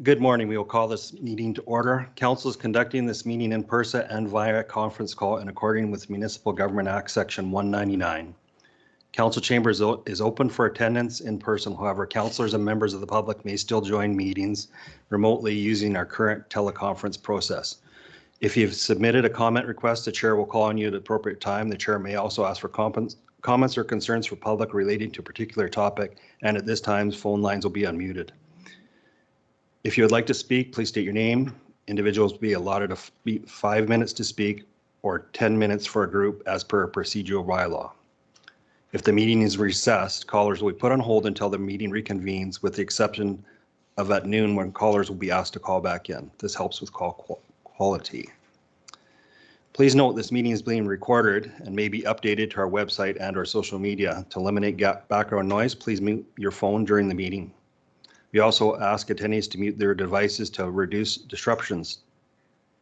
Good morning. We will call this meeting to order. Council is conducting this meeting in person and via conference call in accordance with Municipal Government Act Section 199. Council chamber is open for attendance in person. However, councilors and members of the public may still join meetings remotely using our current teleconference process. If you've submitted a comment request, the chair will call on you at the appropriate time. The chair may also ask for comments or concerns for public relating to a particular topic, and at this time, phone lines will be unmuted. If you would like to speak, please state your name. Individuals will be allotted 5 minutes to speak or 10 minutes for a group as per procedural bylaw. If the meeting is recessed, callers will be put on hold until the meeting reconvenes, with the exception of at noon when callers will be asked to call back in. This helps with call quality. Please note this meeting is being recorded and may be updated to our website and our social media. To eliminate background noise, please mute your phone during the meeting. We also ask attendees to mute their devices to reduce disruptions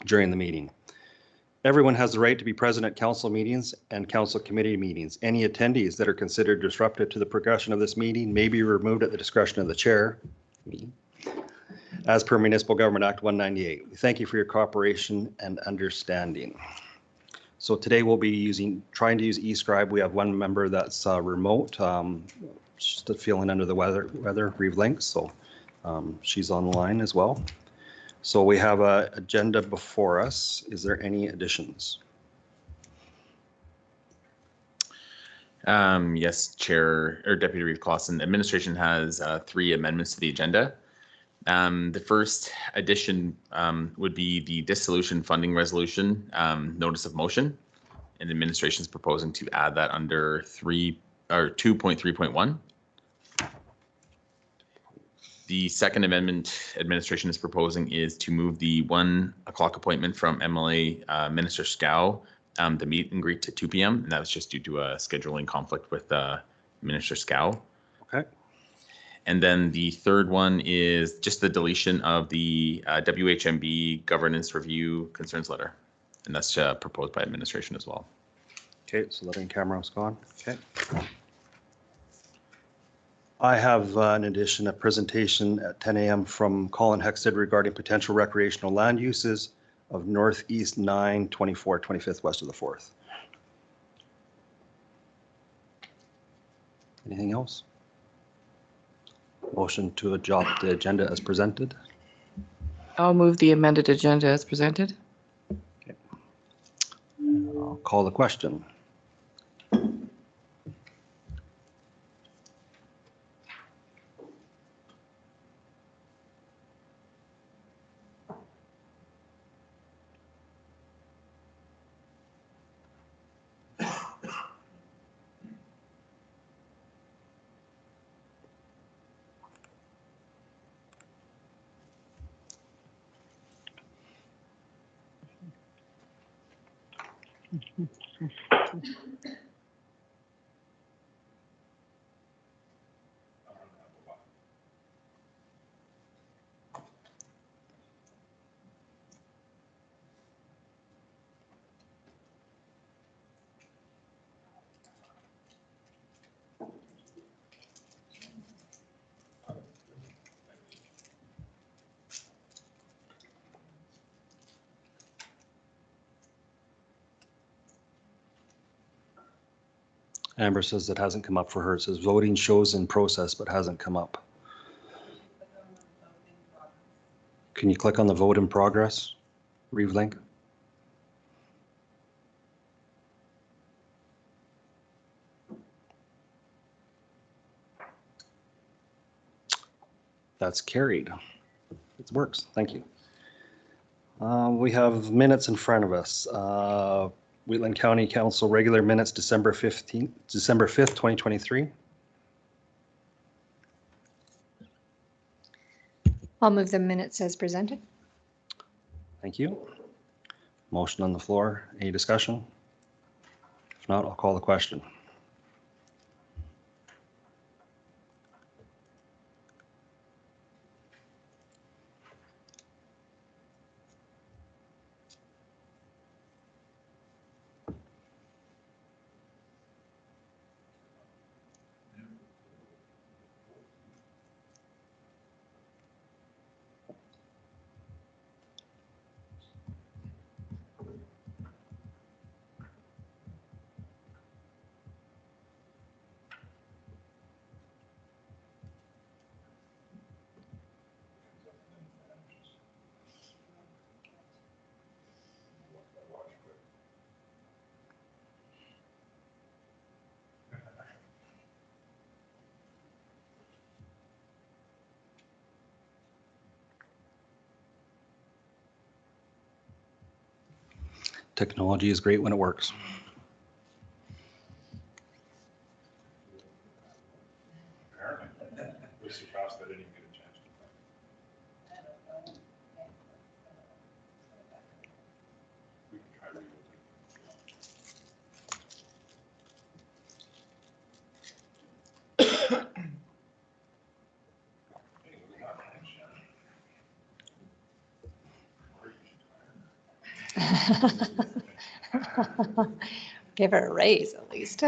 during the meeting. Everyone has the right to be present at council meetings and council committee meetings. Any attendees that are considered disruptive to the progression of this meeting may be removed at the discretion of the chair, as per Municipal Government Act 198. We thank you for your cooperation and understanding. So today we'll be trying to use eScribe. We have one member that's remote, just feeling under the weather, Reeve Links, so she's online as well. So we have an agenda before us. Is there any additions? Yes, Chair or Deputy Reeve Clausen. Administration has 3 amendments to the agenda. The first addition would be the dissolution funding resolution notice of motion, and administration is proposing to add that under 2.3.1. The second amendment administration is proposing is to move the 1 o'clock appointment from MLA Minister Scow, the meet and greet to 2 p.m. And that was just due to a scheduling conflict with Minister Scow. Okay. And then the third one is just the deletion of the WHMB governance review concerns letter. And that's proposed by administration as well. Okay, so letting cameras gone. Okay. I have in addition a presentation at 10 a.m. from Colin Hexted regarding potential recreational land uses of Northeast 9, 24, 25th west of the 4th. Anything else? Motion to adopt the agenda as presented. I'll move the amended agenda as presented. Okay. I'll call the question. Amber says it hasn't come up for her. It says voting shows in process, but hasn't come up. Can you click on the vote in progress, Reeve link? That's carried. It works. Thank you. We have minutes in front of us. Wheatland County Council regular minutes, December 5th, 2023. I'll move the minutes as presented. Thank you. Motion on the floor. Any discussion? If not, I'll call the question. Technology is great when it works. Give her a raise at least.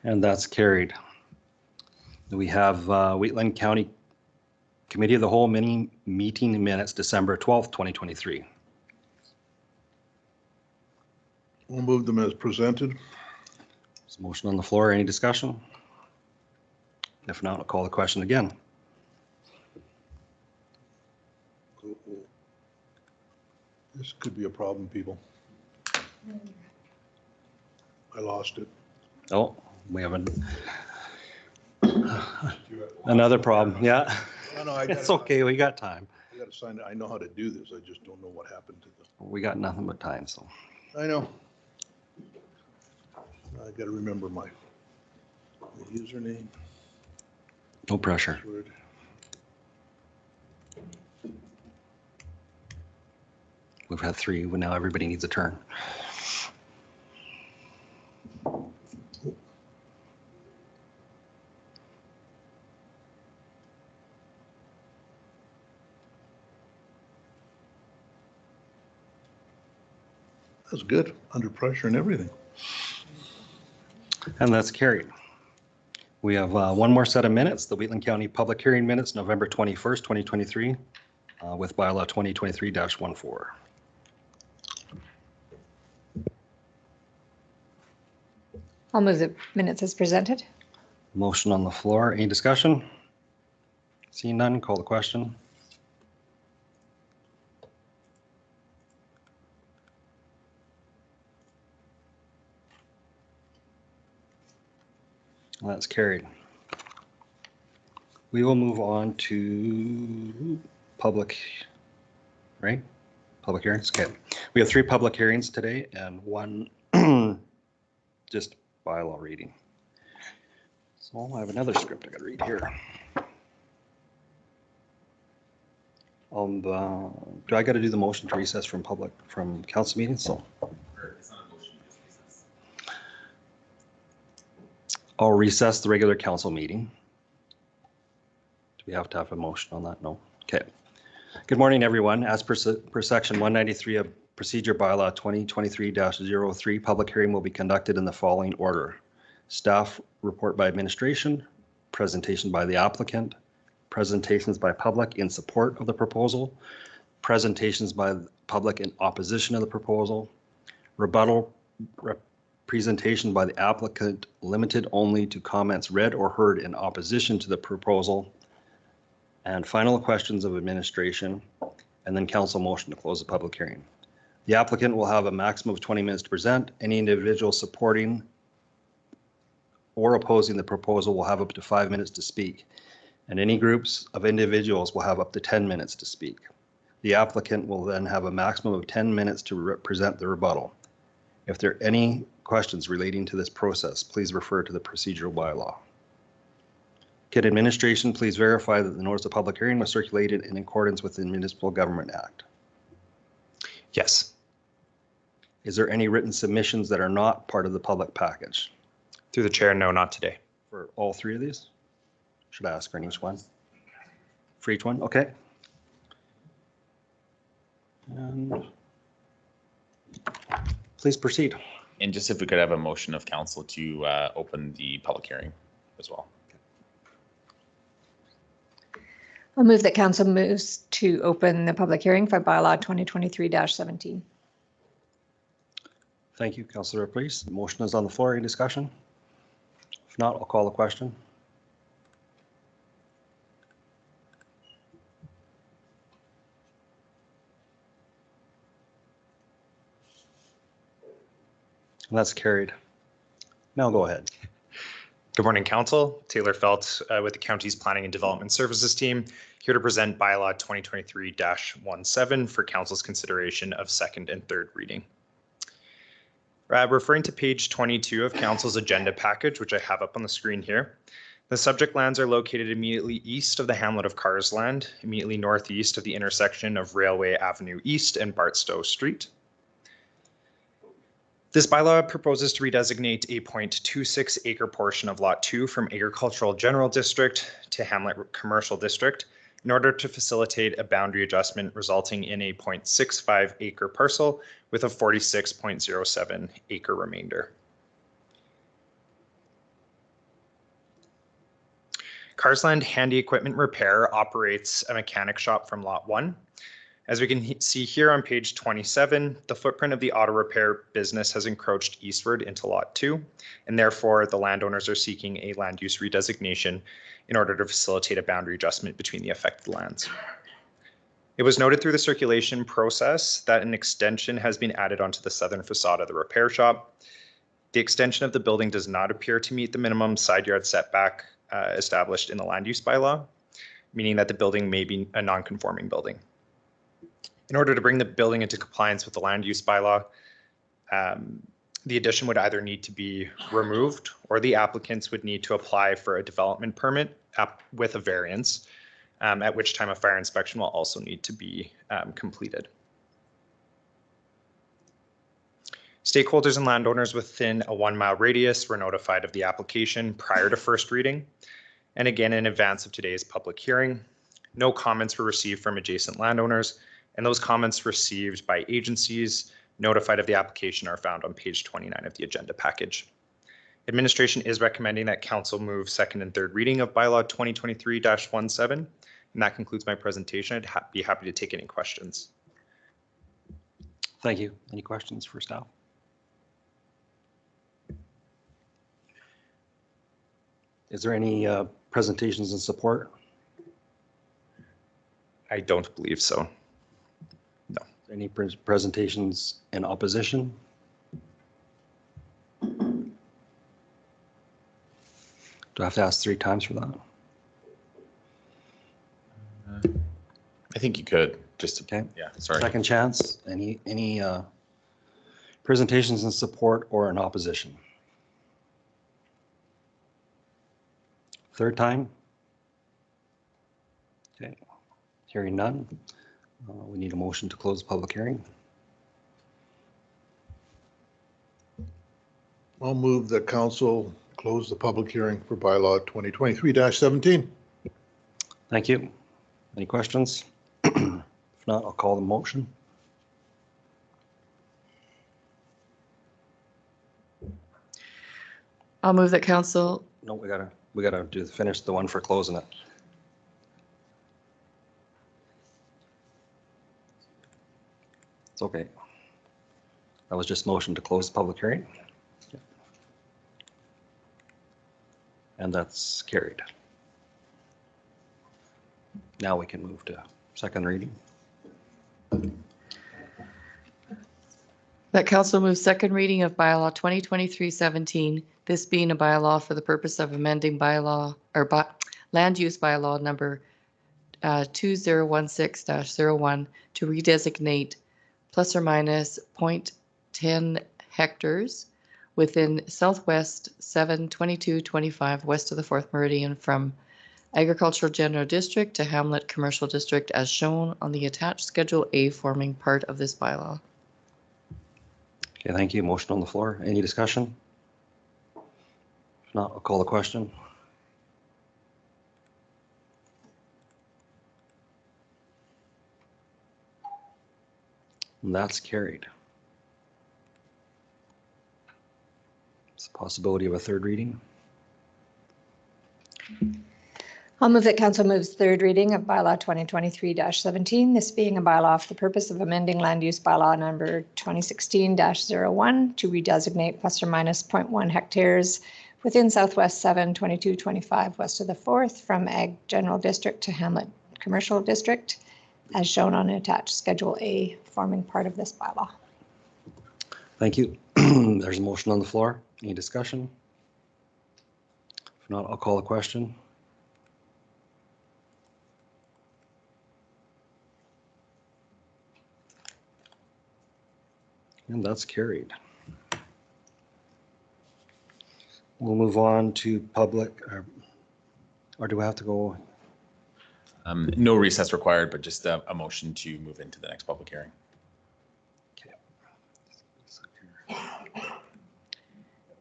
And that's carried. We have Wheatland County Committee of the Whole mini meeting minutes, December 12th, 2023. We'll move them as presented. There's a motion on the floor. Any discussion? If not, I'll call the question again. This could be a problem, people. I lost it. Oh, we have another problem. Yeah, No, I it's gotta, okay. We got time. I gotta sign it. I know how to do this. I just don't know what happened to We got nothing but time, so. I know. I gotta remember my username, No pressure. password. We've had three, but now everybody needs a turn. That's good, under pressure and everything. And that's carried. We have one more set of minutes, the Wheatland County Public Hearing Minutes, November 21st, 2023, with bylaw 2023-14. I'll move the minutes as presented. Motion on the floor. Any discussion? Seeing none, call the question. That's carried. We will move on to public, right? Public hearings. Okay. We have 3 public hearings today and 1 just bylaw reading. So I have another script I got to read here. Do I got to do the motion to recess from council meetings? So I'll recess the regular council meeting. Do we have to have a motion on that? No. Okay. Good morning, everyone. As per section 193 of Procedure Bylaw 2023-03, public hearing will be conducted in the following order. Staff report by administration, presentation by the applicant, presentations by public in support of the proposal, presentations by the public in opposition of the proposal, rebuttal presentation by the applicant limited only to comments read or heard in opposition to the proposal, and final questions of administration, and then council motion to close the public hearing. The applicant will have a maximum of 20 minutes to present. Any individual supporting or opposing the proposal will have up to 5 minutes to speak, and any groups of individuals will have up to 10 minutes to speak. The applicant will then have a maximum of 10 minutes to present the rebuttal. If there are any questions relating to this process, please refer to the procedural bylaw. Can administration please verify that the notice of public hearing was circulated in accordance with the Municipal Government Act? Yes. Is there any written submissions that are not part of the public package? Through the chair, no, not today. For all 3 of these? Should I ask for each one? For each one? Okay. And please proceed. And just if we could have a motion of council to open the public hearing as well. I'll move that council moves to open the public hearing for bylaw 2023-17. Thank you, Councillor Replace. The motion is on the floor. Any discussion? If not, I'll call the question. And that's carried. Now go ahead. Good morning, Council. Taylor Felt with the county's Planning and Development Services team, here to present Bylaw 2023-17 for Council's consideration of second and third reading. Referring to page 22 of Council's agenda package, which I have up on the screen here, the subject lands are located immediately east of the hamlet of Carsland, immediately northeast of the intersection of Railway Avenue East and Bartstow Street. This bylaw proposes to redesignate a 0.26 acre portion of Lot 2 from Agricultural General District to Hamlet Commercial District in order to facilitate a boundary adjustment resulting in a 0.65 acre parcel with a 46.07 acre remainder. Carsland Handy Equipment Repair operates a mechanic shop from Lot 1. As we can see here on page 27, the footprint of the auto repair business has encroached eastward into Lot 2, and therefore the landowners are seeking a land use redesignation in order to facilitate a boundary adjustment between the affected lands. It was noted through the circulation process that an extension has been added onto the southern facade of the repair shop. The extension of the building does not appear to meet the minimum side yard setback established in the land use bylaw, meaning that the building may be a non-conforming building. In order to bring the building into compliance with the land use bylaw, the addition would either need to be removed or the applicants would need to apply for a development permit with a variance, at which time a fire inspection will also need to be completed. Stakeholders and landowners within a 1 mile radius were notified of the application prior to first reading, and again in advance of today's public hearing. No comments were received from adjacent landowners, and those comments received by agencies notified of the application are found on page 29 of the agenda package. Administration is recommending that Council move second and third reading of bylaw 2023-17, and that concludes my presentation. I'd be happy to take any questions. Thank you. Any questions for staff? Is there any presentations in support? I don't believe so. Any presentations in opposition? Do I have to ask 3 times for that? I think you could just, Okay. yeah, sorry. Second chance. Any presentations in support or in opposition? Third time? Okay. Hearing none. We need a motion to close the public hearing. I'll move that council close the public hearing for bylaw 2023-17. Thank you. Any questions? If not, I'll call the motion. I'll move that council. No, we gotta finish the one for closing it. It's okay. That was just motion to close the public hearing. And that's carried. Now we can move to second reading. That council moves second reading of bylaw 2023-17, this being a bylaw for the purpose of amending bylaw or land use bylaw number 2016-01 to redesignate plus or minus 0.10 hectares within Southwest 72225 west of the 4th meridian from Agricultural General District to Hamlet Commercial District as shown on the attached Schedule A forming part of this bylaw. Okay, thank you. Motion on the floor. Any discussion? If not, I'll call the question. And that's carried. It's a possibility of a third reading. I'll move that council moves third reading of bylaw 2023-17, this being a bylaw for the purpose of amending land use bylaw number 2016-01 to redesignate plus or minus 0.1 hectares within Southwest 72225 west of the 4th from Ag General District to Hamlet Commercial District as shown on attached Schedule A forming part of this bylaw. Thank you. There's a motion on the floor. Any discussion? If not, I'll call a question. And that's carried. We'll move on to public, or do I have to go? No recess required, but just a motion to move into the next public hearing.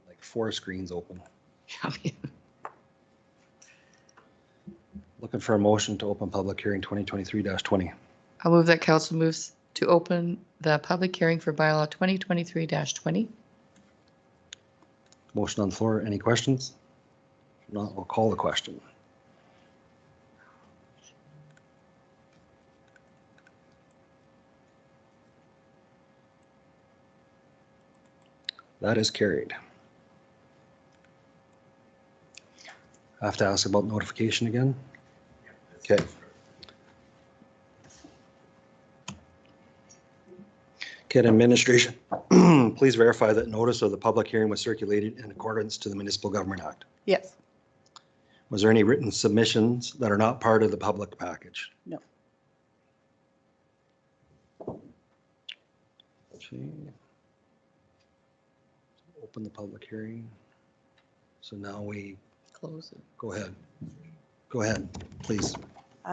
Like 4 screens open. Looking for a motion to open public hearing 2023-20. I'll move that council moves to open the public hearing for bylaw 2023-20. Motion on the floor. Any questions? If not, I'll call the question. That is carried. I have to ask about notification again. Okay. Okay, administration, please verify that notice of the public hearing was circulated in accordance to the Municipal Government Act. Yes. Was there any written submissions that are not part of the public package? No. Okay. Open the public hearing. So now we Close it. go ahead. Go ahead, please.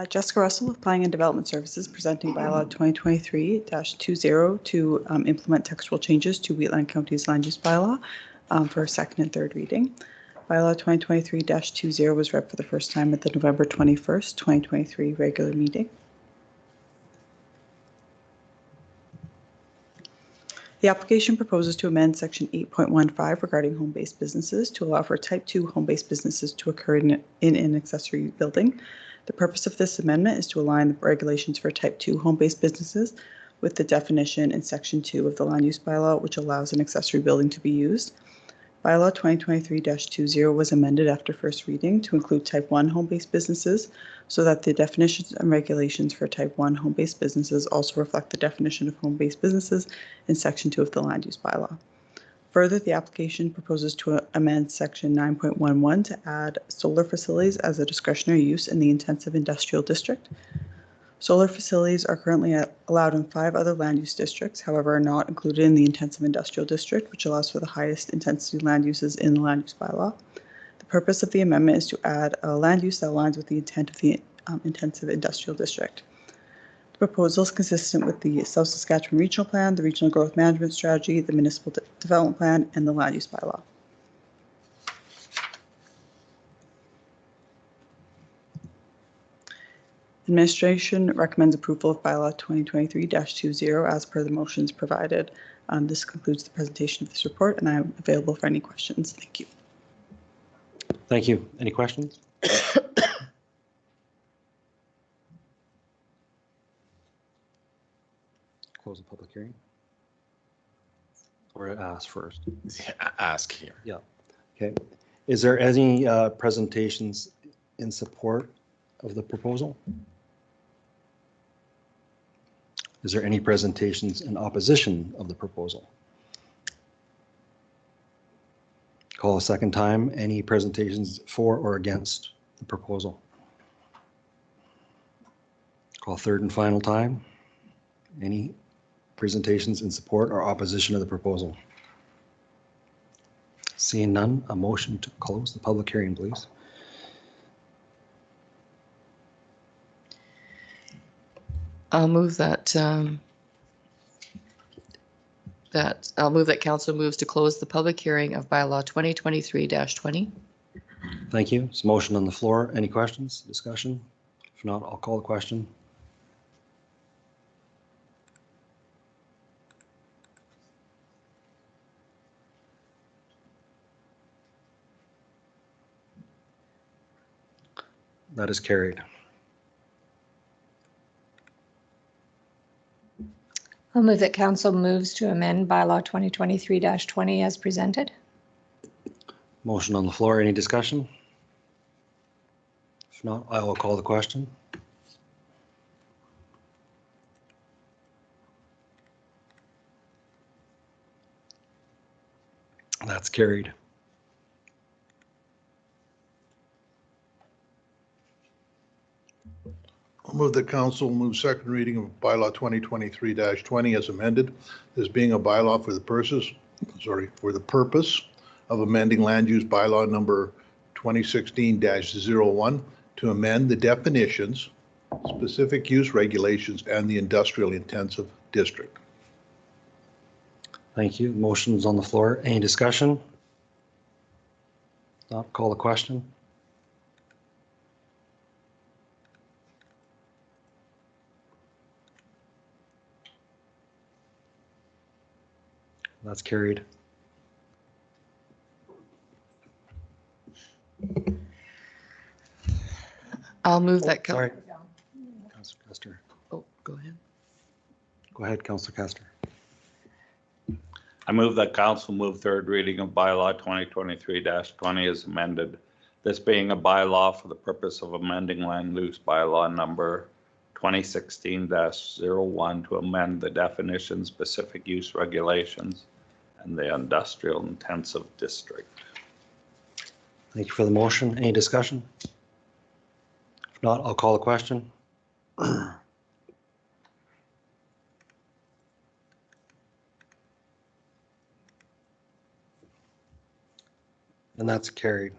Jessica Russell with Planning and Development Services, presenting bylaw 2023-20 to implement textual changes to Wheatland County's land use bylaw for second and third reading. Bylaw 2023-20 was read for the first time at the November 21st, 2023 regular meeting. The application proposes to amend section 8.15 regarding home-based businesses to allow for type 2 home-based businesses to occur in an accessory building. The purpose of this amendment is to align the regulations for type 2 home-based businesses with the definition in section 2 of the land use bylaw, which allows an accessory building to be used. Bylaw 2023-20 was amended after first reading to include type 1 home-based businesses so that the definitions and regulations for type 1 home-based businesses also reflect the definition of home-based businesses in section 2 of the land use bylaw. Further, the application proposes to amend section 9.11 to add solar facilities as a discretionary use in the intensive industrial district. Solar facilities are currently allowed in 5 other land use districts, however, are not included in the intensive industrial district, which allows for the highest intensity land uses in the land use bylaw. The purpose of the amendment is to add a land use that aligns with the intent of the intensive industrial district. The proposal is consistent with the South Saskatchewan Regional Plan, the Regional Growth Management Strategy, the Municipal Development Plan, and the Land Use Bylaw. Administration recommends approval of bylaw 2023-20 as per the motions provided. This concludes the presentation of this report, and I'm available for any questions. Thank you. Thank you. Any questions? Close the public hearing. Or ask first. Ask here. Yeah. Okay. Is there any presentations in support of the proposal? Is there any presentations in opposition of the proposal? Call a second time. Any presentations for or against the proposal? Call third and final time. Any presentations in support or opposition of the proposal? Seeing none, a motion to close the public hearing, please. I'll move that council moves to close the public hearing of bylaw 2023-20. Thank you. It's a motion on the floor. Any questions, discussion? If not, I'll call the question. That is carried. I'll move that council moves to amend bylaw 2023-20 as presented. Motion on the floor. Any discussion? If not, I will call the question. That's carried. I'll move that council move second reading of bylaw 2023-20 as amended, this being a bylaw for the purpose of amending land use bylaw number 2016-01 to amend the definitions, specific use regulations, and the industrial intensive district. Thank you. Motion's on the floor. Any discussion? Not call the question. That's carried. I'll move that. Sorry. Councillor Kester. Oh, go ahead. Go ahead, Councillor Kester. I move that council move third reading of bylaw 2023-20 as amended. This being a bylaw for the purpose of amending land use bylaw number 2016-01 to amend the definition, specific use regulations, and the industrial intensive district. Thank you for the motion. Any discussion? If not, I'll call the question. And that's carried.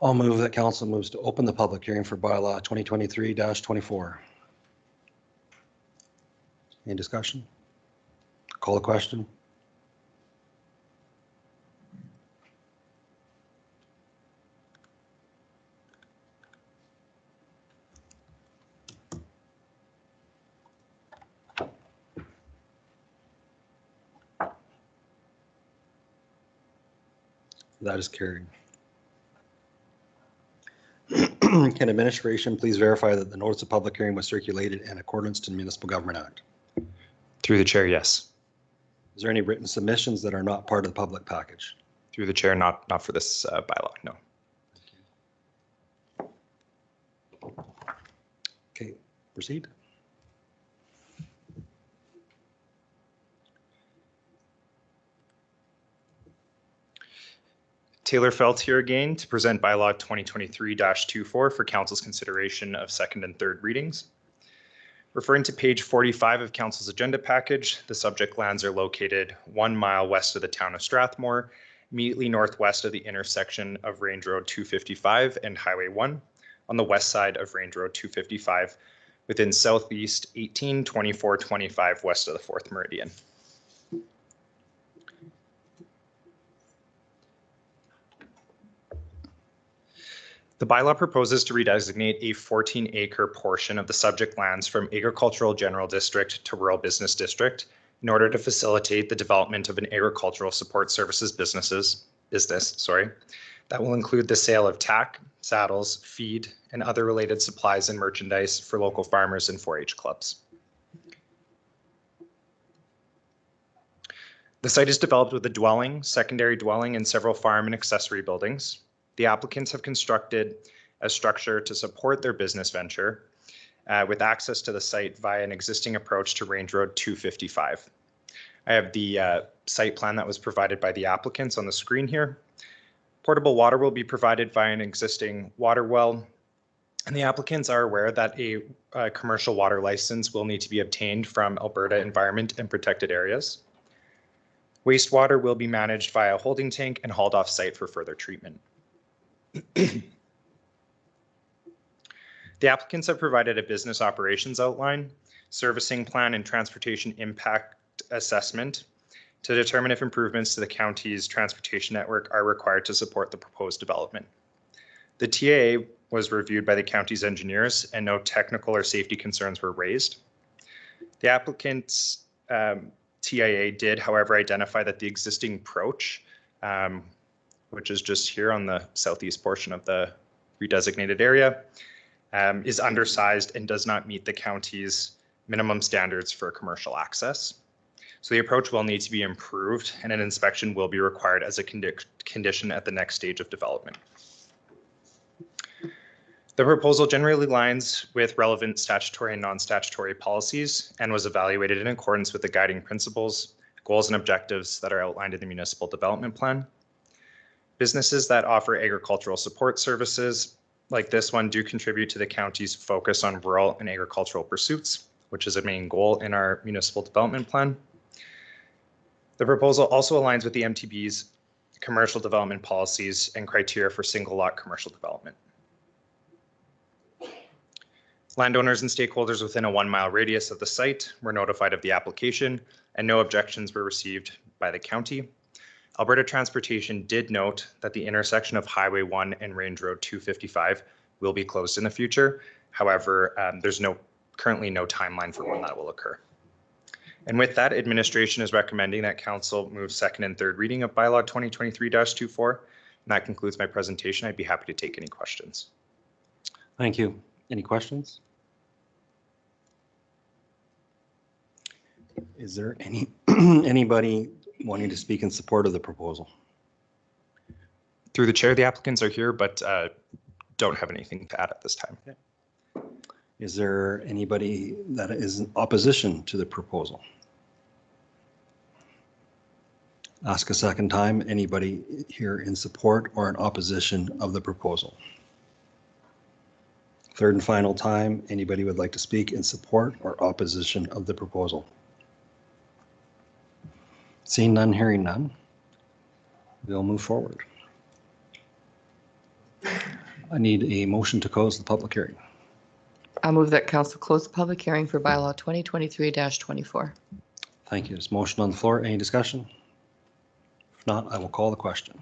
I'll move that council moves to open the public hearing for bylaw 2023-24. Any discussion? Call the question. That is carried. Can administration please verify that the notice of public hearing was circulated in accordance to the Municipal Government Act? Through the chair, yes. Is there any written submissions that are not part of the public package? Through the chair, not for this bylaw, no. Okay, proceed. Taylor Felt here again to present bylaw 2023-24 for council's consideration of second and third readings. Referring to page 45 of council's agenda package, the subject lands are located 1 mile west of the town of Strathmore, immediately northwest of the intersection of Range Road 255 and Highway 1, on the west side of Range Road 255, within southeast 182425 west of the 4th Meridian. The bylaw proposes to redesignate a 14-acre portion of the subject lands from Agricultural General District to Rural Business District in order to facilitate the development of an agricultural support services business that will include the sale of tack, saddles, feed, and other related supplies and merchandise for local farmers and 4-H clubs. The site is developed with a dwelling, secondary dwelling, and several farm and accessory buildings. The applicants have constructed a structure to support their business venture with access to the site via an existing approach to Range Road 255. I have the site plan that was provided by the applicants on the screen here. Portable water will be provided via an existing water well, and the applicants are aware that a commercial water license will need to be obtained from Alberta Environment and Protected Areas. Wastewater will be managed via a holding tank and hauled off site for further treatment. The applicants have provided a business operations outline, servicing plan, and transportation impact assessment to determine if improvements to the county's transportation network are required to support the proposed development. The TAA was reviewed by the county's engineers and no technical or safety concerns were raised. The applicant's TIA did, however, identify that the existing approach, which is just here on the southeast portion of the redesignated area, is undersized and does not meet the county's minimum standards for commercial access. So the approach will need to be improved and an inspection will be required as a condition at the next stage of development. The proposal generally aligns with relevant statutory and non-statutory policies and was evaluated in accordance with the guiding principles, goals, and objectives that are outlined in the municipal development plan. Businesses that offer agricultural support services like this one do contribute to the county's focus on rural and agricultural pursuits, which is a main goal in our municipal development plan. The proposal also aligns with the MTB's commercial development policies and criteria for single lot commercial development. Landowners and stakeholders within a 1 mile radius of the site were notified of the application and no objections were received by the county. Alberta Transportation did note that the intersection of Highway 1 and Range Road 255 will be closed in the future. However, there's currently no timeline for when that will occur. And with that, administration is recommending that council move second and third reading of bylaw 2023-24. And that concludes my presentation. I'd be happy to take any questions. Thank you. Any questions? Is there anybody wanting to speak in support of the proposal? Through the chair, the applicants are here, but don't have anything to add at this time. Is there anybody that is in opposition to the proposal? Ask a second time, anybody here in support or in opposition of the proposal? Third and final time, anybody would like to speak in support or opposition of the proposal? Seeing none, hearing none, we'll move forward. I need a motion to close the public hearing. I'll move that council close the public hearing for bylaw 2023-24. Thank you. There's a motion on the floor. Any discussion? If not, I will call the question.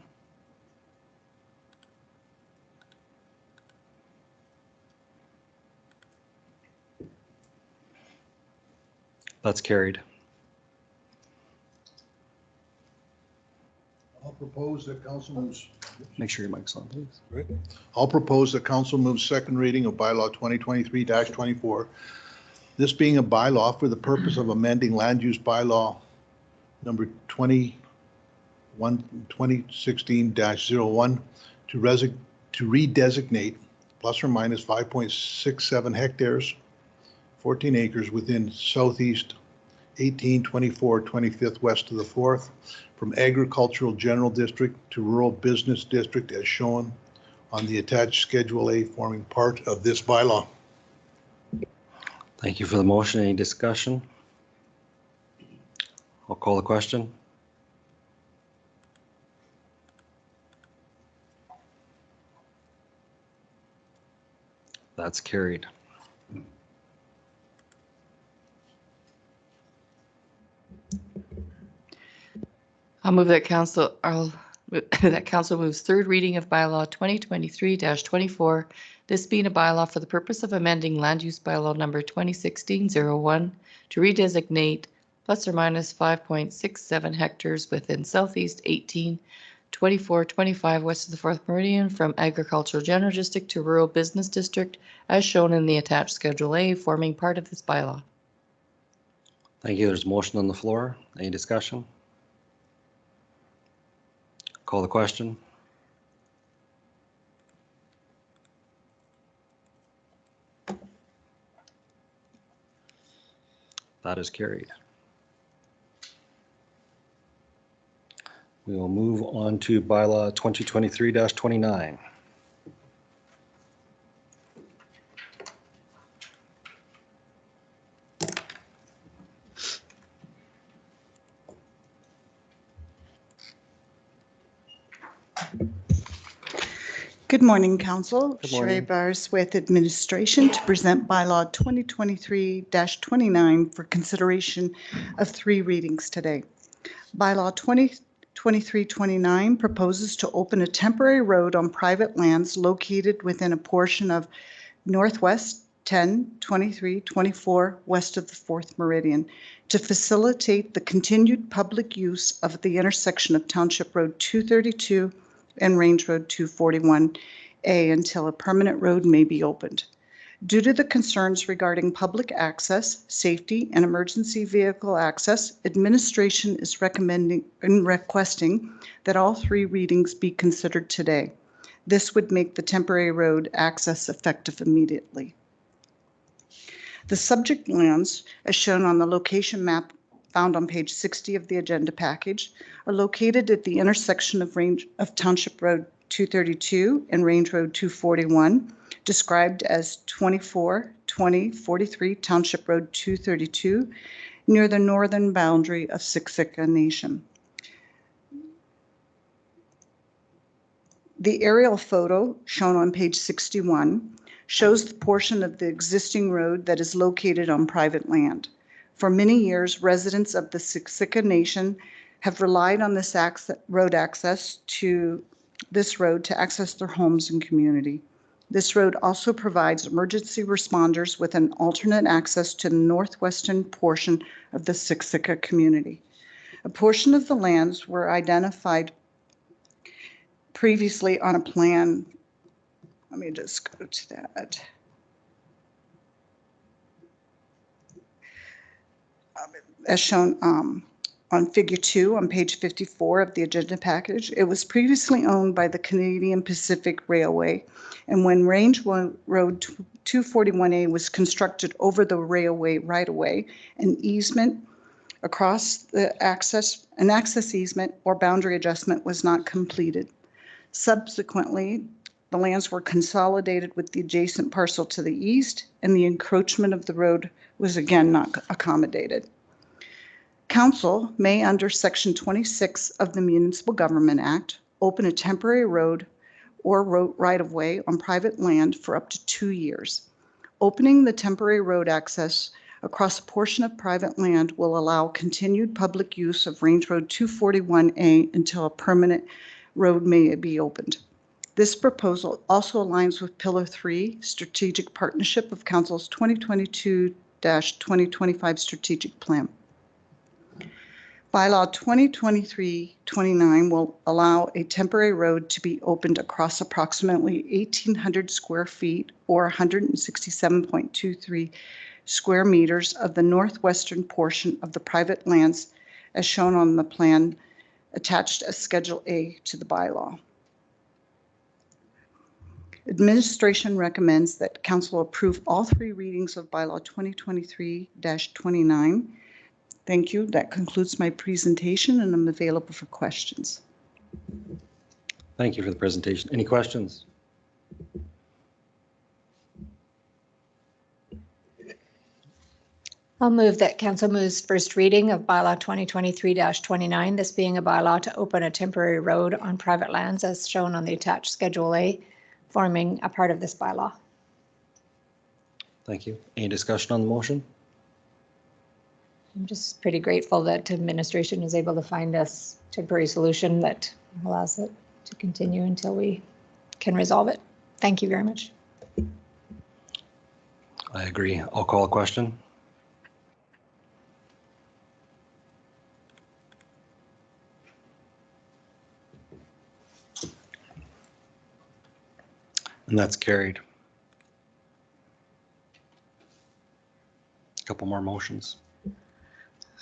That's carried. I'll propose that council moves. Make sure your mic's on, please. I'll propose that council moves second reading of bylaw 2023-24. This being a bylaw for the purpose of amending land use bylaw number 2016-01 to redesignate plus or minus 5.67 hectares, 14 acres within southeast 18, 24, 25th west of the 4th, from agricultural general district to rural business district as shown on the attached Schedule A forming part of this bylaw. Thank you for the motion. Any discussion? I'll call the question. That's carried. I'll move that council moves third reading of bylaw 2023-24. This being a bylaw for the purpose of amending land use bylaw number 2016-01 to redesignate plus or minus 5.67 hectares within southeast 18, 24, 25 west of the 4th meridian from agricultural general district to rural business district as shown in the attached Schedule A forming part of this bylaw. Thank you. There's a motion on the floor. Any discussion? Call the question. That is carried. We will move on to bylaw 2023-29. Good morning, Council. Good morning. Sherry Bars with Administration to present bylaw 2023-29 for consideration of 3 readings today. Bylaw 2023-29 proposes to open a temporary road on private lands located within a portion of Northwest 10, 23, 24 west of the 4th meridian to facilitate the continued public use of the intersection of Township Road 232 and Range Road 241A until a permanent road may be opened. Due to the concerns regarding public access, safety, and emergency vehicle access, administration is recommending and requesting that all 3 readings be considered today. This would make the temporary road access effective immediately. The subject lands, as shown on the location map found on page 60 of the agenda package, are located at the intersection of Township Road 232 and Range Road 241, described as 24-20-43 Township Road 232, near the northern boundary of Siksika Nation. The aerial photo shown on page 61 shows the portion of the existing road that is located on private land. For many years, residents of the Siksika Nation have relied on this road to access their homes and community. This road also provides emergency responders with an alternate access to the northwestern portion of the Siksika community. A portion of the lands were identified previously on a plan. Let me just go to that. As shown on figure 2 on page 54 of the agenda package, it was previously owned by the Canadian Pacific Railway, and when Range Road 241A was constructed over the railway right-of-way, an easement across the an access easement or boundary adjustment was not completed. Subsequently, the lands were consolidated with the adjacent parcel to the east, and the encroachment of the road was again not accommodated. Council may, under Section 26 of the Municipal Government Act, open a temporary road or right-of-way on private land for up to 2 years. Opening the temporary road access across a portion of private land will allow continued public use of Range Road 241A until a permanent road may be opened. This proposal also aligns with Pillar 3 Strategic Partnership of Council's 2022-2025 Strategic Plan. Bylaw 2023-29 will allow a temporary road to be opened across approximately 1,800 square feet or 167.23 square meters of the northwestern portion of the private lands as shown on the plan attached as Schedule A to the bylaw. Administration recommends that Council approve all 3 readings of Bylaw 2023-29. Thank you. That concludes my presentation, and I'm available for questions. Thank you for the presentation. Any questions? I'll move that council moves first reading of bylaw 2023-29, this being a bylaw to open a temporary road on private lands as shown on the attached Schedule A, forming a part of this bylaw. Thank you. Any discussion on the motion? I'm just pretty grateful that administration is able to find us a temporary solution that allows it to continue until we can resolve it. Thank you very much. I agree. I'll call a question. And that's carried. A couple more motions.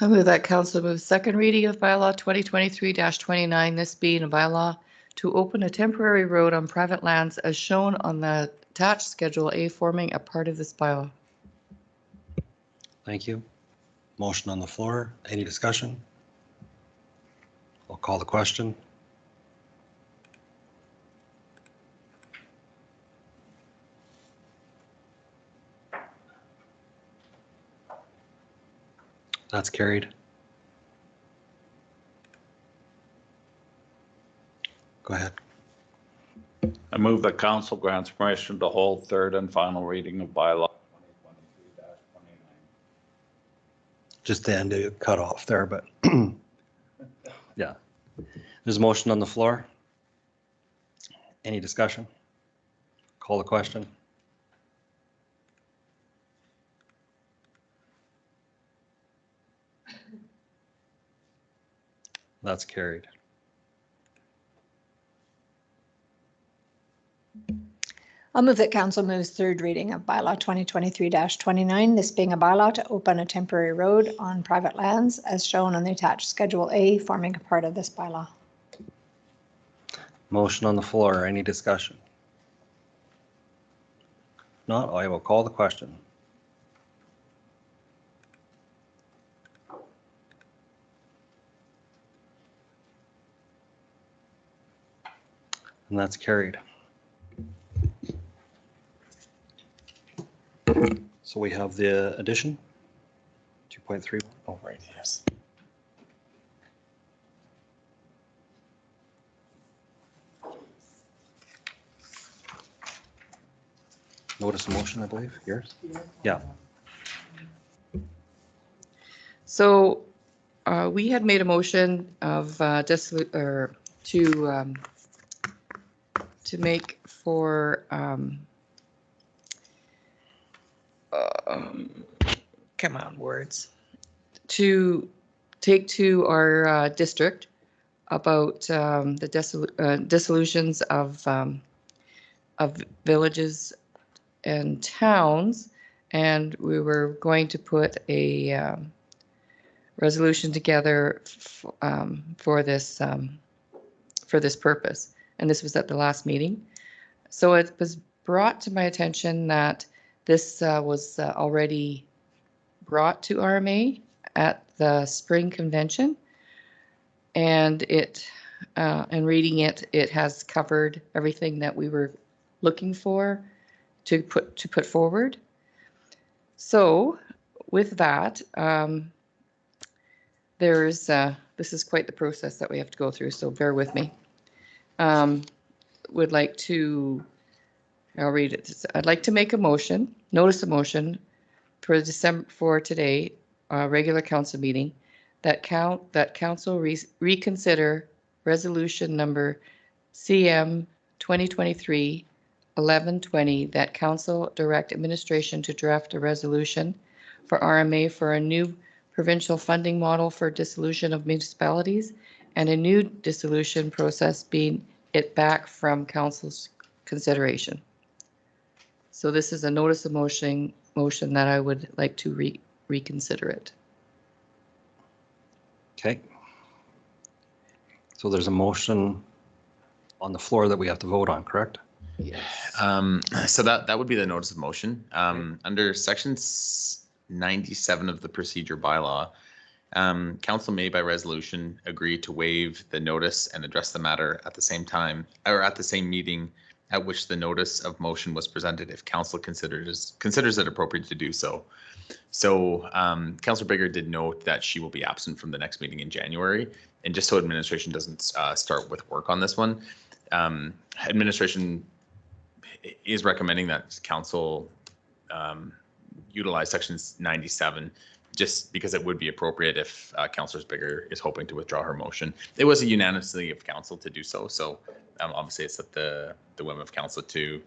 I move that council move second reading of bylaw 2023-29, this being a bylaw to open a temporary road on private lands as shown on the attached Schedule A, forming a part of this bylaw. Thank you. Motion on the floor. Any discussion? I'll call the question. That's carried. Go ahead. I move that council grants permission to hold third and final reading of bylaw 2023-29. Just to end it cut off there, but yeah. There's a motion on the floor. Any discussion? Call the question. That's carried. I'll move that council moves third reading of bylaw 2023-29, this being a bylaw to open a temporary road on private lands as shown on the attached Schedule A, forming a part of this bylaw. Motion on the floor. Any discussion? Not, I will call the question. And that's carried. So we have the addition, 2.3. Oh, right, yes. Notice of motion, I believe, yours? Yeah. So we had made a motion of to make for come on, words, to take to our district about the dissolutions of villages and towns, and we were going to put a resolution together for this purpose, and this was at the last meeting. So it was brought to my attention that this was already brought to RMA at the spring convention, and reading it, it has covered everything that we were looking for to put forward. So with that, this is quite the process that we have to go through, so bear with me. Would like to, I'll read it. I'd like to make a motion, notice a motion for today, regular council meeting, that council reconsider resolution number CM 2023-1120, that council direct administration to draft a resolution for RMA for a new provincial funding model for dissolution of municipalities and a new dissolution process, being it back from council's consideration. So this is a notice of motion that I would like to reconsider it. Okay. So there's a motion on the floor that we have to vote on, correct? Yes. So that would be the notice of motion. Under section 97 of the procedure bylaw, council may by resolution agree to waive the notice and address the matter at the same time, or at the same meeting at which the notice of motion was presented, if council considers it appropriate to do so. So Councillor Biggar did note that she will be absent from the next meeting in January, and just so administration doesn't start with work on this one, administration is recommending that council utilize sections 97, just because it would be appropriate if Councillor Biggar is hoping to withdraw her motion. It was a unanimously of council to do so. So obviously it's at the whim of council to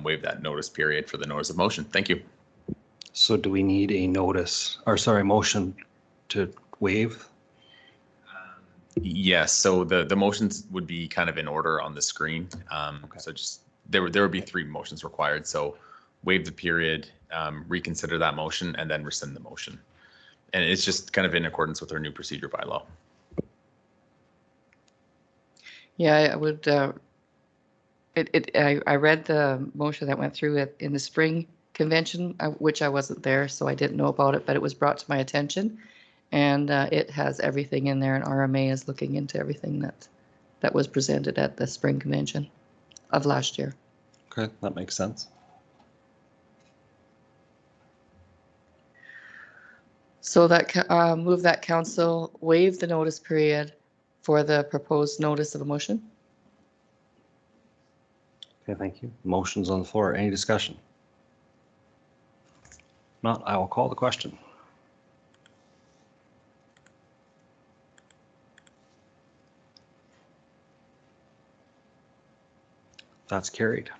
waive that notice period for the notice of motion. Thank you. So do we need a notice, or sorry, motion to waive? Yes, so the motions would be kind of in order on the screen. Okay. So just there would be 3 motions required. So waive the period, reconsider that motion, and then rescind the motion. And it's just kind of in accordance with our new procedure bylaw. Yeah, I would. I read the motion that went through in the spring convention, which I wasn't there, so I didn't know about it, but it was brought to my attention, and it has everything in there, and RMA is looking into everything that was presented at the spring convention of last year. Okay, that makes sense. So that move that council waive the notice period for the proposed notice of a motion. Okay, thank you. Motion's on the floor. Any discussion? Not, I will call the question. That's carried.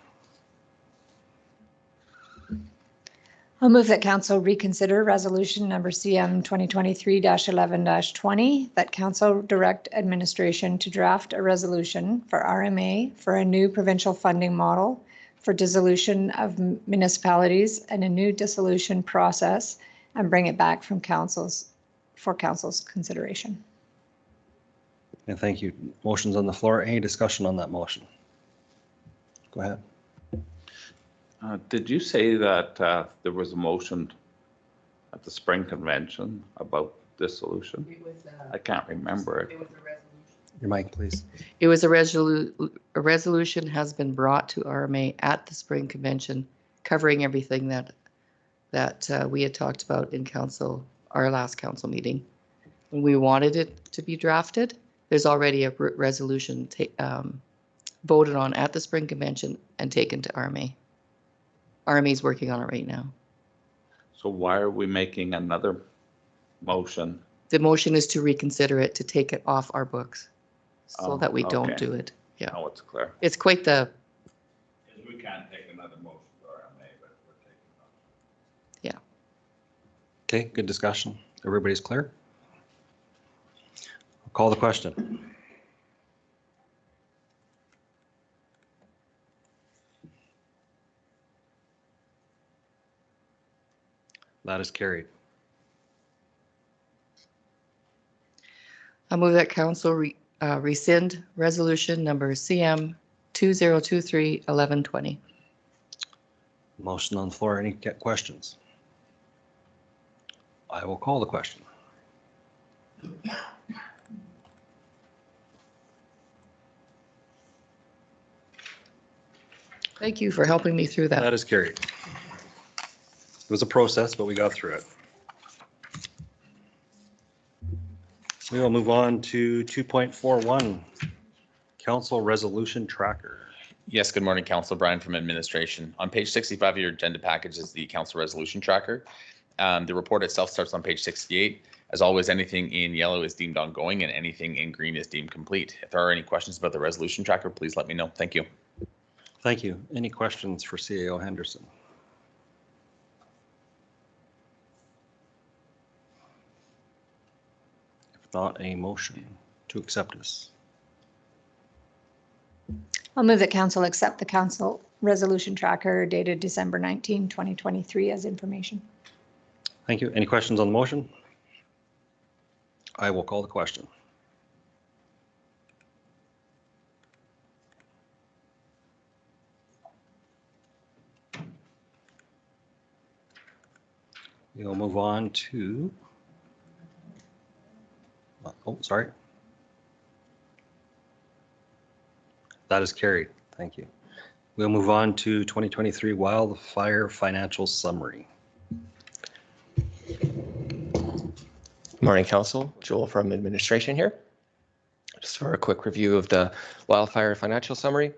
I'll move that council reconsider resolution number CM 2023-11-20, that council direct administration to draft a resolution for RMA for a new provincial funding model for dissolution of municipalities and a new dissolution process, and bring it back from council's consideration. And thank you. Motion's on the floor. Any discussion on that motion? Go ahead. Did you say that there was a motion at the spring convention about dissolution? I can't remember it. Your mic, please. It was a resolution has been brought to RMA at the spring convention, covering everything that we had talked about in council, our last council meeting. When we wanted it to be drafted, there's already a resolution voted on at the spring convention and taken to RMA. RMA is working on it right now. So why are we making another motion? The motion is to reconsider it, to take it off our books so Oh, that we don't okay. do it. Yeah. Now it's clear. It's quite the, We can't take another motion to RMA, but we're taking it off. yeah. Okay, good discussion. Everybody's clear? I'll call the question. That is carried. I move that council rescind resolution number CM 2023-1120. Motion on the floor. Any questions? I will call the question. Thank you for helping me through that. That is carried. It was a process, but we got through it. We will move on to 2.41, Council Resolution Tracker. Yes, good morning, Council. Brian from Administration. On page 65 of your agenda package is the Council Resolution Tracker. The report itself starts on page 68. As always, anything in yellow is deemed ongoing and anything in green is deemed complete. If there are any questions about the Resolution Tracker, please let me know. Thank you. Thank you. Any questions for CAO Henderson? If not, a motion to accept this. I'll move that council accept the council resolution tracker dated December 19, 2023 as information. Thank you. Any questions on the motion? I will call the question. We'll move on to, oh, sorry. That is carried. Thank you. We'll move on to 2023 Wildfire Financial Summary. Morning, Council. Joel from Administration here. Just for a quick review of the Wildfire Financial Summary.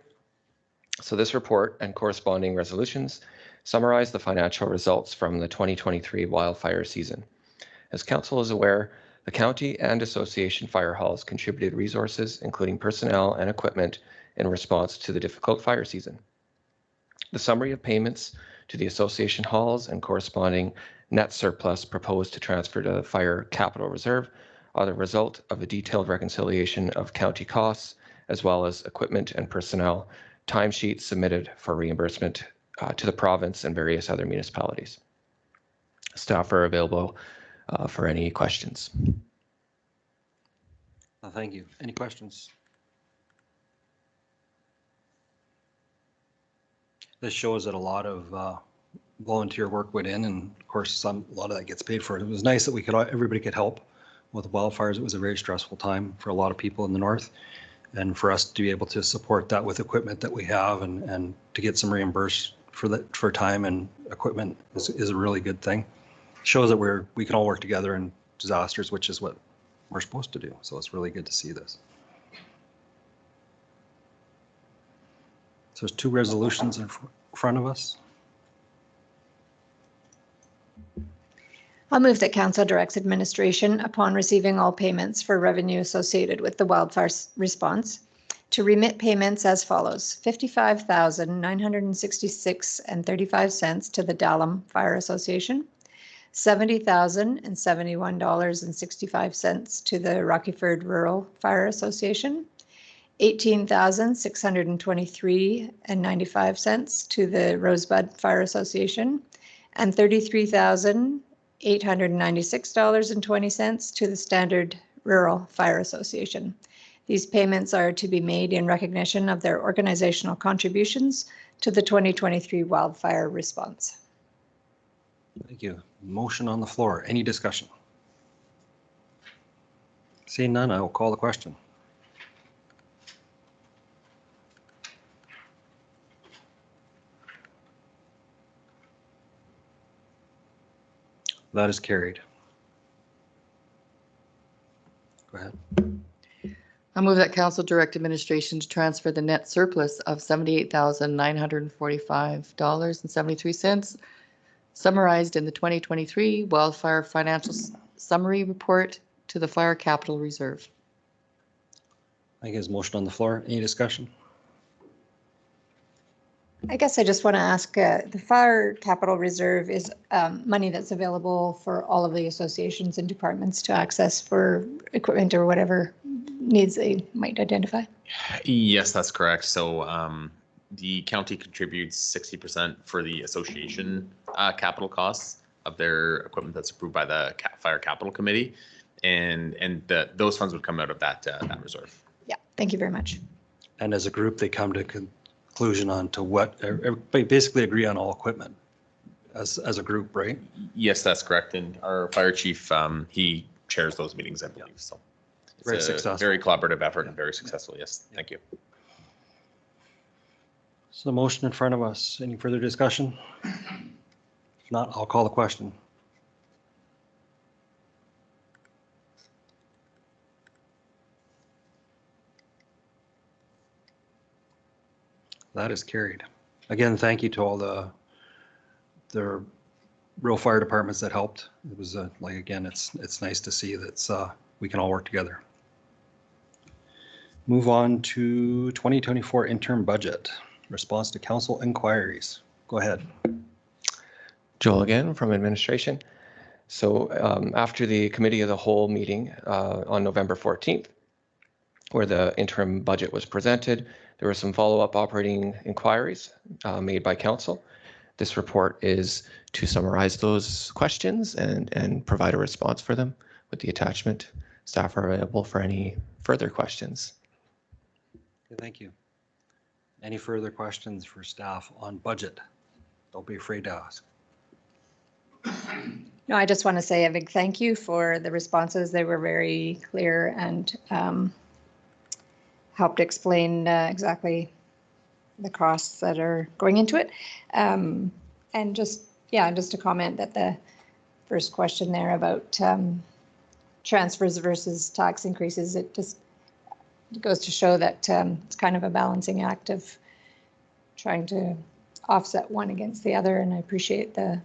So this report and corresponding resolutions summarize the financial results from the 2023 wildfire season. As Council is aware, the county and association fire halls contributed resources, including personnel and equipment, in response to the difficult fire season. The summary of payments to the association halls and corresponding net surplus proposed to transfer to the Fire Capital Reserve are the result of a detailed reconciliation of county costs, as well as equipment and personnel timesheets submitted for reimbursement to the province and various other municipalities. Staff are available for any questions. Thank you. Any questions? This shows that a lot of volunteer work went in, and of course, a lot of that gets paid for. It was nice that everybody could help with the wildfires. It was a very stressful time for a lot of people in the north, and for us to be able to support that with equipment that we have and to get some reimbursed for time and equipment is a really good thing. Shows that we can all work together in disasters, which is what we're supposed to do. So it's really good to see this. So there's two resolutions in front of us. I'll move that council directs administration, upon receiving all payments for revenue associated with the wildfire response, to remit payments as follows: $55,966.35 to the Dallam Fire Association, $70,071.65 to the Rockyford Rural Fire Association, $18,623.95 to the Rosebud Fire Association, and $33,896.20 to the Standard Rural Fire Association. These payments are to be made in recognition of their organizational contributions to the 2023 wildfire response. Thank you. Motion on the floor. Any discussion? Seeing none, I will call the question. That is carried. Go ahead. I move that council direct administration to transfer the net surplus of $78,945.73 summarized in the 2023 wildfire financial summary report to the Fire Capital Reserve. I think there's motion on the floor. Any discussion? I guess I just want to ask, the Fire Capital Reserve is money that's available for all of the associations and departments to access for equipment or whatever needs they might identify. Yes, that's correct. So the county contributes 60% for the association capital costs of their equipment that's approved by the Fire Capital Committee, and those funds would come out of that reserve. Yeah, thank you very much. And as a group, they come to conclusion on to what, everybody basically agree on all equipment as a group, right? Yes, that's correct. And our fire chief, he chairs those meetings, I believe. So it's Very a successful. very collaborative effort and very successful. Yes, thank you. So the motion in front of us. Any further discussion? If not, I'll call the question. That is carried. Again, thank you to all the rural fire departments that helped. It was like, again, it's nice to see that we can all work together. Move on to 2024 interim budget. Response to council inquiries. Go ahead. Joel again from administration. So after the committee of the whole meeting on November 14th, where the interim budget was presented, there were some follow-up operating inquiries made by council. This report is to summarize those questions and provide a response for them with the attachment. Staff are available for any further questions. Thank you. Any further questions for staff on budget? Don't be afraid to ask. No, I just want to say a big thank you for the responses. They were very clear and helped explain exactly the costs that are going into it. And just a comment that the first question there about transfers versus tax increases, it just goes to show that it's kind of a balancing act of trying to offset one against the other. And I appreciate the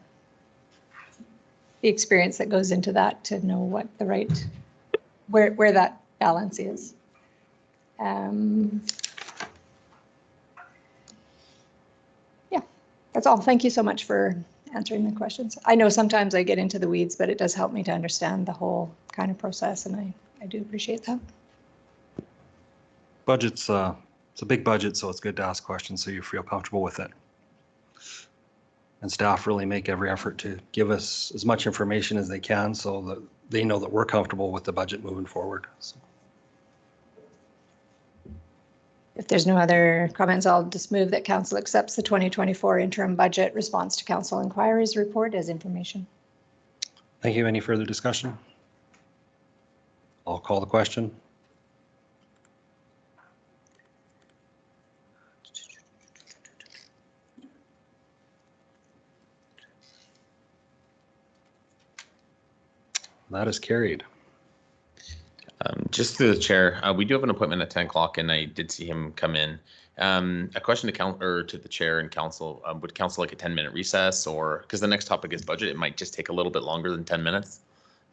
experience that goes into that to know what the right, where that balance is. Yeah, that's all. Thank you so much for answering the questions. I know sometimes I get into the weeds, but it does help me to understand the whole kind of process, and I do appreciate that. Budget's it's a big budget, so it's good to ask questions so you feel comfortable with it. And staff really make every effort to give us as much information as they can so that they know that we're comfortable with the budget moving forward. So. If there's no other comments, I'll just move that council accepts the 2024 interim budget response to council inquiries report as information. Thank you. Any further discussion? I'll call the question. That is carried. Just through the chair, we do have an appointment at 10 o'clock, and I did see him come in. A question to the chair and council: would council like a 10-minute recess, or because the next topic is budget, it might just take a little bit longer than 10 minutes.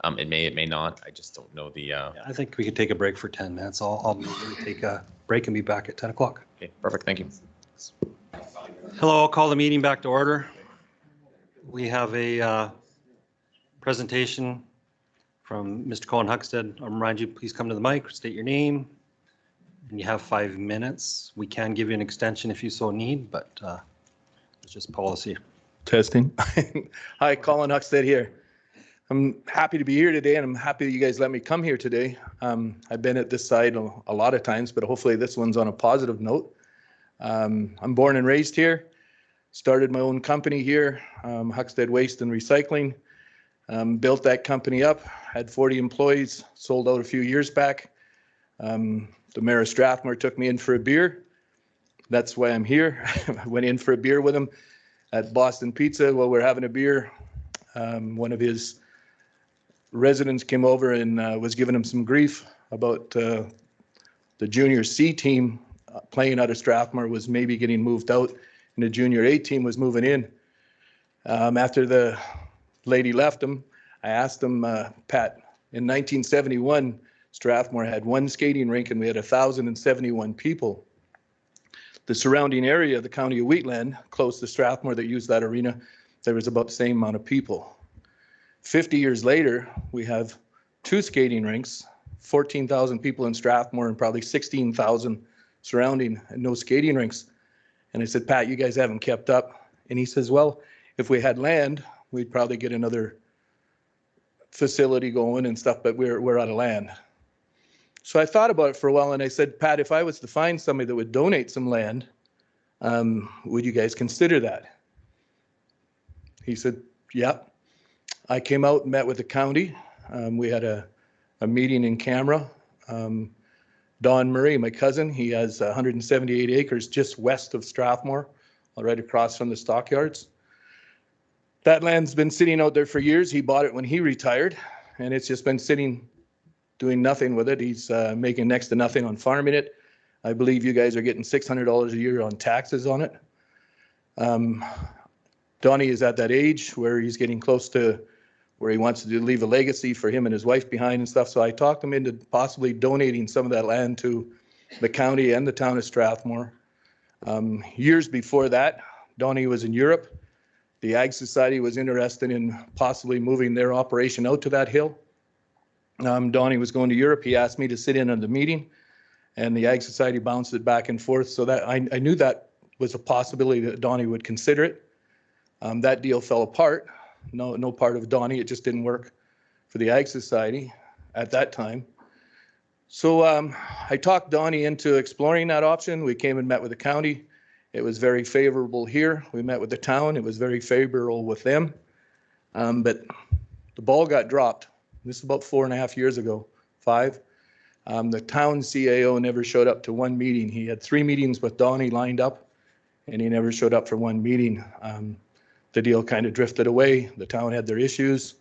It may not. I just don't know the. Yeah, I think we could take a break for 10 minutes. I'll take a break and be back at 10 o'clock. Okay, perfect. Thank you. Hello, I'll call the meeting back to order. We have a presentation from Mr. Colin Huckstead. I'll remind you, please come to the mic, state your name, and you have 5 minutes. We can give you an extension if you so need, but it's just policy. Testing. Hi, Colin Huckstead here. I'm happy to be here today, and I'm happy that you guys let me come here today. I've been at this side a lot of times, but hopefully this one's on a positive note. I'm born and raised here, started my own company here, Huckstead Waste and Recycling. Built that company up, had 40 employees, sold out a few years back. The mayor of Strathmore took me in for a beer. That's why I'm here. I went in for a beer with him at Boston Pizza while we're having a beer. One of his residents came over and was giving him some grief about the junior C team playing out of Strathmore was maybe getting moved out, and the junior A team was moving in. After the lady left him, I asked him, Pat, in 1971, Strathmore had one skating rink and we had 1,071 people. The surrounding area, the county of Wheatland, close to Strathmore that used that arena, there was about the same amount of people. 50 years later, we have 2 skating rinks, 14,000 people in Strathmore and probably 16,000 surrounding, and no skating rinks. And I said, Pat, you guys haven't kept up. And he says, well, if we had land, we'd probably get another facility going and stuff, but we're out of land. So I thought about it for a while and I said, Pat, if I was to find somebody that would donate some land, would you guys consider that? He said, yeah. I came out and met with the county. We had a meeting in camera. Don Murray, my cousin, he has 178 acres just west of Strathmore, right across from the stockyards. That land's been sitting out there for years. He bought it when he retired, and it's just been sitting, doing nothing with it. He's making next to nothing on farming it. I believe you guys are getting $600 a year on taxes on it. Donnie is at that age where he's getting close to where he wants to leave a legacy for him and his wife behind and stuff. So I talked him into possibly donating some of that land to the county and the town of Strathmore. Years before that, Donnie was in Europe. The Ag Society was interested in possibly moving their operation out to that hill. Donnie was going to Europe. He asked me to sit in on the meeting, and the Ag Society bounced it back and forth. So that I knew that was a possibility that Donnie would consider it. That deal fell apart. No part of Donnie. It just didn't work for the Ag Society at that time. So I talked Donnie into exploring that option. We came and met with the county. It was very favorable here. We met with the town. It was very favorable with them. But the ball got dropped. This is about 4.5 years ago, 5. The town CAO never showed up to one meeting. He had 3 meetings with Donnie lined up, and he never showed up for one meeting. The deal kind of drifted away. The town had their issues.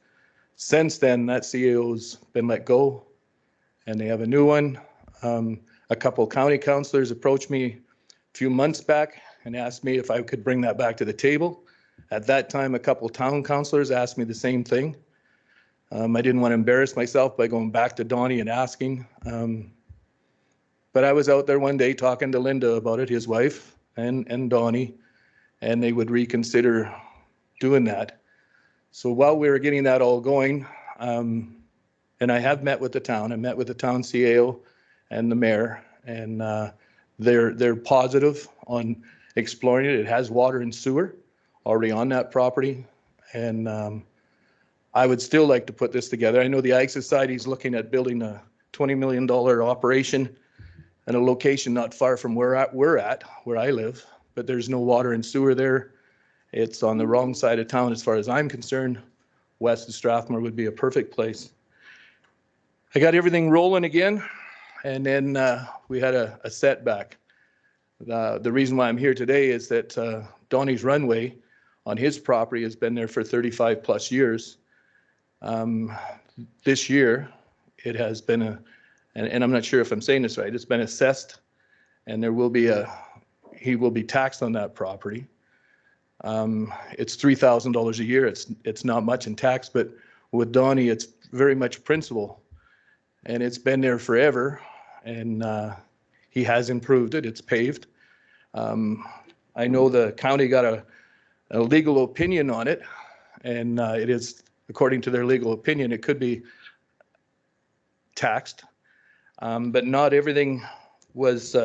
Since then, that CAO's been let go, and they have a new one. A couple county councilors approached me a few months back and asked me if I could bring that back to the table. At that time, a couple town councilors asked me the same thing. I didn't want to embarrass myself by going back to Donnie and asking. But I was out there one day talking to Linda about it, his wife, and Donnie, and they would reconsider doing that. So while we were getting that all going, and I have met with the town, I met with the town CAO and the mayor, and they're positive on exploring it. It has water and sewer already on that property, and I would still like to put this together. I know the Ag Society is looking at building a $20 million operation in a location not far from where I live, but there's no water and sewer there. It's on the wrong side of town as far as I'm concerned. West of Strathmore would be a perfect place. I got everything rolling again, and then we had a setback. The reason why I'm here today is that Donnie's Runway on his property has been there for 35 plus years. This year, it has been and I'm not sure if I'm saying this right, it's been assessed, and there will be he will be taxed on that property. It's $3,000 a year. It's not much in tax, but with Donnie, it's very much principal, and it's been there forever, and he has improved it. It's paved. I know the county got a legal opinion on it, and it is, according to their legal opinion, it could be taxed, but not everything was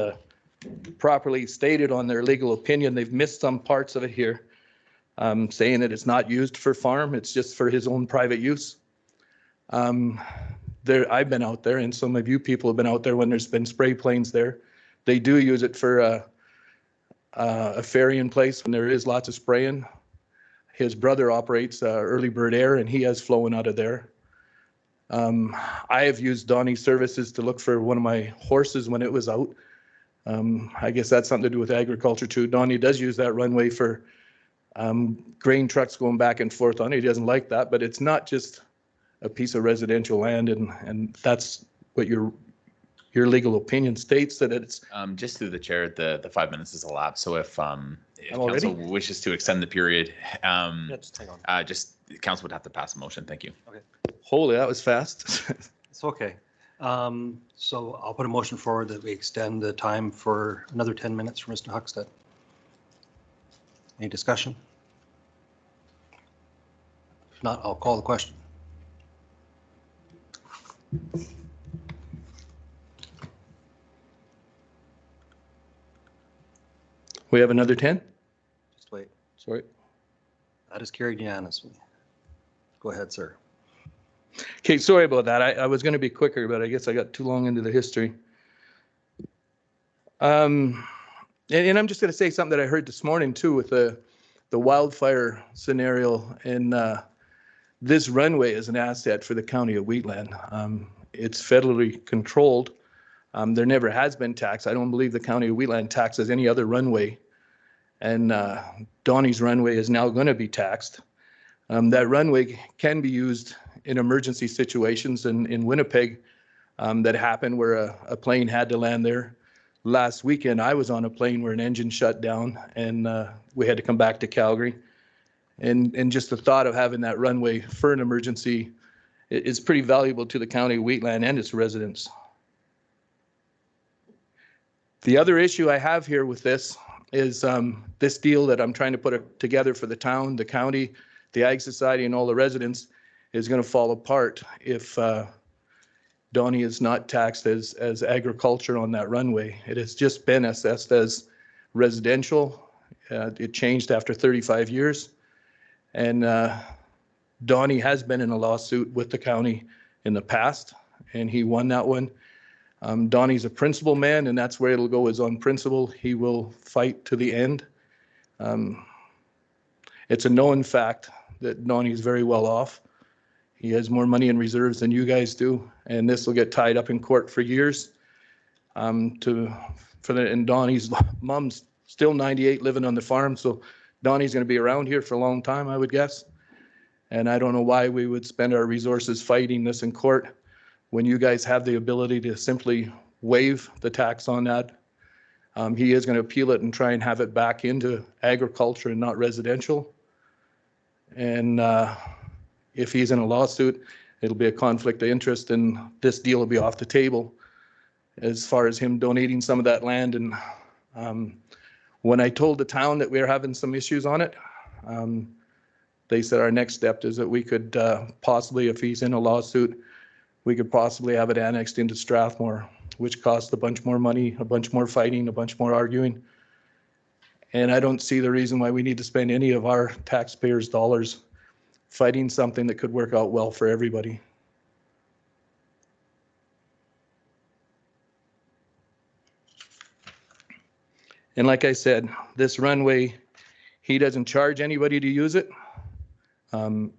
properly stated on their legal opinion. They've missed some parts of it here, saying that it's not used for farm, it's just for his own private use. I've been out there, and some of you people have been out there when there's been spray planes there. They do use it for a ferrying place when there is lots of spraying. His brother operates Early Bird Air, and he has flown out of there. I have used Donnie's services to look for one of my horses when it was out. I guess that's something to do with agriculture too. Donnie does use that runway for grain trucks going back and forth on it. He doesn't like that, but it's not just a piece of residential land, and that's what your legal opinion states, that it's. Just through the chair, the 5 minutes has elapsed. So if already? council wishes to extend the period, Just hang on. just council would have to pass a motion. Thank you. Holy, that was fast. It's okay. So I'll put a motion forward that we extend the time for another 10 minutes for Mr. Huckstead. Any discussion? If not, I'll call the question. We have another 10? Just wait. Sorry. That is carried unanimously. Go ahead, sir. Okay, sorry about that. I was going to be quicker, but I guess I got too long into the history. And I'm just going to say something that I heard this morning too with the wildfire scenario. And this runway is an asset for the county of Wheatland. It's federally controlled. There never has been tax. I don't believe the county of Wheatland taxes any other runway. And Donnie's runway is now going to be taxed. That runway can be used in emergency situations in Winnipeg that happened where a plane had to land there. Last weekend, I was on a plane where an engine shut down and we had to come back to Calgary. And just the thought of having that runway for an emergency is pretty valuable to the county of Wheatland and its residents. The other issue I have here with this is this deal that I'm trying to put together for the town, the county, the Ag Society, and all the residents is going to fall apart if Donnie is not taxed as agriculture on that runway. It has just been assessed as residential. It changed after 35 years. And Donnie has been in a lawsuit with the county in the past, and he won that one. Donnie's a principled man, and that's where it'll go, is on principle. He will fight to the end. It's a known fact that Donnie's very well off. He has more money in reserves than you guys do, and this will get tied up in court for years. And Donnie's mom's still 98, living on the farm, so Donnie's going to be around here for a long time, I would guess. And I don't know why we would spend our resources fighting this in court when you guys have the ability to simply waive the tax on that. He is going to appeal it and try and have it back into agriculture and not residential. And if he's in a lawsuit, it'll be a conflict of interest, and this deal will be off the table as far as him donating some of that land. And when I told the town that we were having some issues on it, they said our next step is that we could possibly, if he's in a lawsuit, we could possibly have it annexed into Strathmore, which costs a bunch more money, a bunch more fighting, a bunch more arguing. And I don't see the reason why we need to spend any of our taxpayers' dollars fighting something that could work out well for everybody. And like I said, this runway, he doesn't charge anybody to use it.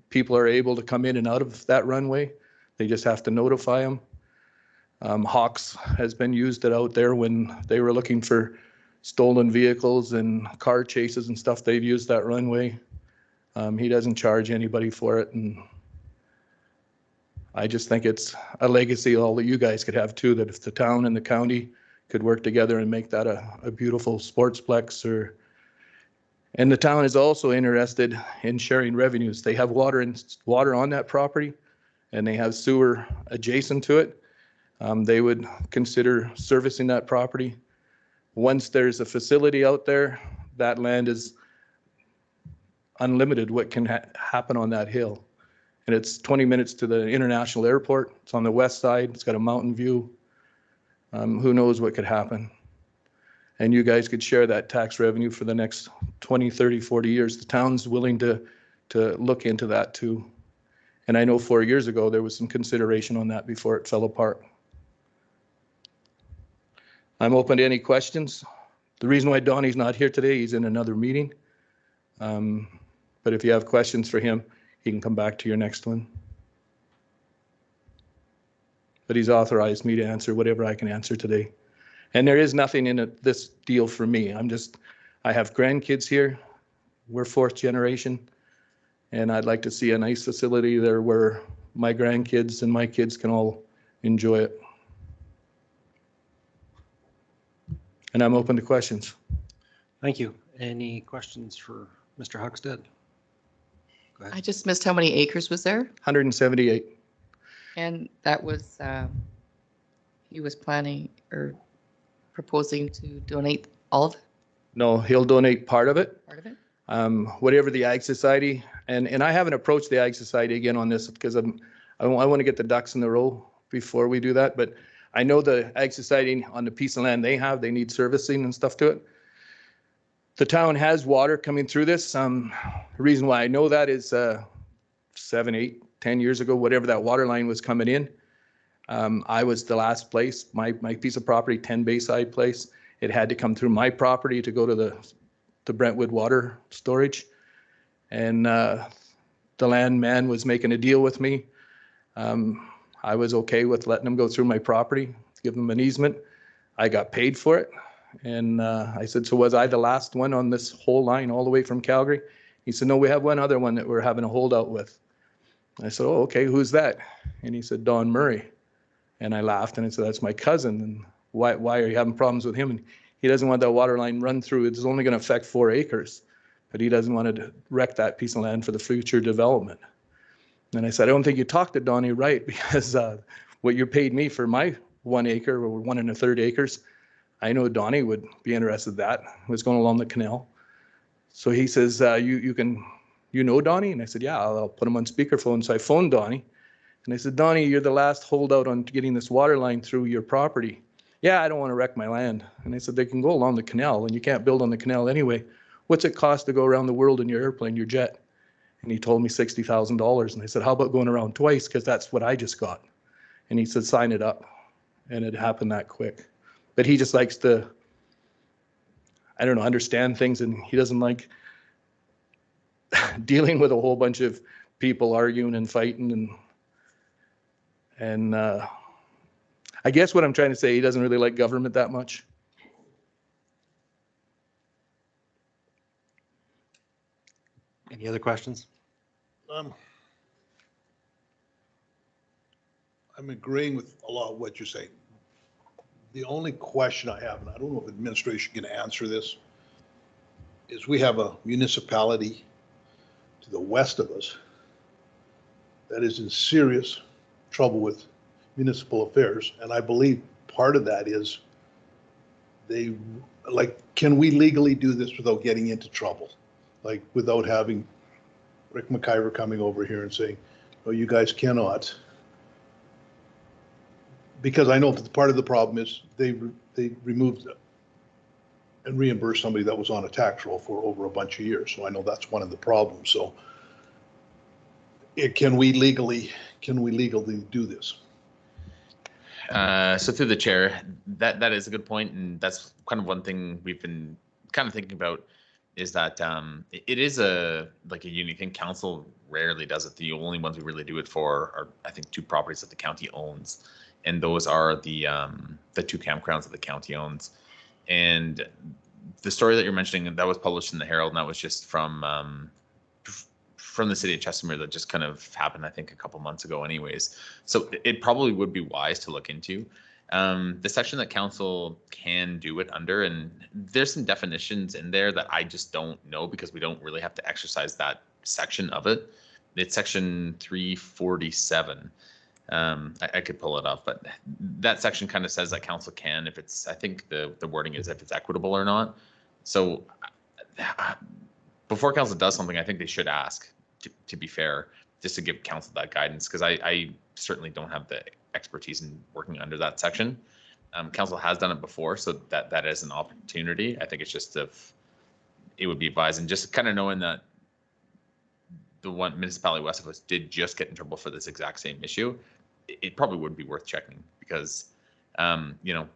People are able to come in and out of that runway. They just have to notify them. Hawks has been used it out there when they were looking for stolen vehicles and car chases and stuff. They've used that runway. He doesn't charge anybody for it. And I just think it's a legacy all that you guys could have too, that if the town and the county could work together and make that a beautiful sportsplex. And the town is also interested in sharing revenues. They have water on that property, and they have sewer adjacent to it. They would consider servicing that property. Once there's a facility out there, that land is unlimited what can happen on that hill. And it's 20 minutes to the international airport. It's on the west side. It's got a mountain view. Who knows what could happen. And you guys could share that tax revenue for the next 20, 30, 40 years. The town's willing to look into that too. And I know 4 years ago, there was some consideration on that before it fell apart. I'm open to any questions. The reason why Donnie's not here today, he's in another meeting. But if you have questions for him, he can come back to your next one. But he's authorized me to answer whatever I can answer today. And there is nothing in it, this deal for me. I have grandkids here. We're 4th generation. And I'd like to see a nice facility there where my grandkids and my kids can all enjoy it. And I'm open to questions. Thank you. Any questions for Mr. Huckstead? Go I ahead. just missed how many acres was there? 178. And that was, he was planning or proposing to donate all of it, No, he'll donate part of it. part of it? Whatever the Ag Society, and I haven't approached the Ag Society again on this because I want to get the ducks in the row before we do that. But I know the Ag Society on the piece of land they need servicing and stuff to it. The town has water coming through this. The reason why I know that is 7, 8, 10 years ago, whatever that water line was coming in, I was the last place, my piece of property, 10 Bayside Place. It had to come through my property to go to the Brentwood water storage. And the landman was making a deal with me. I was okay with letting him go through my property, give him an easement. I got paid for it. And I said, so was I the last one on this whole line all the way from Calgary? He said, no, we have one other one that we're having a holdout with. I said, oh, okay, who's that? And he said, Don Murray. And I laughed and I said, that's my cousin. And why are you having problems with him? And he doesn't want that water line run through. It's only going to affect 4 acres, but he doesn't want to wreck that piece of land for the future development. And I said, I don't think you talked to Donnie right, because what you paid me for my 1 acre or 1 1/3 acres, I know Donnie would be interested in that. It was going along the canal. So he says, you know Donnie? And I said, yeah, I'll put him on speakerphone. So I phoned Donnie and I said, Donnie, you're the last holdout on getting this water line through your property. Yeah, I don't want to wreck my land. And I said, they can go along the canal and you can't build on the canal anyway. What's it cost to go around the world in your airplane, your jet? And he told me $60,000. And I said, how about going around twice? Because that's what I just got. And he said, sign it up. And it happened that quick. But he just likes to, I don't know, understand things. And he doesn't like dealing with a whole bunch of people arguing and fighting. And I guess what I'm trying to say, he doesn't really like government that much. Any other questions? I'm agreeing with a lot of what you're saying. The only question I have, and I don't know if administration can answer this, is we have a municipality to the west of us that is in serious trouble with municipal affairs. And I believe part of that is can we legally do this without getting into trouble? Like without having Rick McIver coming over here and saying, oh, you guys cannot. Because I know that part of the problem is they removed and reimbursed somebody that was on a tax roll for over a bunch of years. So I know that's one of the problems. So can we legally do this? So through the chair, that is a good point, and that's kind of one thing we've been kind of thinking about, is that it is a unique thing. Council rarely does it. The only ones we really do it for are, I think, 2 properties that the county owns, and those are the 2 campgrounds that the county owns. And the story that you're mentioning, that was published in the Herald, and that was just from the city of Chestermere, that just kind of happened, I think, a couple months ago anyways. So it probably would be wise to look into. The section that council can do it under, and there's some definitions in there that I just don't know because we don't really have to exercise that section of it. It's section 347. I could pull it up, but that section kind of says that council can, if it's, I think the wording is if it's equitable or not. So before council does something, I think they should ask, to be fair, just to give council that guidance, because I certainly don't have the expertise in working under that section. Council has done it before, so that is an opportunity. I think it's just if it would be advised, and just kind of knowing that the one municipality west of us did just get in trouble for this exact same issue, it probably would be worth checking because, you know,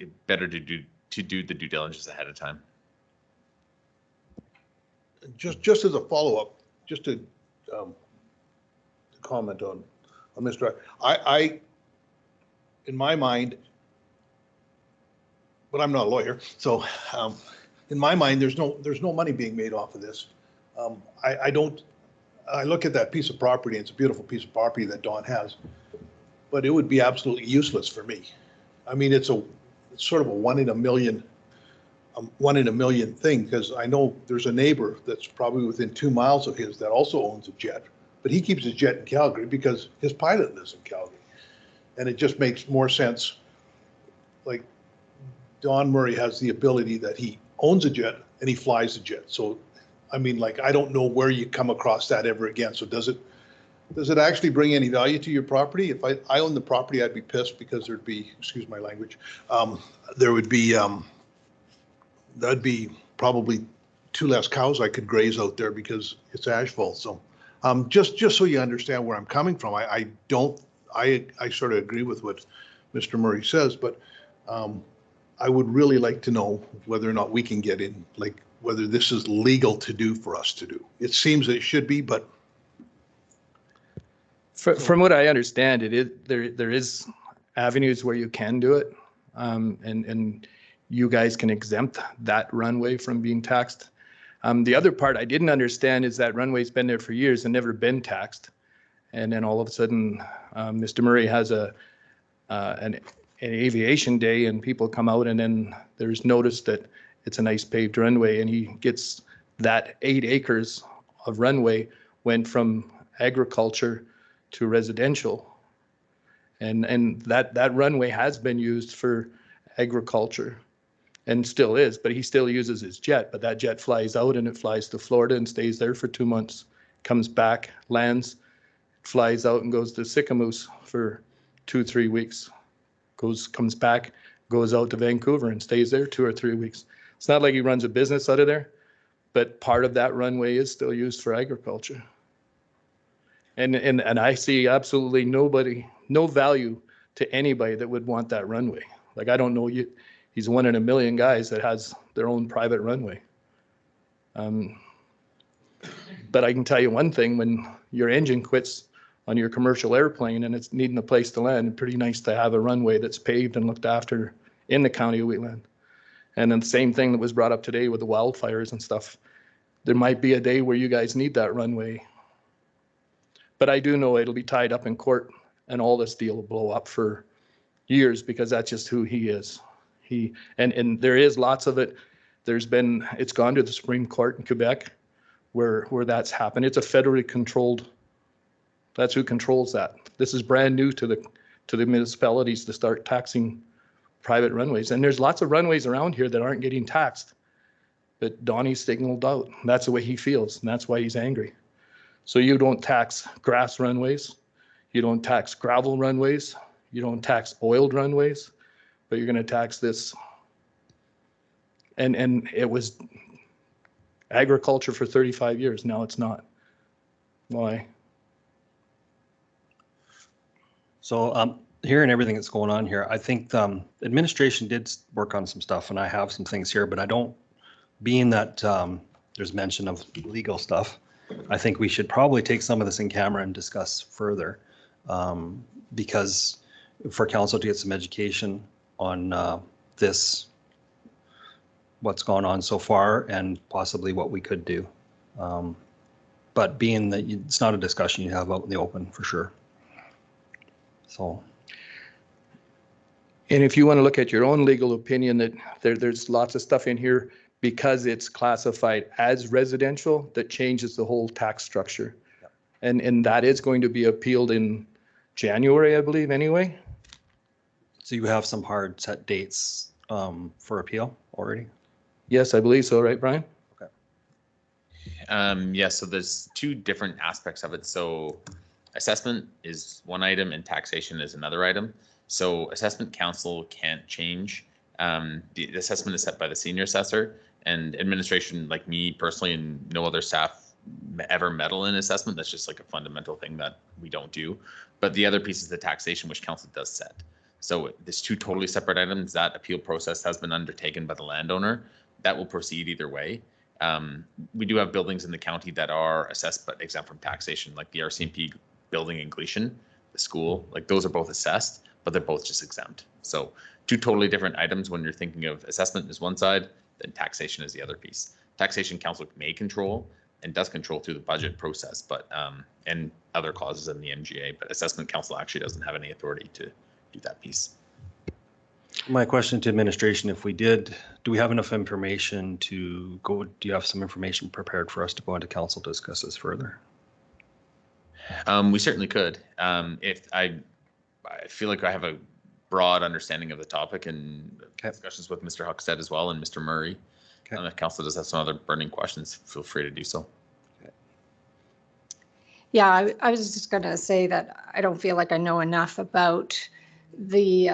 it better to do the due diligence ahead of time. Just as a follow-up, just to comment on Mr. I, in my mind, but I'm not a lawyer, so in my mind, there's no money being made off of this. I look at that piece of property, and it's a beautiful piece of property that Don has, but it would be absolutely useless for me. I mean, it's sort of a one in a million thing, because I know there's a neighbor that's probably within 2 miles of his that also owns a jet, but he keeps his jet in Calgary because his pilot lives in Calgary. And it just makes more sense. Like Don Murray has the ability that he owns a jet and he flies a jet. So, I mean, like, I don't know where you come across that ever again. So does it actually bring any value to your property? If I owned the property, I'd be pissed because there'd be, excuse my language, there would be, that'd be probably 2 less cows I could graze out there because it's asphalt. So just so you understand where I'm coming from, I sort of agree with what Mr. Murray says, but I would really like to know whether or not we can get in, like whether this is legal to do for us to do. It seems that it should be, but. From what I understand, there is avenues where you can do it, and you guys can exempt that runway from being taxed. The other part I didn't understand is that runway's been there for years and never been taxed. And then all of a sudden, Mr. Murray has an aviation day and people come out and then there's notice that it's a nice paved runway and he gets that 8 acres of runway went from agriculture to residential. And that runway has been used for agriculture and still is, but he still uses his jet, but that jet flies out and it flies to Florida and stays there for 2 months, comes back, lands, flies out and goes to Sicamous for 2-3 weeks, comes back, goes out to Vancouver and stays there 2 or 3 weeks. It's not like he runs a business out of there, but part of that runway is still used for agriculture. And I see absolutely no value to anybody that would want that runway. Like, I don't know, he's 1 in a million guys that has their own private runway. But I can tell you one thing, when your engine quits on your commercial airplane and it's needing a place to land, it's pretty nice to have a runway that's paved and looked after in the county of Wheatland. And then the same thing that was brought up today with the wildfires and stuff. There might be a day where you guys need that runway. But I do know it'll be tied up in court and all this deal will blow up for years because that's just who he is. And there is lots of it. It's gone to the Supreme Court in Quebec where that's happened. It's a federally controlled, that's who controls that. This is brand new to the municipalities to start taxing private runways. And there's lots of runways around here that aren't getting taxed. But Donnie's signaled out. That's the way he feels, and that's why he's angry. So you don't tax grass runways, you don't tax gravel runways, you don't tax oiled runways, but you're going to tax this. And it was agriculture for 35 years. Now it's not. Why? So hearing everything that's going on here, I think the administration did work on some stuff, and I have some things here, but I don't, being that there's mention of legal stuff, I think we should probably take some of this in camera and discuss further, because for council to get some education on this, what's gone on so far and possibly what we could do. But being that it's not a discussion you have out in the open for sure. So. And if you want to look at your own legal opinion, that there's lots of stuff in here because it's classified as residential that changes the whole tax structure. Yep. And that is going to be appealed in January, I believe, anyway. So you have some hard set dates for appeal already? Yes, I believe so, right, Brian? Okay. Yeah, so there's 2 different aspects of it. So assessment is one item and taxation is another item. So assessment council can't change. The assessment is set by the senior assessor, and administration, like me personally and no other staff ever meddle in assessment. That's just like a fundamental thing that we don't do. But the other piece is the taxation, which council does set. So there's two totally separate items. That appeal process has been undertaken by the landowner. That will proceed either way. We do have buildings in the county that are assessed but exempt from taxation, like the RCMP building in Gleason, the school, like those are both assessed, but they're both just exempt. So two totally different items when you're thinking of assessment is one side, then taxation is the other piece. Taxation council may control and does control through the budget process, but and other clauses in the MGA, but assessment council actually doesn't have any authority to do that piece. My question to administration, if we did, do we have enough information to go, do you have some information prepared for us to go into council to discuss this further? We certainly could. If I feel like I have a broad understanding of the topic and discussions with Mr. Huckstead as well and Mr. Murray. Okay. If council does have some other burning questions, feel free to do so. Yeah, I was just going to say that I don't feel like I know enough about the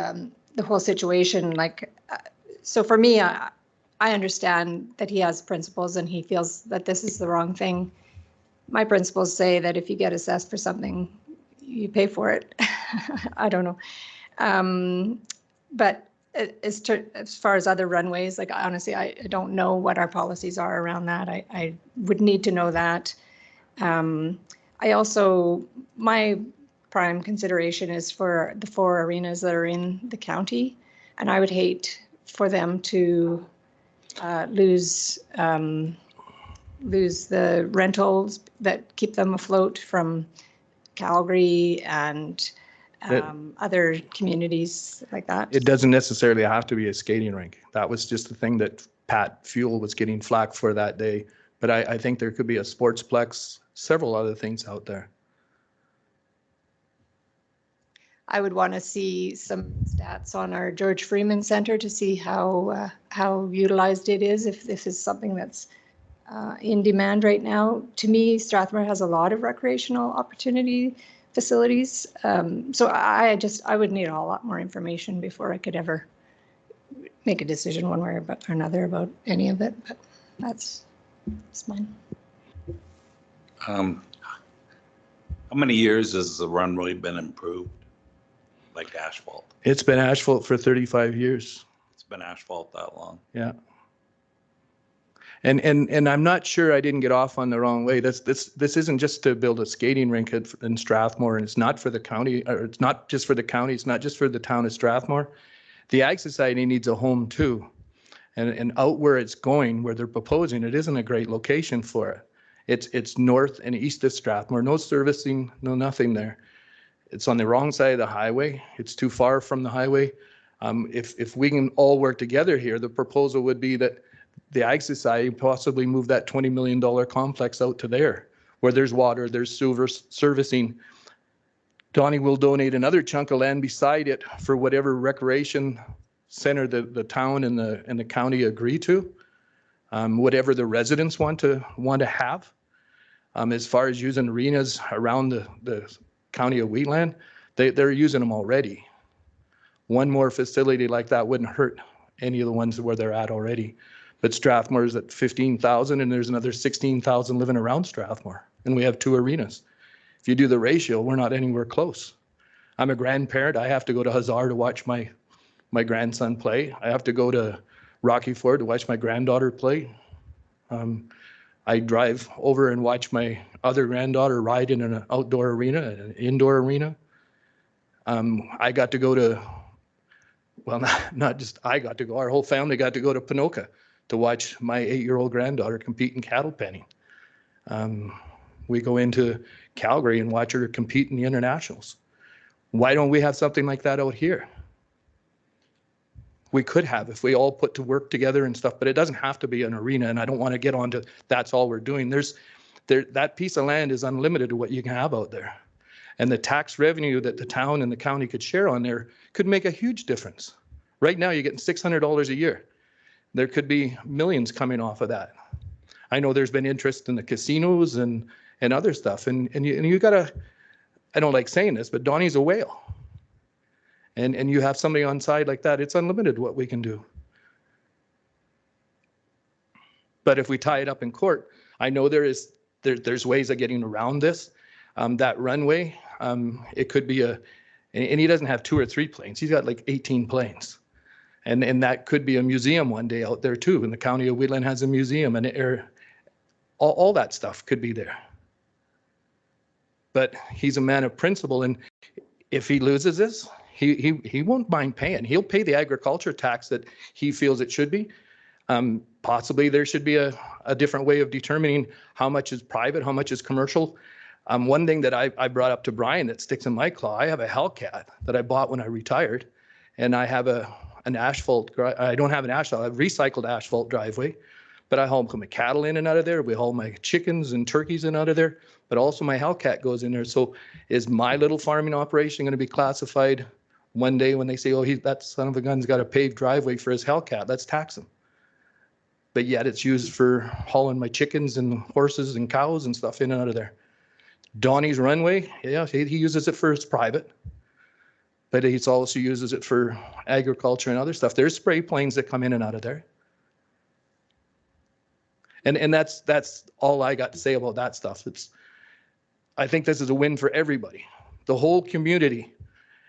whole situation. Like, so for me, I understand that he has principles and he feels that this is the wrong thing. My principles say that if you get assessed for something, you pay for it. I don't know. But as far as other runways, like honestly, I don't know what our policies are around that. I would need to know that. I also, my prime consideration is for the 4 arenas that are in the county, and I would hate for them to lose the rentals that keep them afloat from Calgary and other communities like that. It doesn't necessarily have to be a skating rink. That was just the thing that Pat Fuel was getting flack for that day. But I think there could be a sportsplex, several other things out there. I would want to see some stats on our George Freeman Center to see how utilized it is, if this is something that's in demand right now. To me, Strathmore has a lot of recreational opportunity facilities. So I would need a lot more information before I could ever make a decision one way or another about any of it, but that's mine. How many years has the runway been improved? Like asphalt? It's been asphalt for 35 years. It's been asphalt that long. Yeah. And I'm not sure I didn't get off on the wrong way. This isn't just to build a skating rink in Strathmore, and it's not for the county, or it's not just for the county, it's not just for the town of Strathmore. The Ag Society needs a home too. And out where it's going, where they're proposing, it isn't a great location for it. It's north and east of Strathmore, no servicing, no nothing there. It's on the wrong side of the highway. It's too far from the highway. If we can all work together here, the proposal would be that the Ag Society possibly move that $20 million complex out to there, where there's water, there's servicing. Donnie will donate another chunk of land beside it for whatever recreation center the town and the county agree to, whatever the residents want to have. As far as using arenas around the county of Wheatland, they're using them already. One more facility like that wouldn't hurt any of the ones where they're at already. But Strathmore's at 15,000 and there's another 16,000 living around Strathmore. And we have 2 arenas. If you do the ratio, we're not anywhere close. I'm a grandparent. I have to go to Hazard to watch my grandson play. I have to go to Rocky Ford to watch my granddaughter play. I drive over and watch my other granddaughter ride in an outdoor arena, an indoor arena. I got to go to, well, not just I got to go, our whole family got to go to Ponoka to watch my 8-year-old granddaughter compete in cattle penning. We go into Calgary and watch her compete in the internationals. Why don't we have something like that out here? We could have if we all put to work together and stuff, but it doesn't have to be an arena, and I don't want to get on to that's all we're doing. That piece of land is unlimited to what you can have out there. And the tax revenue that the town and the county could share on there could make a huge difference. Right now, you're getting $600 a year. There could be millions coming off of that. I know there's been interest in the casinos and other stuff, and you gotta, I don't like saying this, but Donnie's a whale. And you have somebody on side like that, it's unlimited what we can do. But if we tie it up in court, I know there is there's ways of getting around this. That runway, it could be and he doesn't have 2 or 3 planes. He's got like 18 planes. And that could be a museum one day out there too. And the county of Wheatland has a museum, and all that stuff could be there. But he's a man of principle, and if he loses this, he won't mind paying. He'll pay the agriculture tax that he feels it should be. Possibly there should be a different way of determining how much is private, how much is commercial. One thing that I brought up to Brian that sticks in my claw, I have a Hellcat that I bought when I retired, and I have an asphalt, I don't have an asphalt, I have recycled asphalt driveway, but I haul my cattle in and out of there. We haul my chickens and turkeys in and out of there, but also my Hellcat goes in there. So is my little farming operation going to be classified one day when they say, oh, that son of a gun's got a paved driveway for his Hellcat, let's tax him. But yet it's used for hauling my chickens and horses and cows and stuff in and out of there. Donnie's runway, yeah, he uses it for his private, but he also uses it for agriculture and other stuff. There's spray planes that come in and out of there. And that's all I got to say about that stuff. I think this is a win for everybody, the whole community,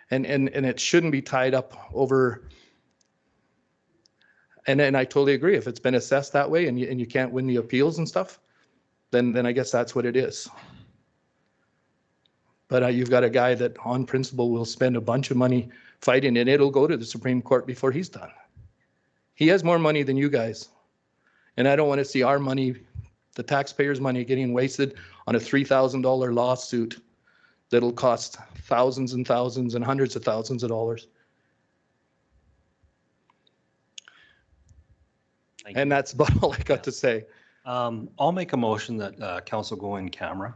and it shouldn't be tied up over. And I totally agree. If it's been assessed that way and you can't win the appeals and stuff, then I guess that's what it is. But you've got a guy that on principle will spend a bunch of money fighting, and it'll go to the Supreme Court before he's done. He has more money than you guys. And I don't want to see our money, the taxpayers' money, getting wasted on a $3,000 lawsuit that'll cost thousands and thousands and hundreds of thousands of dollars. And that's about all I got to say. I'll make a motion that council go in camera,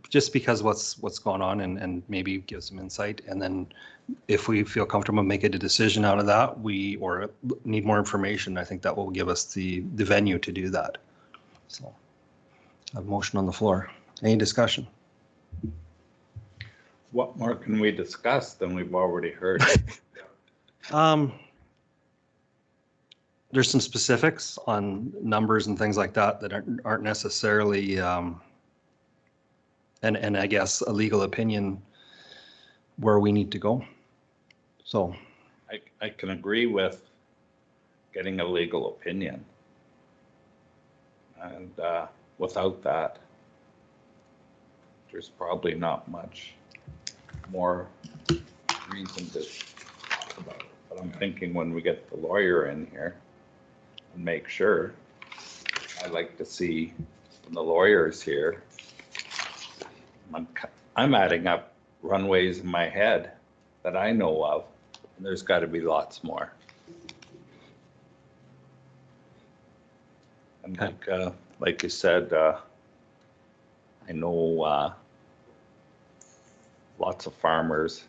just because what's going on and maybe give some insight. And then if we feel comfortable making a decision out of that, or need more information, I think that will give us the venue to do that. So I have a motion on the floor. Any discussion? What more can we discuss than we've already heard? There's some specifics on numbers and things like that aren't necessarily, and I guess a legal opinion where we need to go. So I can agree with getting a legal opinion. And without that, there's probably not much more reason to talk about it. But I'm thinking when we get the lawyer in here and make sure, I'd like to see when the lawyer's here, I'm adding up runways in my head that I know of, and there's got to be lots more. And like you said, I know lots of farmers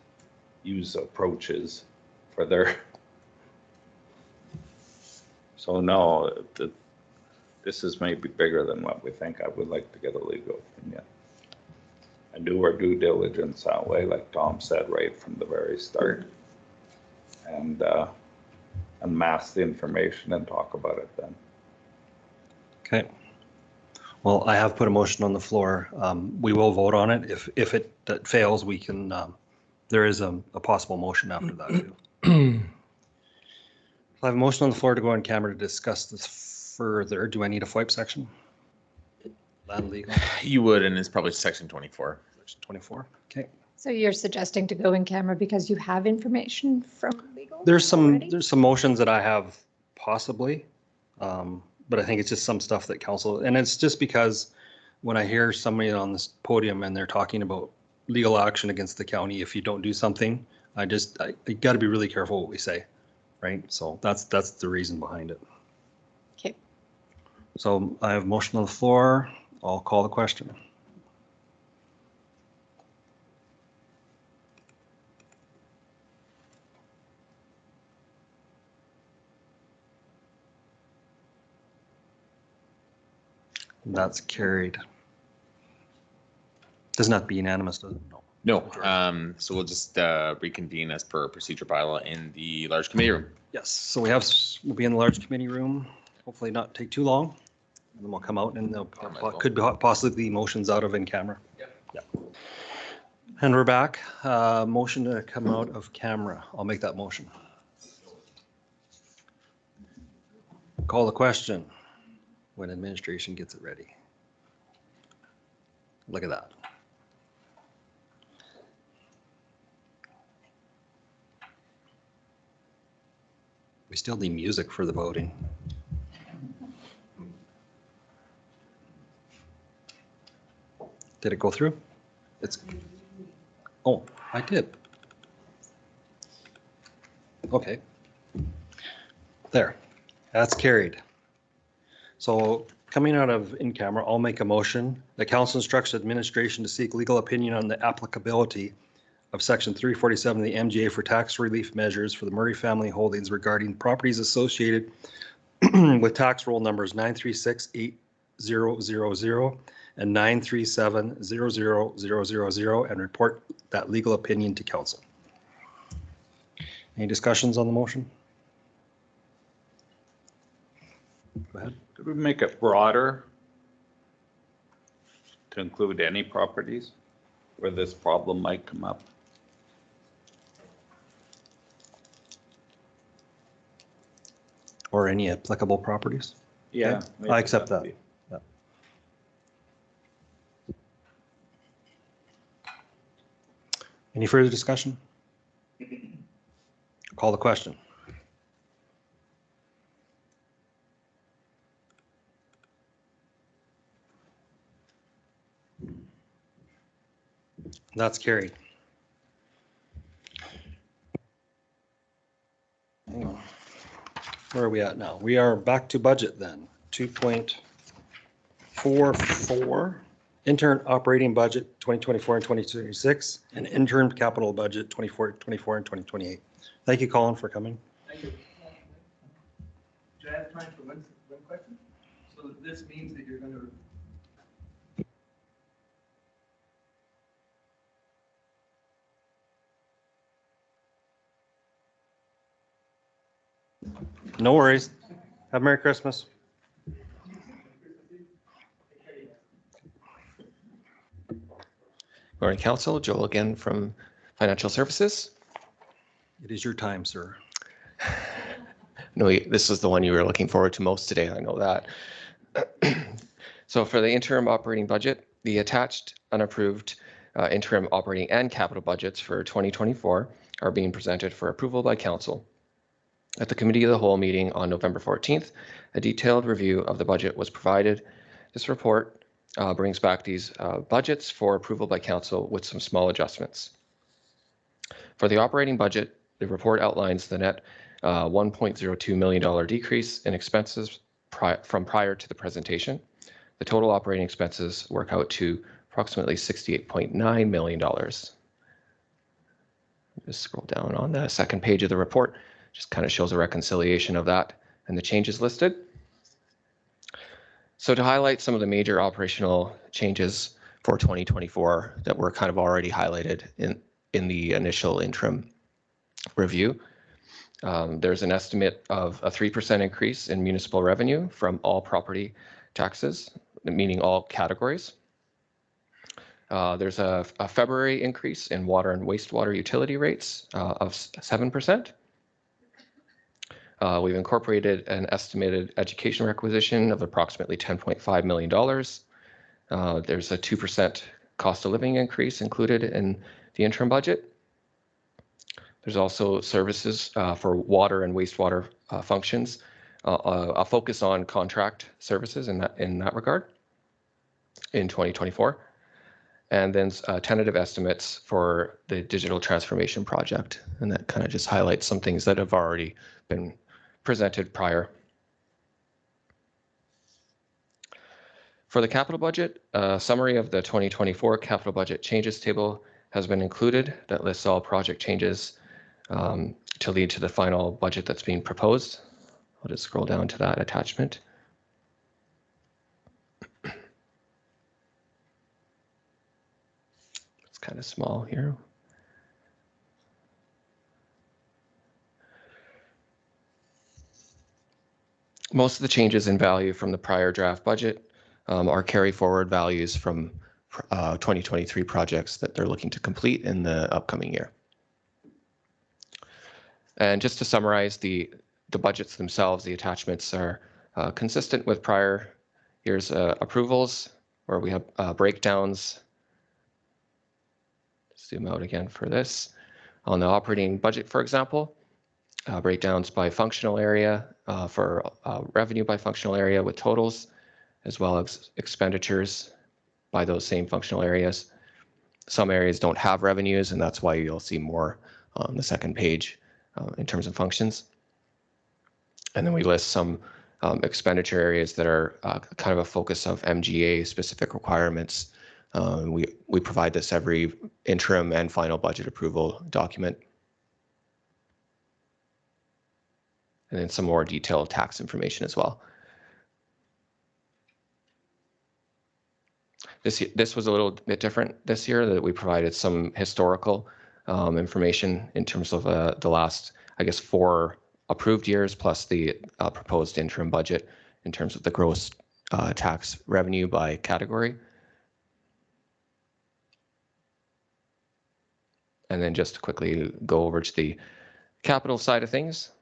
use approaches for their. So no, this is maybe bigger than what we think. I would like to get a legal opinion and do our due diligence that way, like Tom said, right from the very start, and mass the information and talk about it then. Okay. Well, I have put a motion on the floor. We will vote on it. If it fails, we can, there is a possible motion after that too. I have a motion on the floor to go on camera to discuss this further. Do I need a FOIP section? Land legal? You would, and it's probably section 24. Section 24, okay. So you're suggesting to go in camera because you have information from legal? There's already? some motions that I have possibly, but I think it's just some stuff that council, and it's just because when I hear somebody on this podium and they're talking about legal action against the county if you don't do something, I got to be really careful what we say, right? So that's the reason behind it. Okay. So I have a motion on the floor. I'll call the question. That's carried. Does not be unanimous, does it? No. No, so we'll just reconvene as per procedure bylaw in the large committee room. Yes, so we'll be in the large committee room. Hopefully not take too long. then we'll come out and Might as well. could possibly be motions out of in camera. Yeah. And we're back. Motion to come out of camera. I'll make that motion. Call the question when administration gets it ready. Look at that. We still need music for the voting. Did it go through? Oh, I did. Okay. There, that's carried. So coming out of in camera, I'll make a motion. The council instructs administration to seek legal opinion on the applicability of section 347 of the MGA for tax relief measures for the Murray family holdings regarding properties associated with tax roll numbers 9368000 and 9370000 and report that legal opinion to council. Any discussions on the motion? Go ahead. Could we make it broader to include any properties where this problem might come up? Or any applicable properties? Yeah. Okay, maybe I accept that'd that. be- Any further discussion? Call the question. That's carried. Hang on. Where are we at now? We are back to budget then. 2.44, intern operating budget 2024 and 2026, and intern capital budget 24 and 2028. Thank you, Colin, for coming. Thank you. Do I have time for one question? So this means that you're going to No worries. Have a Merry Christmas. Morning, Council. Joel again from Financial Services. It is your time, sir. No, this is the one you were looking forward to most today. I know that. So for the interim operating budget, the attached unapproved interim operating and capital budgets for 2024 are being presented for approval by Council. At the Committee of the Whole meeting on November 14th, a detailed review of the budget was provided. This report brings back these budgets for approval by Council with some small adjustments. For the operating budget, the report outlines the net $1.02 million decrease in expenses from prior to the presentation. The total operating expenses work out to approximately $68.9 million. Just scroll down on the second page of the report. Just kind of shows a reconciliation of that and the changes listed. So to highlight some of the major operational changes for 2024 that were kind of already highlighted in the initial interim review, there's an estimate of a 3% increase in municipal revenue from all property taxes, meaning all categories. There's a February increase in water and wastewater utility rates of 7%. We've incorporated an estimated education requisition of approximately $10.5 million. There's a 2% cost of living increase included in the interim budget. There's also services for water and wastewater functions, a focus on contract services in that regard in 2024. And then tentative estimates for the digital transformation project. And that kind of just highlights some things that have already been presented prior. For the capital budget, a summary of the 2024 capital budget changes table has been included that lists all project changes to lead to the final budget that's being proposed. I'll just scroll down to that attachment. It's kind of small here. Most of the changes in value from the prior draft budget are carry forward values from 2023 projects that they're looking to complete in the upcoming year. And just to summarize, the budgets themselves, the attachments are consistent with prior year's approvals, where we have breakdowns. Zoom out again for this. On the operating budget, for example, breakdowns by functional area for revenue by functional area with totals, as well as expenditures by those same functional areas. Some areas don't have revenues, and that's why you'll see more on the second page in terms of functions. And then we list some expenditure areas that are kind of a focus of MGA specific requirements. We provide this every interim and final budget approval document. And then some more detailed tax information as well. This was a little bit different this year, that we provided some historical information in terms of the last, I guess, 4 approved years plus the proposed interim budget in terms of the gross tax revenue by category. And then just to quickly go over to the capital side of things.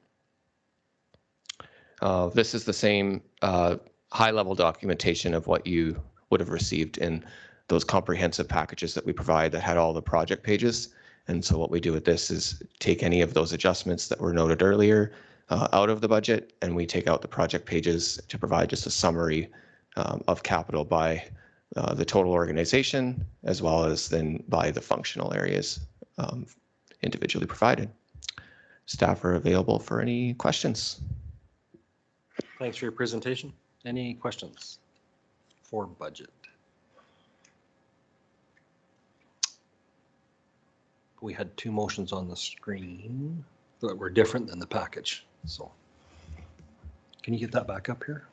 This is the same high-level documentation of what you would have received in those comprehensive packages that we provide that had all the project pages. And so what we do with this is take any of those adjustments that were noted earlier out of the budget, and we take out the project pages to provide just a summary of capital by the total organization, as well as then by the functional areas individually provided. Staff are available for any questions. Thanks for your presentation. Any questions for budget? We had 2 motions on the screen that were different than the package. So can you get that back up here?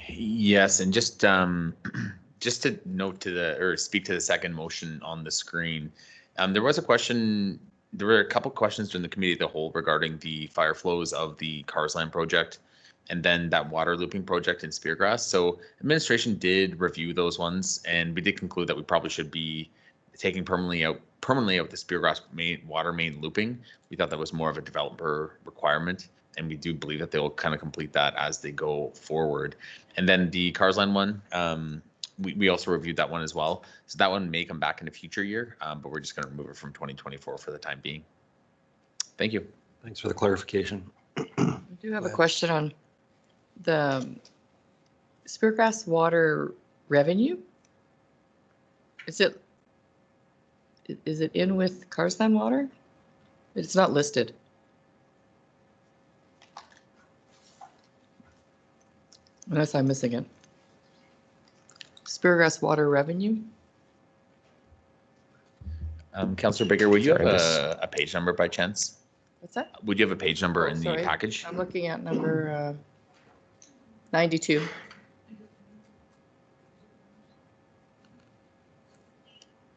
Yes, and just to note to the, or speak to the second motion on the screen, there was a question, there were a couple questions during the committee of the whole regarding the fire flows of the Carsland project and then that water looping project in Speargrass. So administration did review those ones, and we did conclude that we probably should be taking permanently out the Speargrass water main looping. We thought that was more of a developer requirement, and we do believe that they'll kind of complete that as they go forward. And then the Carsland one, we also reviewed that one as well. So that one may come back in a future year, but we're just going to remove it from 2024 for the time being. Thank you. Thanks for the clarification. I do have a question on the Speargrass water revenue. Is it in with Carsland water? It's not listed. Unless I'm missing it. Speargrass water revenue? Councillor Baker, would you have a page number by chance? What's that? Would you have a page number in the Sorry. package? I'm looking at number 92.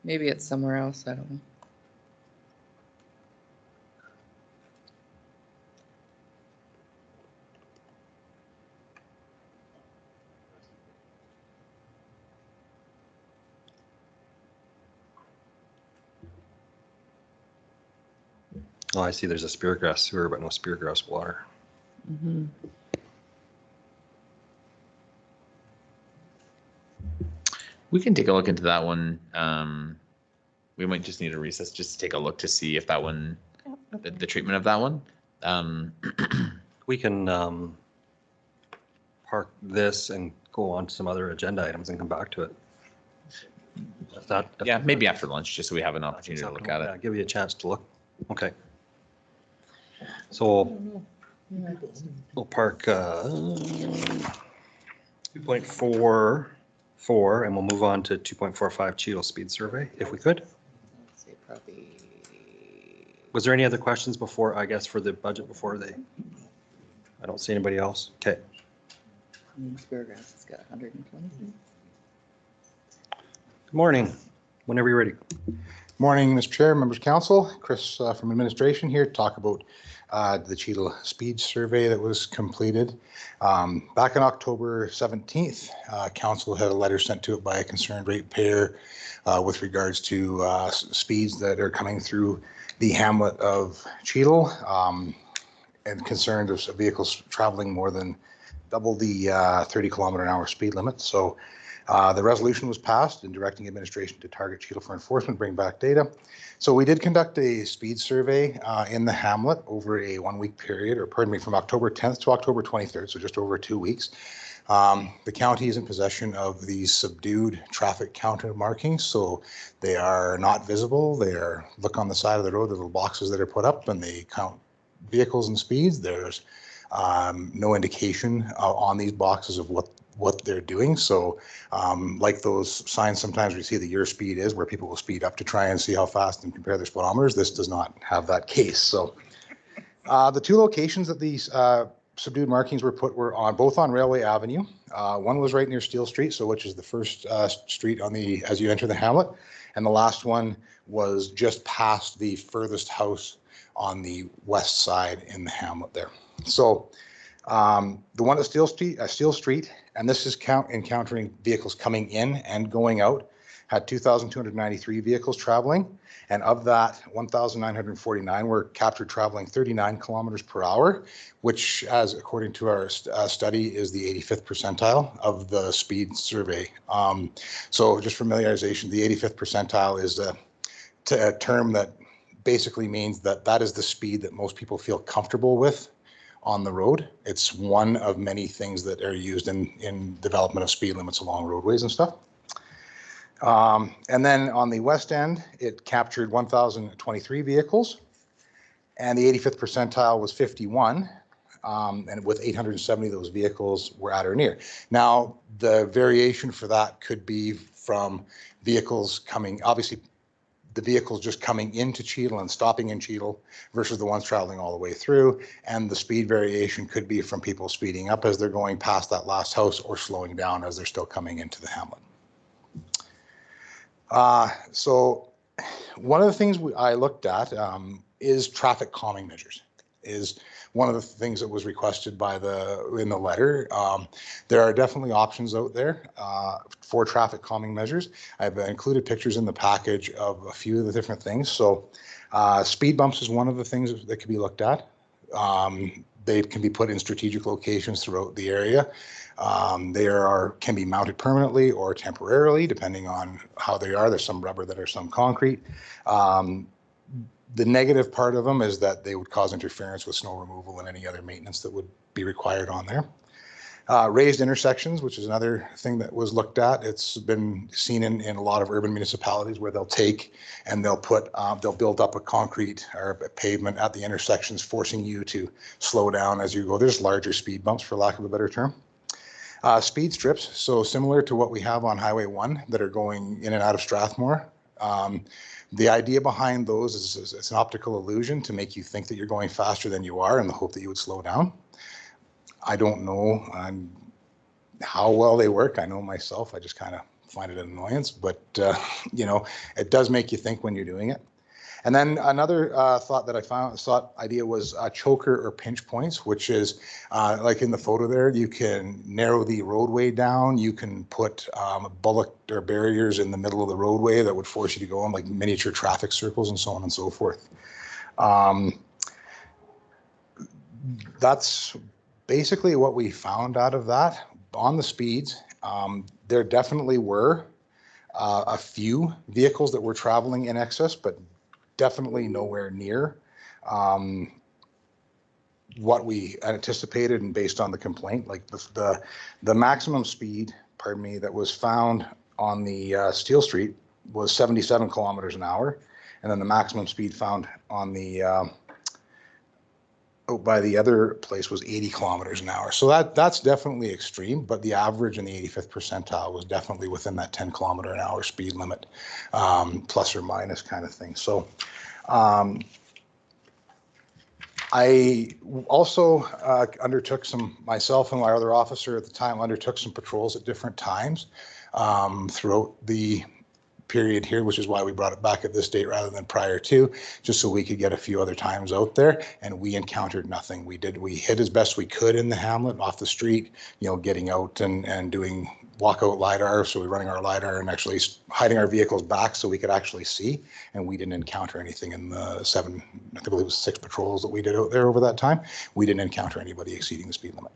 Maybe it's somewhere else, I don't know. Oh, I see there's a Speargrass sewer, but no Speargrass water. Mm-hmm. We can take a look into that one. We might just need a recess just to take a look to see if that one, the treatment of that one. We can park this and go on to some other agenda items and come back to it. Is that, Yeah, maybe after lunch, just so we have an opportunity to look at yeah, it. give you a chance to look. Okay. So we'll park 2.44 and we'll move on to 2.45 Cheeto speed survey, if we could. Let's see, probably. Was there any other questions before, I guess, for the budget before they? I don't see anybody else. Okay. Speargrass has got 120. Good morning. Whenever you're ready. Morning, Mr. Chair, members of council. Chris from administration here to talk about the Cheadle Speed Survey that was completed. Back on October 17th, council had a letter sent to it by a concerned ratepayer with regards to speeds that are coming through the hamlet of Cheadle and concerned of vehicles traveling more than double the 30-kilometer-an-hour speed limit. So the resolution was passed in directing administration to target Cheadle for enforcement, bring back data. So we did conduct a speed survey in the hamlet over a 1-week period, or pardon me, from October 10th to October 23rd, so just over 2 weeks. The county is in possession of these subdued traffic counter markings, so they are not visible. They are, look on the side of the road, the little boxes that are put up, and they count vehicles and speeds. There's no indication on these boxes of what they're doing. So like those signs sometimes we see that your speed is, where people will speed up to try and see how fast and compare their speedometers. This does not have that case. So the two locations that these subdued markings were put were on both on Railway Avenue. One was right near Steele Street, so which is the first street on the as you enter the hamlet, and the last one was just past the furthest house on the west side in the hamlet there. So the one at Steele Street, and this is encountering vehicles coming in and going out, had 2,293 vehicles traveling, and of that, 1,949 were captured traveling 39 kilometers per hour, which, as according to our study, is the 85th percentile of the speed survey. So just familiarization, the 85th percentile is a term that basically means that that is the speed that most people feel comfortable with on the road. It's one of many things that are used in development of speed limits along roadways and stuff. And then on the west end, it captured 1,023 vehicles, and the 85th percentile was 51, and with 870 of those vehicles were at or near. Now, the variation for that could be from vehicles coming, obviously, the vehicles just coming into Cheadle and stopping in Cheadle versus the ones traveling all the way through. And the speed variation could be from people speeding up as they're going past that last house or slowing down as they're still coming into the hamlet. So one of the things I looked at is traffic calming measures. Is one of the things that was requested by in the letter. There are definitely options out there for traffic calming measures. I've included pictures in the package of a few of the different things. So speed bumps is one of the things that can be looked at. They can be put in strategic locations throughout the area. They can be mounted permanently or temporarily, depending on how they are. There's some rubber that are some concrete. The negative part of them is that they would cause interference with snow removal and any other maintenance that would be required on there. Raised intersections, which is another thing that was looked at. It's been seen in a lot of urban municipalities where they'll take and they'll build up a concrete or a pavement at the intersections, forcing you to slow down as you go. There's larger speed bumps, for lack of a better term. Speed strips, so similar to what we have on Highway 1 that are going in and out of Strathmore. The idea behind those is it's an optical illusion to make you think that you're going faster than you are in the hope that you would slow down. I don't know how well they work. I know myself, I just kind of find it an annoyance, but you know, it does make you think when you're doing it. And then another thought that I found, idea was choker or pinch points, which is like in the photo there, you can narrow the roadway down. You can put bullet or barriers in the middle of the roadway that would force you to go on, like miniature traffic circles and so on and so forth. That's basically what we found out of that. On the speeds, there definitely were a few vehicles that were traveling in excess, but definitely nowhere near what we anticipated and based on the complaint. Like the maximum speed, pardon me, that was found on the Steele Street was 77 kilometers an hour, and then the maximum speed found on the by the other place was 80 kilometers an hour. So that's definitely extreme, but the average in the 85th percentile was definitely within that 10 kilometer an hour speed limit, plus or minus kind of thing. So I also undertook myself and my other officer at the time undertook some patrols at different times throughout the period here, which is why we brought it back at this date rather than prior to, just so we could get a few other times out there, and we encountered nothing. We hit as best we could in the hamlet off the street, getting out and doing walkout LiDAR. So we're running our LiDAR and actually hiding our vehicles back so we could actually see, and we didn't encounter anything in the I believe it was 6 patrols that we did out there over that time. We didn't encounter anybody exceeding the speed limit.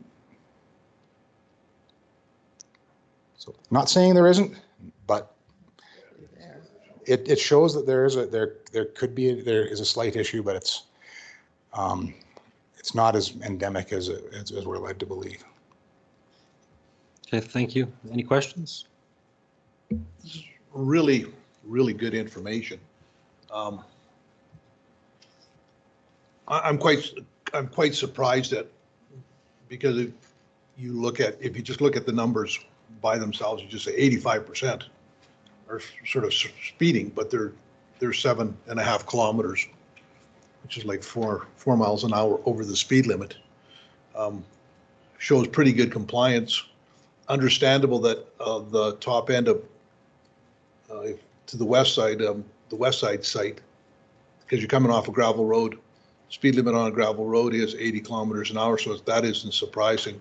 So not saying there isn't, but it shows that there is there is a slight issue, but it's not as endemic as we're led to believe. Okay, thank you. Any questions? Really, really good information. I'm quite surprised that, because if you just look at the numbers by themselves, you just say 85% are sort of speeding, but they're 7.5 kilometers, which is like 4 miles an hour over the speed limit. Shows pretty good compliance. Understandable that the top end of to the west side site, because you're coming off a gravel road, speed limit on a gravel road is 80 kilometers an hour, so that isn't surprising.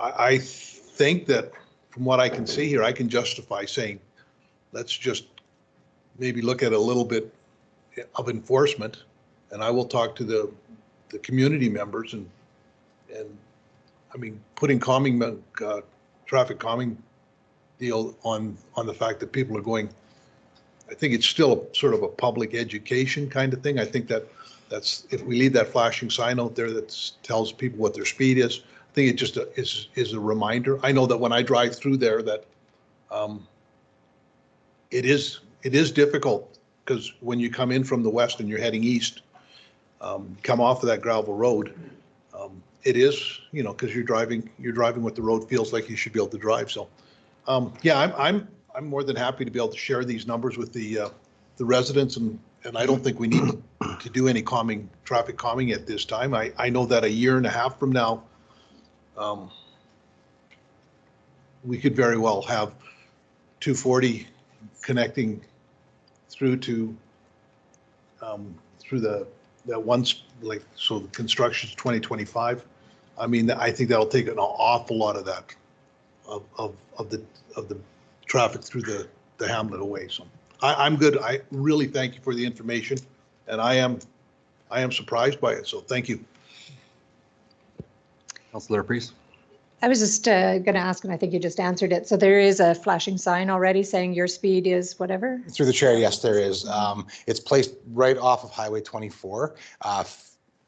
I think that from what I can see here, I can justify saying, let's just maybe look at a little bit of enforcement, and I will talk to the community members and I mean, putting traffic calming deal on the fact that people are going. I think it's still sort of a public education kind of thing. I think that's if we leave that flashing sign out there that tells people what their speed is, I think it just is a reminder. I know that when I drive through there that it is difficult, because when you come in from the west and you're heading east, come off of that gravel road, it is, because you're driving what the road feels like you should be able to drive. So yeah, I'm more than happy to be able to share these numbers with the residents, and I don't think we need to do any traffic calming at this time. I know that a year and a half from now, we could very well have 240 connecting through to through that once, like, so the construction's 2025. I mean, I think that'll take an awful lot of that of the traffic through the hamlet away. So I'm good. I really thank you for the information, and I am surprised by it. So thank you. Councilor Priest. I was just going to ask, and I think you just answered it. So there is a flashing sign already saying your speed is whatever? Through the chair, yes, there is. It's placed right off of Highway 24.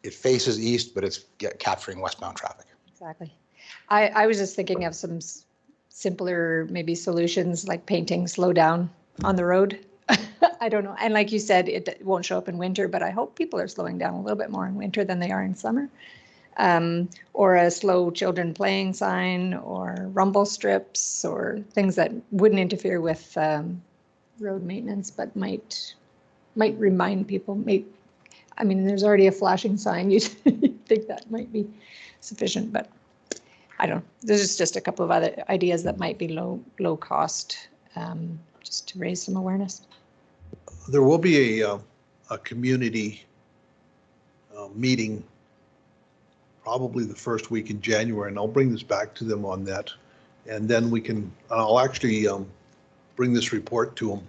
It faces east, but it's capturing westbound traffic. Exactly. I was just thinking of some simpler maybe solutions, like painting slow down on the road. I don't know. And like you said, it won't show up in winter, but I hope people are slowing down a little bit more in winter than they are in summer. Or a slow children playing sign, or rumble strips, or things that wouldn't interfere with road maintenance, but might remind people. I mean, there's already a flashing sign. You'd think that might be sufficient, but I don't know. There's just a couple of other ideas that might be low cost, just to raise some awareness. There will be a community meeting probably the first week in January, and I'll bring this back to them on that. And then I'll actually bring this report to them.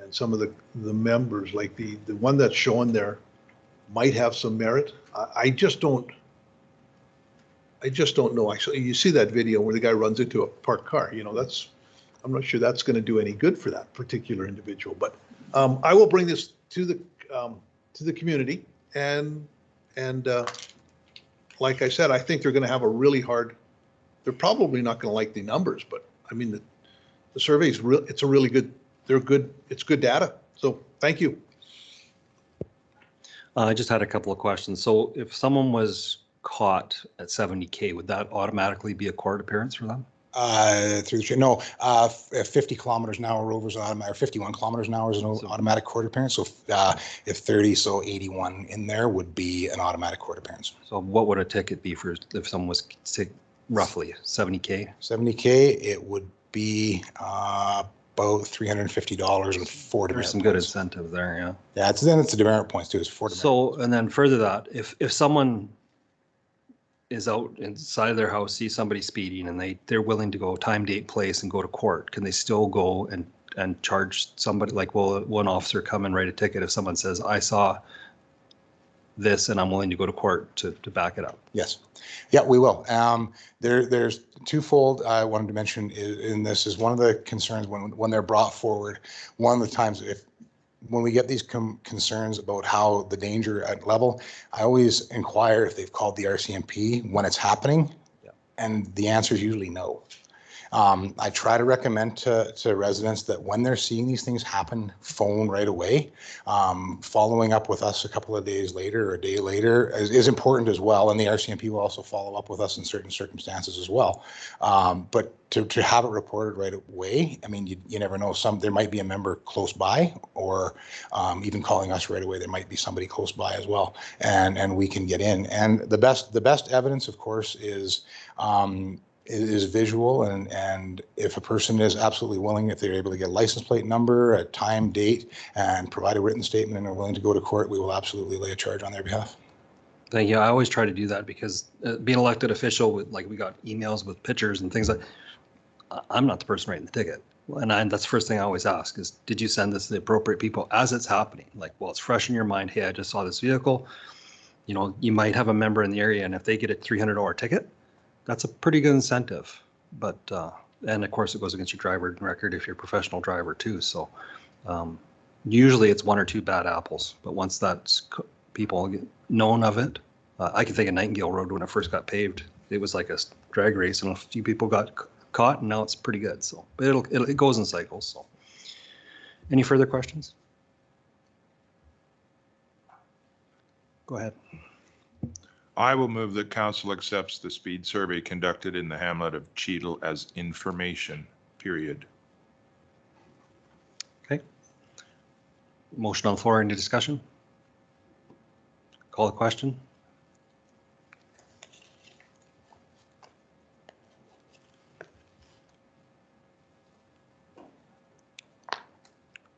And some of the members, like the one that's shown there, might have some merit. I just don't know. You see that video where the guy runs into a parked car, I'm not sure that's going to do any good for that particular individual, but I will bring this to the community, and like I said, I think they're going to have a really hard. They're probably not going to like the numbers, but I mean the survey is real. It's a really good. They're good. It's good data. So thank you. I just had a couple of questions. So if someone was caught at 70K, would that automatically be a court appearance for them? Through the chair, no. 50 kilometers an hour over is automatic, or 51 kilometers an hour is an automatic court appearance. So if 30, so 81 in there would be an automatic court appearance. So what would a ticket be for if someone was roughly 70K. 70K, it would be about $350 and 4 demerit There's some good points. incentive there, yeah. Yeah, it's the demerit points too. It's 4 demerit. So, and then further that, if someone is out inside of their house, sees somebody speeding and they're willing to go time, date, place and go to court, can they still go and charge somebody? Like, will one officer come and write a ticket if someone says, I saw this and I'm willing to go to court to back it up? Yes. Yeah, we will. There's twofold I wanted to mention in this is one of the concerns when they're brought forward. One of the times when we get these concerns about how the danger at level, I always inquire if they've called the RCMP when it's happening. Yeah. And the answer is usually no. I try to recommend to residents that when they're seeing these things happen, phone right away. Following up with us a couple of days later or a day later is important as well. And the RCMP will also follow up with us in certain circumstances as well. But to have it reported right away, I mean, you never know. There might be a member close by, or even calling us right away, there might be somebody close by as well, and we can get in. And the best evidence, of course, is visual, and if a person is absolutely willing, if they're able to get a license plate number, a time, date, and provide a written statement and are willing to go to court, we will absolutely lay a charge on their behalf. Thank you. I always try to do that because being an elected official, with we got emails with pictures and things like, I'm not the person writing the ticket. And that's the first thing I always ask is, did you send this to the appropriate people as it's happening? Like, well, it's fresh in your mind. Hey, I just saw this vehicle. You know, you might have a member in the area, and if they get a $300 ticket, that's a pretty good incentive. But, and of course it goes against your driver record if you're a professional driver too. So usually it's 1 or 2 bad apples, but once that's people get known of it, I can think of Nightingale Road when it first got paved. It was like a drag race and a few people got caught, and now it's pretty good. So, but it goes in cycles. So any further questions? Go ahead. I will move that council accepts the speed survey conducted in the hamlet of Cheadle as information, period. Okay. Motion on the floor, any discussion? Call the question.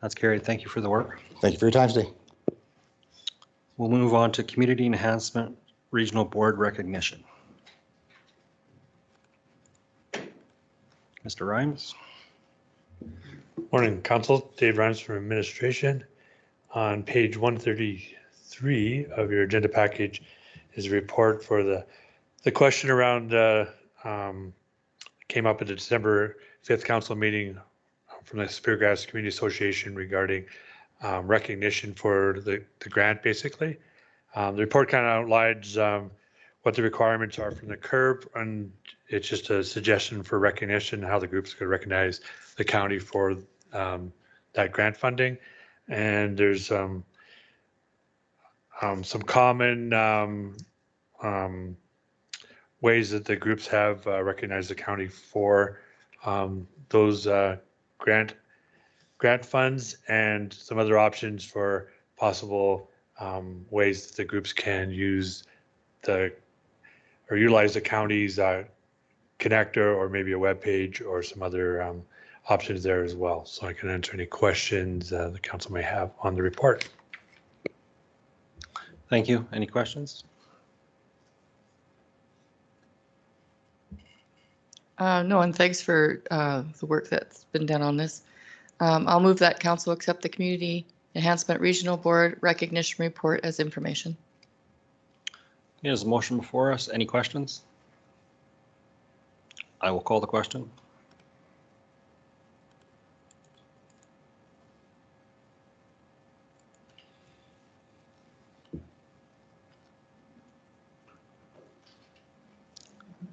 That's carried. Thank you for the work. Thank you for your time today. We'll move on to Community Enhancement Regional Board recognition. Mr. Rhymes. Morning, Council. Dave Rhymes from Administration. On page 133 of your agenda package is a report for the question around came up at the December 5th Council meeting from the Speargrass Community Association regarding recognition for the grant, basically. The report kind of outlines what the requirements are from the CURB, and it's just a suggestion for recognition, how the groups could recognize the county for that grant funding. And there's some common ways that the groups have recognized the county for those grant funds, and some other options for possible ways that the groups can use or utilize the county's connector, or maybe a web page, or some other options there as well. So I can answer any questions the council may have on the report. Thank you. Any questions? No, and thanks for the work that's been done on this. I'll move that council accept the Community Enhancement Regional Board recognition report as information. There's a motion before us. Any questions? I will call the question.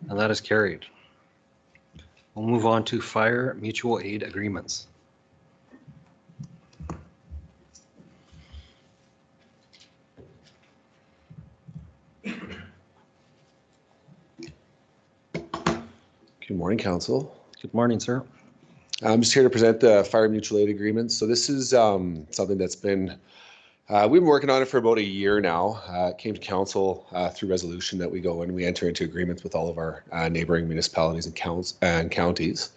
And that is carried. We'll move on to fire mutual aid agreements. Good morning, Council. Good morning, sir. I'm just here to present the fire mutual aid agreements. So this is something that's been We've been working on it for about a year now. It came to council through resolution that we go and we enter into agreements with all of our neighboring municipalities and counties.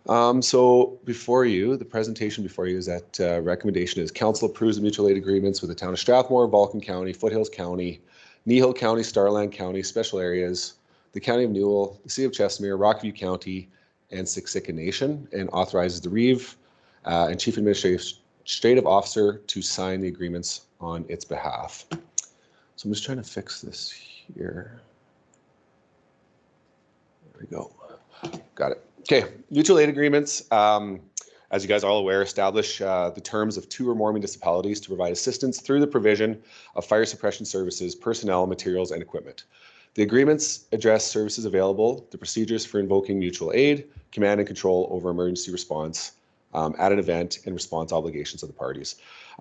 So before you, the presentation before you is that recommendation is council approves the mutual aid agreements with the town of Strathmore, Vulcan County, Foothills County, Kneehill County, Starland County, special areas, the County of Newell, the City of Chestermere, Rockview County, and Siksika Nation, and authorizes the Reeve and Chief Administrative Officer to sign the agreements on its behalf. So I'm just trying to fix this here. There we go. Got it. Okay, mutual aid agreements, as you guys are all aware, establish the terms of 2 or more municipalities to provide assistance through the provision of fire suppression services, personnel, materials, and equipment. The agreements address services available, the procedures for invoking mutual aid, command and control over emergency response at an event, and response obligations of the parties.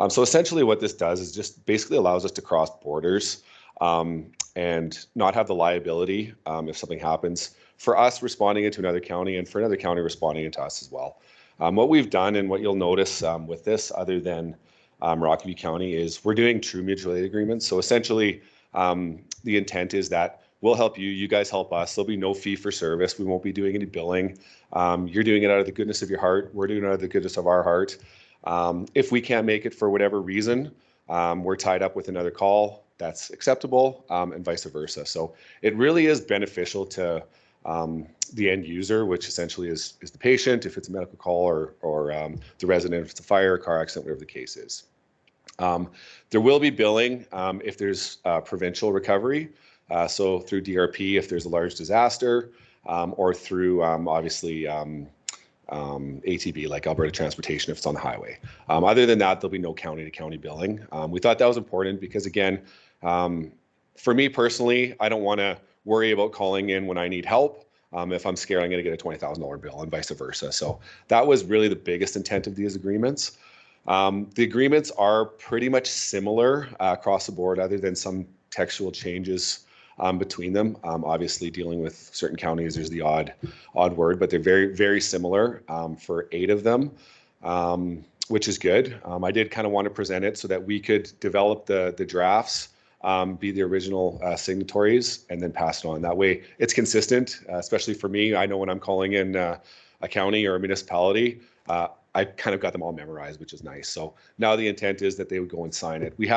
So essentially what this does is just basically allows us to cross borders and not have the liability if something happens for us responding into another county and for another county responding into us as well. What we've done and what you'll notice with this, other than Rockview County, is we're doing true mutual aid agreements. So essentially the intent is that we'll help you, you guys help us. There'll be no fee for service. We won't be doing any billing. You're doing it out of the goodness of your heart. We're doing it out of the goodness of our heart. If we can't make it for whatever reason, we're tied up with another call, that's acceptable, and vice versa. So it really is beneficial to the end user, which essentially is the patient, if it's a medical call, or the resident, if it's a fire, car accident, whatever the case is. There will be billing if there's provincial recovery. So through DRP if there's a large disaster, or through obviously ATB, like Alberta Transportation, if it's on the highway. Other than that, there'll be no county to county billing. We thought that was important because, again, for me personally, I don't want to worry about calling in when I need help. If I'm scared, I'm going to get a $20,000 bill and vice versa. So that was really the biggest intent of these agreements. The agreements are pretty much similar across the board, other than some textual changes between them. Obviously, dealing with certain counties, there's the odd word, but they're very, very similar for 8 of them, which is good. I did kind of want to present it so that we could develop the drafts, be the original signatories, and then pass it on. That way, it's consistent, especially for me. I know when I'm calling in a county or a municipality, I kind of got them all memorized, which is nice. So now the intent is that they would go and sign it. We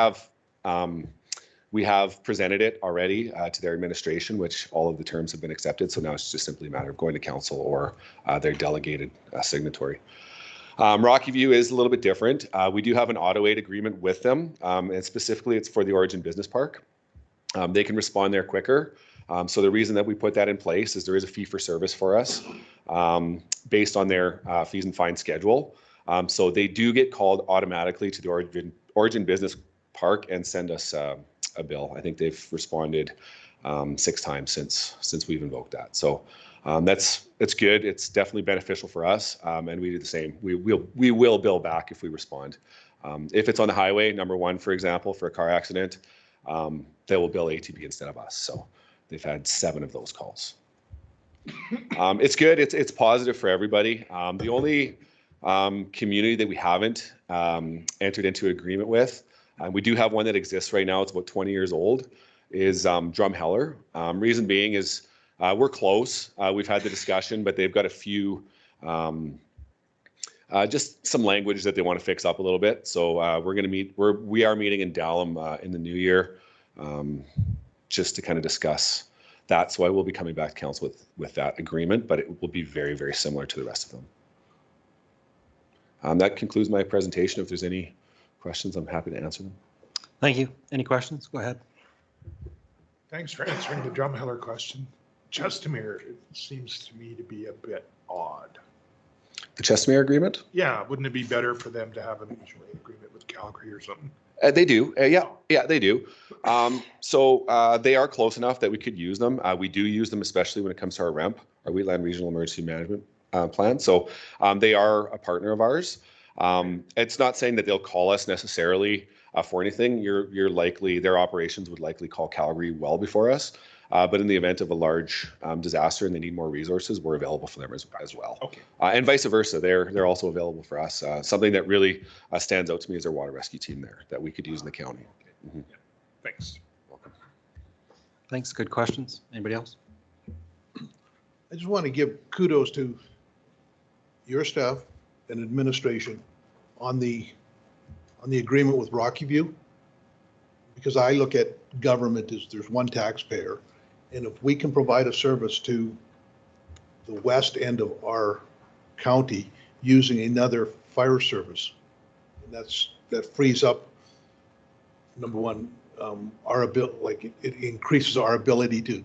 have presented it already to their administration, which all of the terms have been accepted. So now it's just simply a matter of going to council or their delegated signatory. Rockview is a little bit different. We do have an auto aid agreement with them, and specifically it's for the Origin Business Park. They can respond there quicker. So the reason that we put that in place is there is a fee for service for us based on their fees and fine schedule. So they do get called automatically to the Origin Business Park and send us a bill. I think they've responded 6 times since we've invoked that. So it's good. It's definitely beneficial for us, and we do the same. We will bill back if we respond. If it's on the highway, number 1, for example, for a car accident, they will bill ATB instead of us. So they've had 7 of those calls. It's good. It's positive for everybody. The only community that we haven't entered into an agreement with, we do have one that exists right now. It's about 20 years old. Is Drumheller. Reason being is we're close. We've had the discussion, but they've got a few, just some language that they want to fix up a little bit. So we're going to meet. We are meeting in Dallam in the new year, just to kind of discuss that. So I will be coming back to council with that agreement, but it will be very, very similar to the rest of them. That concludes my presentation. If there's any questions, I'm happy to answer them. Thank you. Any questions? Go ahead. Thanks for answering the Drumheller question. Chestermere, it seems to me to be a bit odd. The Chestermere agreement? Yeah, wouldn't it be better for them to have a mutual aid agreement with Calgary or something? They do. Yeah, they do. So they are close enough that we could use them. We do use them, especially when it comes to our REMP, our Wheatland Regional Emergency Management Plan. So they are a partner of ours. It's not saying that they'll call us necessarily for anything. You're likely, their operations would likely call Calgary well before us. But in the event of a large disaster and they need more resources, we're available for them as well. Okay. And vice versa, they're also available for us. Something that really stands out to me is our water rescue team there that we could use in the county. Mhm. Thanks. Thanks. Good questions. Anybody else? I just want to give kudos to your staff and administration on the agreement with Rocky View. Because I look at government as there's one taxpayer. And if we can provide a service to the west end of our county using another fire service, and that frees up, number one, our ability, like it increases our ability to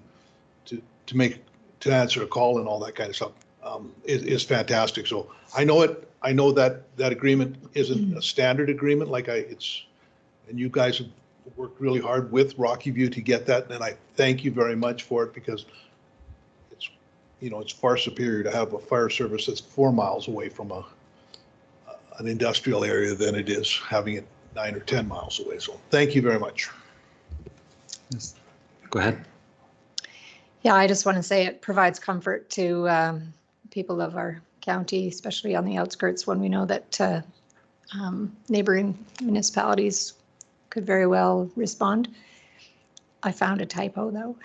answer a call and all that kind of stuff, is fantastic. So I know that agreement isn't a standard agreement and you guys have worked really hard with Rocky View to get that, and I thank you very much for it, because it's far superior to have a fire service that's 4 miles away from an industrial area than it is having it 9 or 10 miles away. So thank you very much. Yes. Go ahead. Yeah, I just want to say it provides comfort to people of our county, especially on the outskirts, when we know that neighboring municipalities could very well respond. I found a typo though.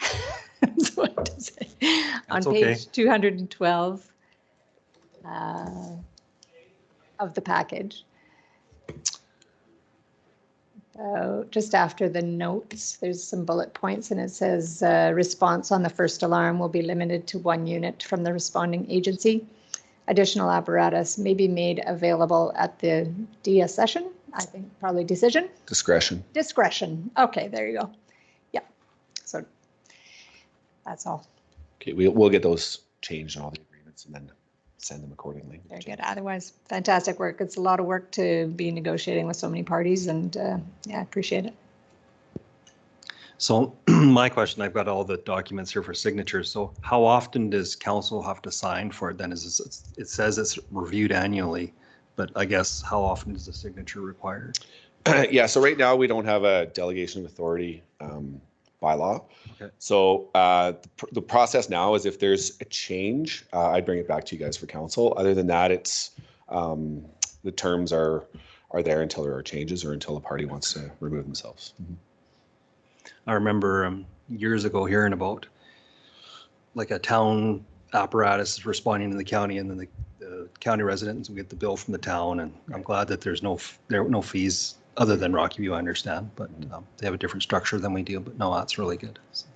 That's what I have to say. On That's okay. page 212 of the package. Just after the notes, there's some bullet points and it says response on the first alarm will be limited to 1 unit from the responding agency. Additional apparatus may be made available at the DS session. I think probably decision. Discretion. Discretion. Okay, there you go. Yeah. So that's all. Okay, we'll get those changed in all the agreements and then send them accordingly. Very good. Otherwise, fantastic work. It's a lot of work to be negotiating with so many parties, and yeah, I appreciate it. So my question, I've got all the documents here for signatures. So how often does council have to sign for it then? It says it's reviewed annually, but I guess how often is the signature required? Yeah, so right now we don't have a delegation of authority bylaw. Okay. So the process now is if there's a change, I'd bring it back to you guys for council. Other than that, it's the terms are there until there are changes or until a party wants to remove themselves. Mm-hmm. I remember years ago hearing about like a town apparatus responding to the county, and then the county residents would get the bill from the town, and I'm glad that there are no fees other than Rocky View, I understand, but they have a different structure than we do, but no, that's really good. So.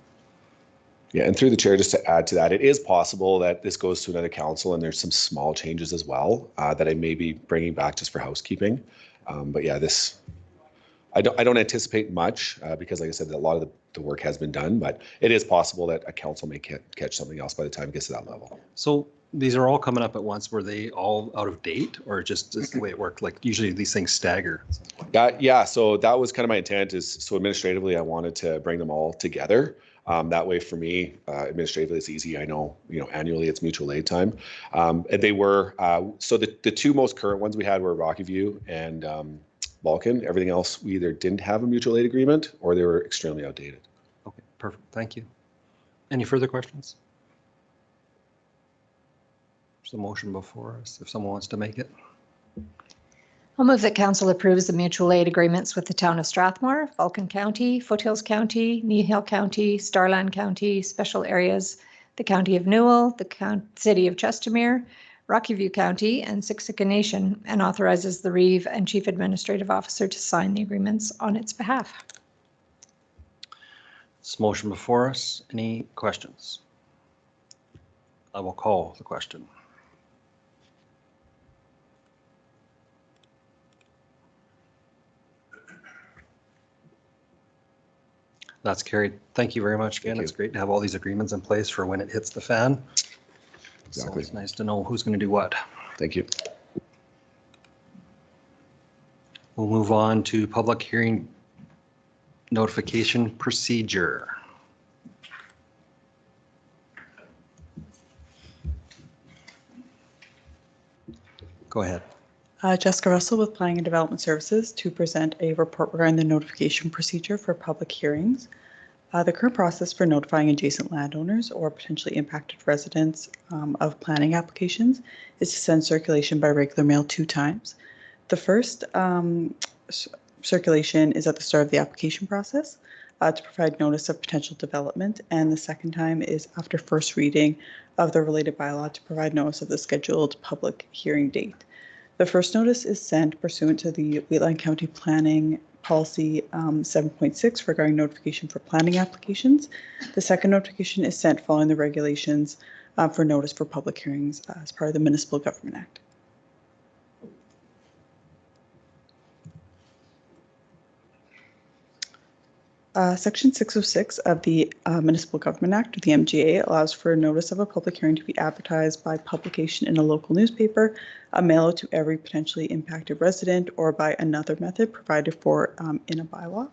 Yeah, and through the chair, just to add to that, it is possible that this goes to another council and there's some small changes as well that I may be bringing back just for housekeeping. But yeah, I don't anticipate much because like I said, a lot of the work has been done, but it is possible that a council may catch something else by the time it gets to that level. So these are all coming up at once. Were they all out of date, or just the way it worked? Like usually these things stagger. Yeah, so that was kind of my intent so administratively, I wanted to bring them all together. That way for me, administratively, it's easy. I know, annually it's mutual aid time. And they were, so the two most current ones we had were Rocky View and Vulcan. Everything else, we either didn't have a mutual aid agreement or they were extremely outdated. Okay, perfect. Thank you. Any further questions? There's a motion before us if someone wants to make it. I'll move that council approves the mutual aid agreements with the town of Strathmore, Vulcan County, Foothills County, Nehill County, Starland County, special areas, the County of Newell, the City of Chestermere, Rocky View County, and Siksika Nation, and authorizes the Reeve and Chief Administrative Officer to sign the agreements on its behalf. This motion before us. Any questions? I will call the question. That's carried. Thank you very much again. It's great to have all these agreements in place for when it hits the fan. Exactly. So it's nice to know who's going to do what. Thank you. We'll move on to public hearing notification procedure. Go ahead. Jessica Russell with Planning and Development Services to present a report regarding the notification procedure for public hearings. The current process for notifying adjacent landowners or potentially impacted residents of planning applications is to send circulation by regular mail 2 times. The first circulation is at the start of the application process to provide notice of potential development, and the second time is after first reading of the related bylaw to provide notice of the scheduled public hearing date. The first notice is sent pursuant to the Wheatland County Planning Policy 7.6 regarding notification for planning applications. The second notification is sent following the regulations for notice for public hearings as part of the Municipal Government Act. Section 606 of the Municipal Government Act, or the MGA, allows for notice of a public hearing to be advertised by publication in a local newspaper, a mail out to every potentially impacted resident, or by another method provided for in a bylaw.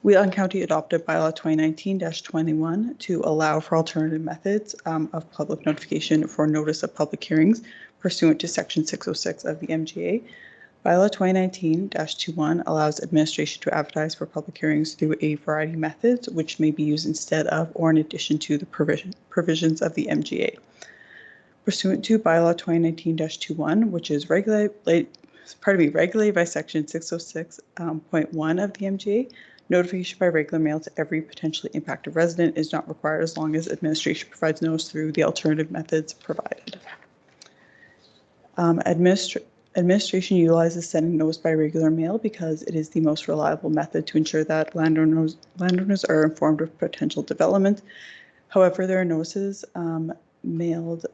Wheatland County adopted bylaw 2019-21 to allow for alternative methods of public notification for notice of public hearings pursuant to section 606 of the MGA. Bylaw 2019-21 allows administration to advertise for public hearings through a variety of methods, which may be used instead of or in addition to the provisions of the MGA. Pursuant to bylaw 2019-21, which is regulated by section 606.1 of the MGA, notification by regular mail to every potentially impacted resident is not required as long as administration provides notice through the alternative methods provided. Administration utilizes sending notice by regular mail because it is the most reliable method to ensure that landowners are informed of potential development. However, there are notices mailed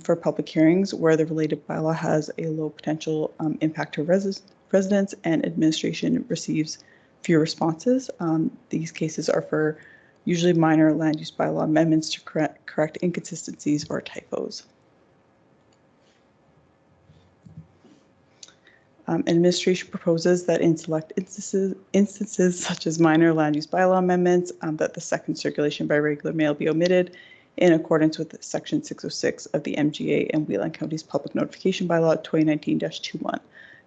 for public hearings where the related bylaw has a low potential impact to residents and administration receives few responses. These cases are for usually minor land use bylaw amendments to correct inconsistencies or typos. Administration proposes that in select instances such as minor land use bylaw amendments, that the second circulation by regular mail be omitted in accordance with section 606 of the MGA and Wheatland County's public notification bylaw 2019-21.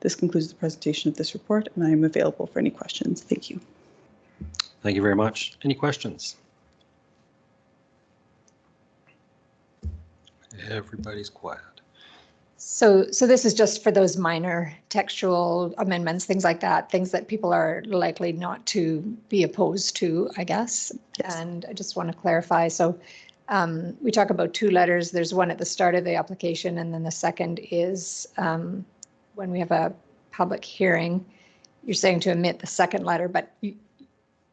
This concludes the presentation of this report, and I am available for any questions. Thank you. Thank you very much. Any questions? Everybody's quiet. So this is just for those minor textual amendments, things like that, things that people are likely not to be opposed to, I guess. Yes. And I just want to clarify. So we talk about 2 letters. There's one at the start of the application, and then the second is when we have a public hearing. You're saying to omit the second letter, but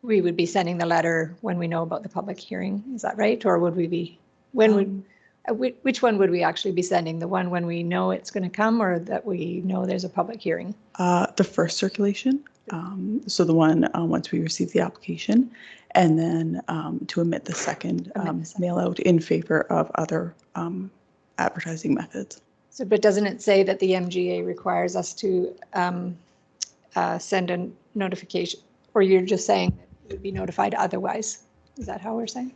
we would be sending the letter when we know about the public hearing. Is that right? Or would we be, which one would we actually be sending? The one when we know it's going to come, or that we know there's a public hearing? The first circulation, so the one once we receive the application, and then to omit the second mail out in favor of other advertising methods. So, but doesn't it say that the MGA requires us to send a notification, or you're just saying that it would be notified otherwise? Is that how we're saying?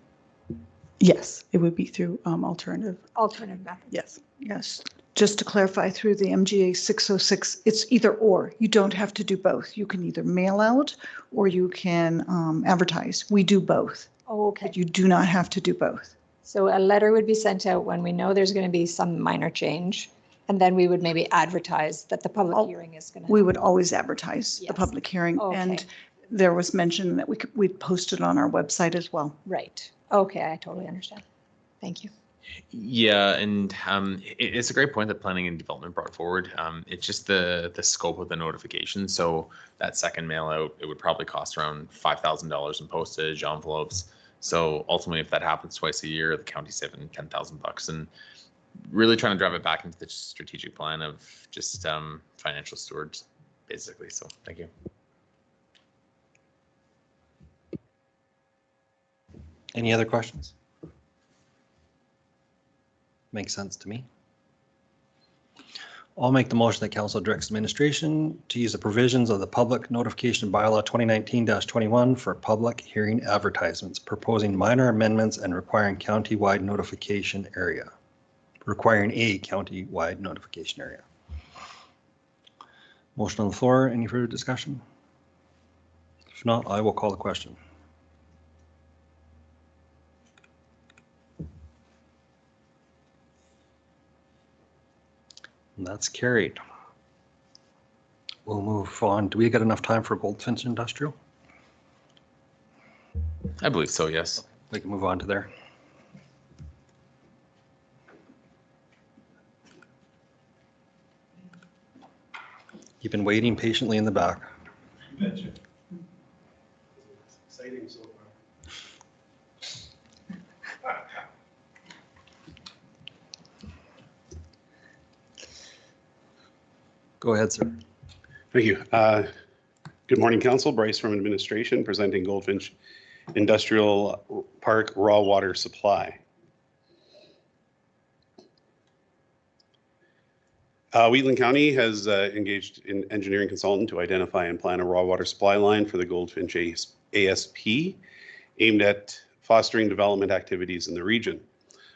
Yes, it would be through alternative method. Yes. Yes, just to clarify, through the MGA 606, it's either or. You don't have to do both. You can either mail out or you can advertise. We do both. Oh, okay. But you do not have to do both. So a letter would be sent out when we know there's going to be some minor change, and then we would maybe advertise that the public hearing is going to. We would always advertise the public hearing, Okay. and there was mention that we'd post it on our website as well. Right. Okay, I totally understand. Thank you. Yeah, and it's a great point that planning and development brought forward. It's just the scope of the notification. So that second mail out, it would probably cost around $5,000 in postage, envelopes. So ultimately, if that happens twice a year, the county's saving $10,000, and really trying to drive it back into the strategic plan of just financial stewards, basically. So thank you. Any other questions? Makes sense to me. I'll make the motion that council directs administration to use the provisions of the public notification bylaw 2019-21 for public hearing advertisements, proposing minor amendments and requiring a countywide notification area. Motion on the floor. Any further discussion? If not, I will call the question. And that's carried. We'll move on. Do we get enough time for Goldfinch Industrial? I believe so, yes. We can move on to there. You've been waiting patiently in the back. Exciting so far. Go ahead, sir. Thank you. Good morning, Council. Bryce from Administration presenting Goldfinch Industrial Park raw water supply. Wheatland County has engaged an engineering consultant to identify and plan a raw water supply line for the Goldfinch ASP aimed at fostering development activities in the region.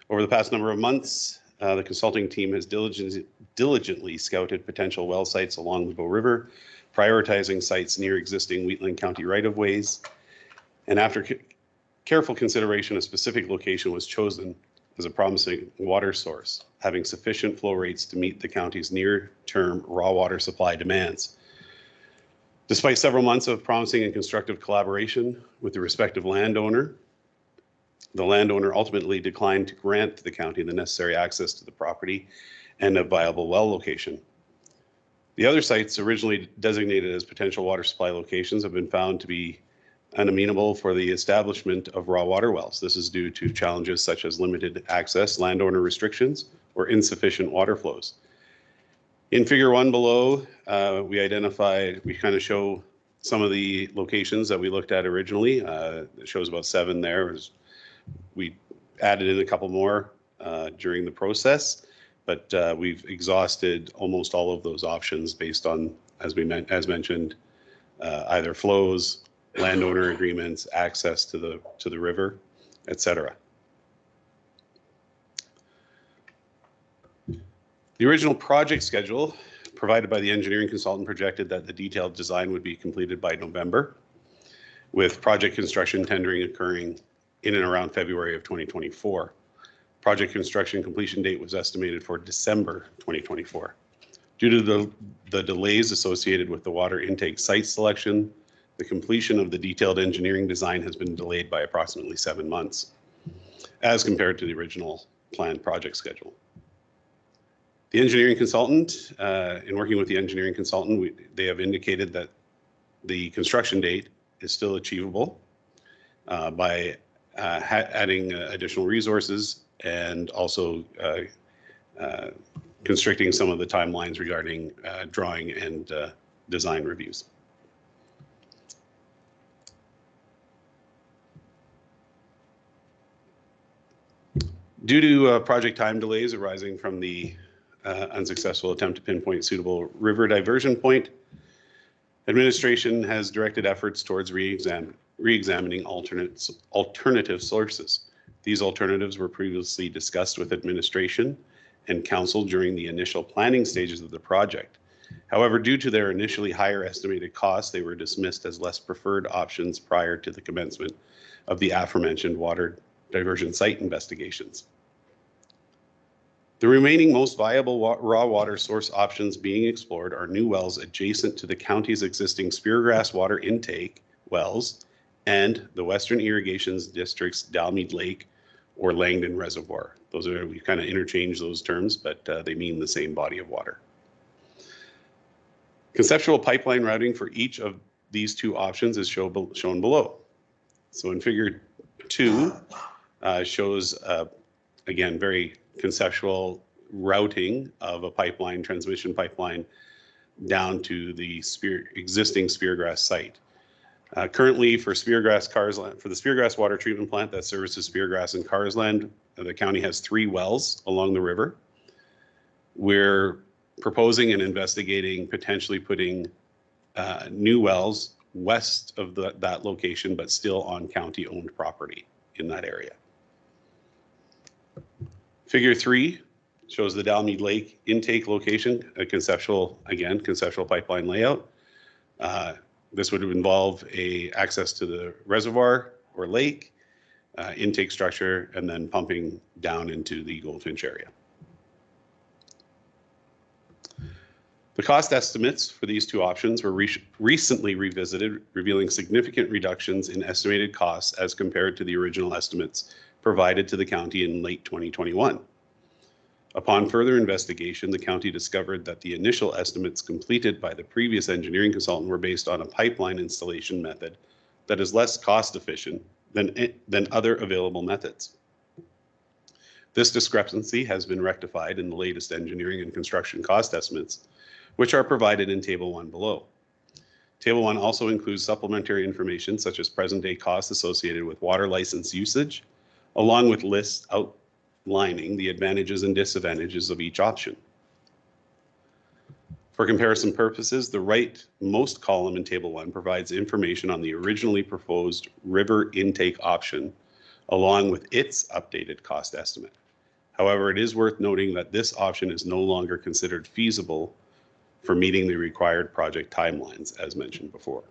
Over the past number of months, the consulting team has diligently scouted potential well sites along the Bow River, prioritizing sites near existing Wheatland County right-of-ways. And after careful consideration, a specific location was chosen as a promising water source, having sufficient flow rates to meet the county's near-term raw water supply demands. Despite several months of promising and constructive collaboration with the respective landowner, the landowner ultimately declined to grant the county the necessary access to the property and a viable well location. The other sites originally designated as potential water supply locations have been found to be unamenable for the establishment of raw water wells. This is due to challenges such as limited access, landowner restrictions, or insufficient water flows. In figure 1 below, we kind of show some of the locations that we looked at originally. It shows about 7 there. We added in a couple more during the process, but we've exhausted almost all of those options based on, as mentioned, either flows, landowner agreements, access to the river, etc. The original project schedule provided by the engineering consultant projected that the detailed design would be completed by November, with project construction tendering occurring in and around February of 2024. Project construction completion date was estimated for December 2024. Due to the delays associated with the water intake site selection, the completion of the detailed engineering design has been delayed by approximately 7 months, as compared to the original planned project schedule. The engineering consultant, in working with the engineering consultant, they have indicated that the construction date is still achievable by adding additional resources and also constricting some of the timelines regarding drawing and design reviews. Due to project time delays arising from the unsuccessful attempt to pinpoint suitable river diversion point, administration has directed efforts towards re-examining alternative sources. These alternatives were previously discussed with administration and council during the initial planning stages of the project. However, due to their initially higher estimated costs, they were dismissed as less preferred options prior to the commencement of the aforementioned water diversion site investigations. The remaining most viable raw water source options being explored are new wells adjacent to the county's existing Speargrass water intake wells and the Western Irrigation District's Dalmead Lake or Langdon Reservoir. We kind of interchange those terms, but they mean the same body of water. Conceptual pipeline routing for each of these two options is shown below. So in figure 2 shows, again, very conceptual routing of a pipeline, transmission pipeline, down to the existing Speargrass site. Currently, for the Speargrass water treatment plant that services Speargrass and Carsland, the county has 3 wells along the river. We're proposing and investigating potentially putting new wells west of that location, but still on county-owned property in that area. Figure 3 shows the Dalmead Lake intake location, a conceptual pipeline layout. This would involve access to the reservoir or lake, intake structure, and then pumping down into the Goldfinch area. The cost estimates for these two options were recently revisited, revealing significant reductions in estimated costs as compared to the original estimates provided to the county in late 2021. Upon further investigation, the county discovered that the initial estimates completed by the previous engineering consultant were based on a pipeline installation method that is less cost efficient than other available methods. This discrepancy has been rectified in the latest engineering and construction cost estimates, which are provided in Table 1 below. Table 1 also includes supplementary information such as present-day costs associated with water license usage, along with lists outlining the advantages and disadvantages of each option. For comparison purposes, the rightmost column in Table 1 provides information on the originally proposed river intake option, along with its updated cost estimate. However, it is worth noting that this option is no longer considered feasible for meeting the required project timelines, as mentioned before.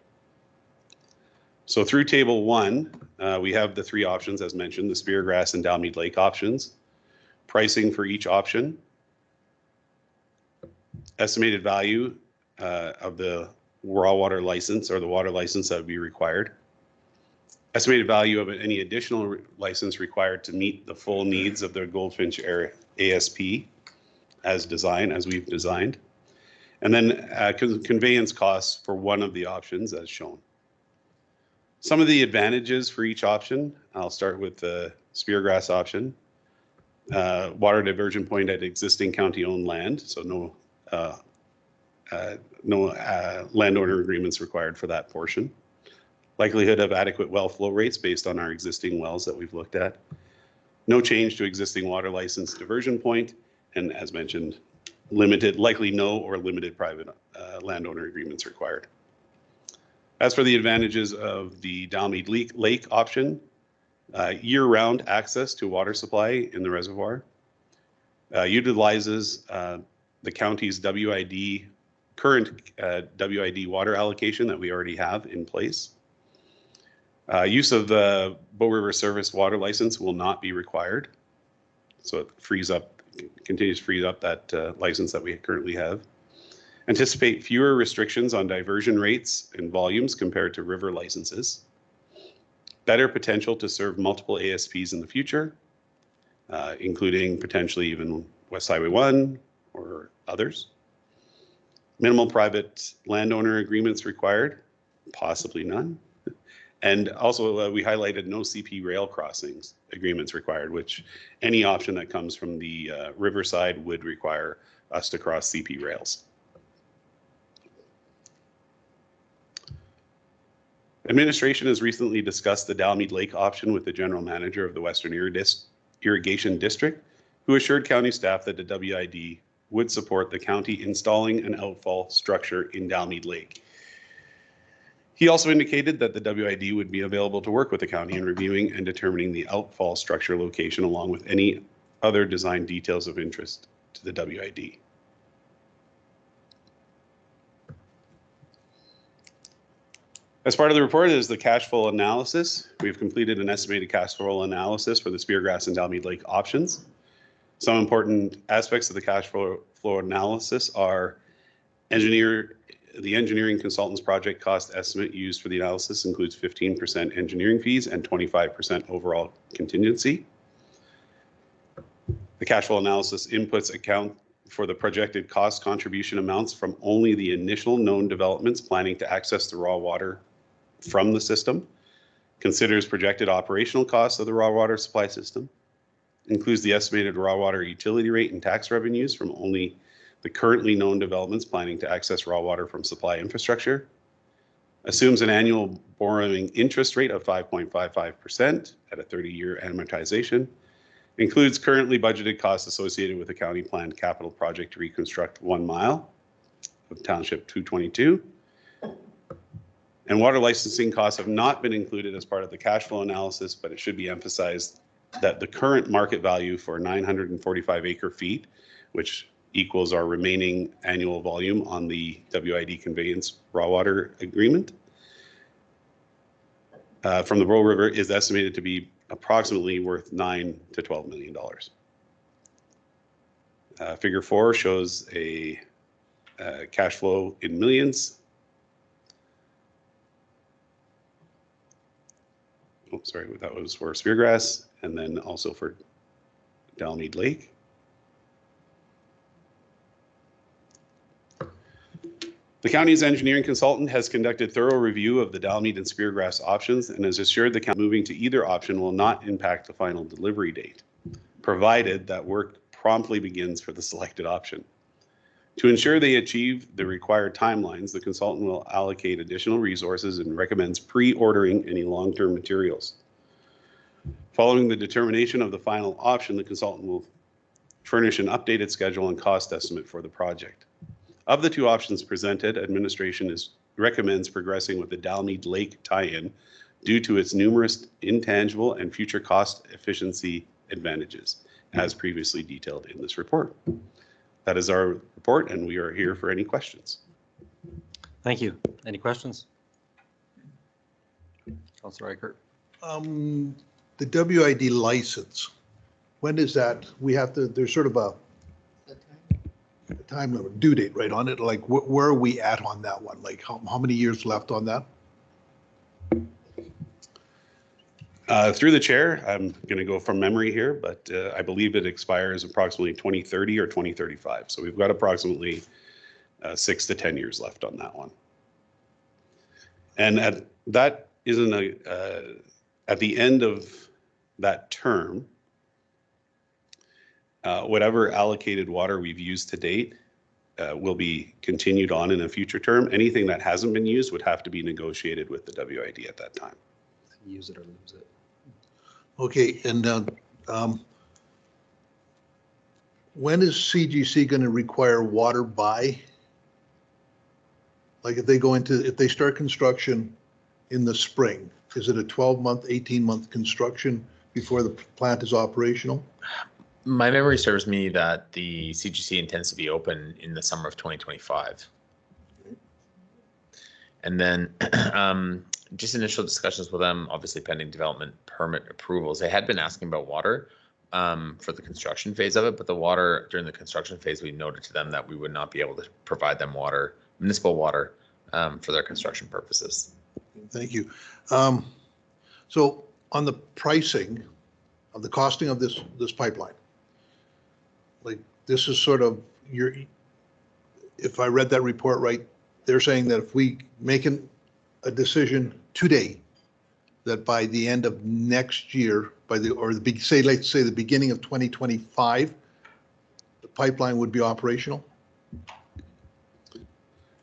So through Table 1, we have the three options, as mentioned, the Speargrass and Dalmead Lake options, pricing for each option, estimated value of the raw water license or the water license that would be required, estimated value of any additional license required to meet the full needs of the Goldfinch area ASP as we've designed, and then conveyance costs for one of the options as shown. Some of the advantages for each option, I'll start with the Speargrass option. Water diversion point at existing county-owned land, so no landowner agreements required for that portion. Likelihood of adequate well flow rates based on our existing wells that we've looked at. No change to existing water license diversion point, and as mentioned, likely no or limited private landowner agreements required. As for the advantages of the Dalmead Lake option, year-round access to water supply in the reservoir, utilizes the county's current WID water allocation that we already have in place. Use of the Bow River Service water license will not be required, so it continues to free up that license that we currently have. Anticipate fewer restrictions on diversion rates and volumes compared to river licenses. Better potential to serve multiple ASPs in the future, including potentially even West Highway 1 or others. Minimal private landowner agreements required, possibly none. And also we highlighted no CP rail crossings agreements required, which any option that comes from the riverside would require us to cross CP rails. Administration has recently discussed the Dalmead Lake option with the general manager of the Western Irrigation District, who assured county staff that the WID would support the county installing an outfall structure in Dalmead Lake. He also indicated that the WID would be available to work with the county in reviewing and determining the outfall structure location along with any other design details of interest to the WID. As part of the report is the cash flow analysis. We've completed an estimated cash flow analysis for the Speargrass and Dalmead Lake options. Some important aspects of the cash flow analysis are the engineering consultant's project cost estimate used for the analysis includes 15% engineering fees and 25% overall contingency. The cash flow analysis inputs account for the projected cost contribution amounts from only the initial known developments planning to access the raw water from the system, considers projected operational costs of the raw water supply system, includes the estimated raw water utility rate and tax revenues from only the currently known developments planning to access raw water from supply infrastructure, assumes an annual borrowing interest rate of 5.55% at a 30-year amortization, includes currently budgeted costs associated with the county planned capital project to reconstruct 1 mile of Township 222. And water licensing costs have not been included as part of the cash flow analysis, but it should be emphasized that the current market value for 945 acre feet which equals our remaining annual volume on the WID conveyance raw water agreement from the Bow River is estimated to be approximately worth $9 to $12 million. Figure 4 shows a cash flow in millions. Oh, sorry, that was for Speargrass, and then also for Dalmead Lake. The county's engineering consultant has conducted thorough review of the Dalmead and Speargrass options and has assured the county moving to either option will not impact the final delivery date, provided that work promptly begins for the selected option. To ensure they achieve the required timelines, the consultant will allocate additional resources and recommends pre-ordering any long-term materials. Following the determination of the final option, the consultant will furnish an updated schedule and cost estimate for the project. Of the two options presented, administration recommends progressing with the Dalmead Lake tie-in due to its numerous intangible and future cost efficiency advantages, as previously detailed in this report. That is our report, and we are here for any questions. Thank you. Any questions? Councilor Reichert. The WID license, when is that? We have to, there's sort of a time limit, due date right on it. Like where are we at on that one? Like how many years left on that? Through the chair, I'm going to go from memory here, but I believe it expires approximately 2030 or 2035. So we've got approximately 6 to 10 years left on that one. And that isn't at the end of that term, whatever allocated water we've used to date will be continued on in a future term. Anything that hasn't been used would have to be negotiated with the WID at that time. Use it or lose it. Okay, and when is CGC going to require water by? Like if they start construction in the spring, is it a 12-month, 18-month construction before the plant is operational? My memory serves me that the CGC intends to be open in the summer of 2025. And then just initial discussions with them, obviously pending development permit approvals. They had been asking about water for the construction phase of it, but the water during the construction phase, we noted to them that we would not be able to provide them water, municipal water, for their construction purposes. Thank you. So on the pricing of the costing of this pipeline, like this is sort of if I read that report right, they're saying that if we make a decision today, that by the end of next year, let's say the beginning of 2025, the pipeline would be operational?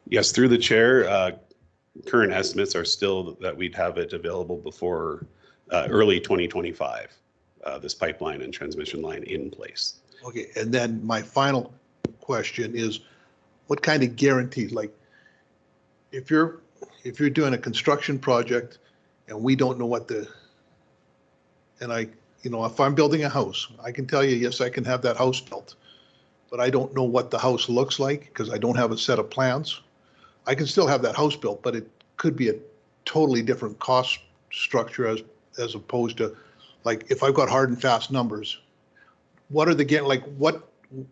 Yes, through the chair, current estimates are still that we'd have it available before early 2025, this pipeline and transmission line in place. Okay, and then my final question is, what kind of guarantees, like if you're doing a construction project and we don't know what if I'm building a house, I can tell you, yes, I can have that house built, but I don't know what the house looks like because I don't have a set of plans. I can still have that house built, but it could be a totally different cost structure as opposed to, like, if I've got hard and fast numbers, what are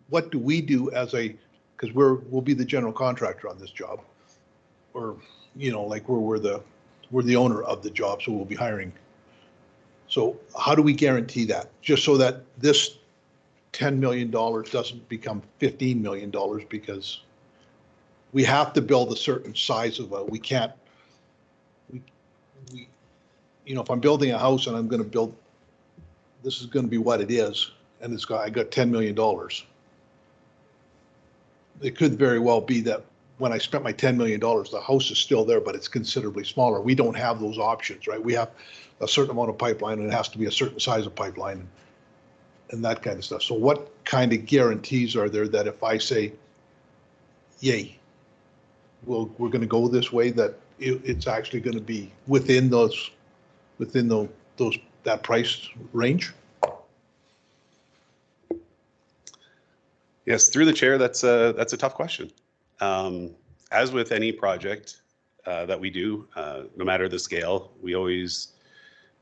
what do we do because we'll be the general contractor on this job, or like we're the owner of the job, so we'll be hiring. So how do we guarantee that, just so that this $10 million doesn't become $15 million, because we have to build a certain size of we can't, if I'm building a house and I'm going to build, this is going to be what it is, and I got $10 million. It could very well be that when I spent my $10 million, the house is still there, but it's considerably smaller. We don't have those options, right? We have a certain amount of pipeline, and it has to be a certain size of pipeline and that kind of stuff. So what kind of guarantees are there that if I say, yay, we're going to go this way, that it's actually going to be within that price range? Yes, through the chair, that's a tough question. As with any project that we do, no matter the scale, we always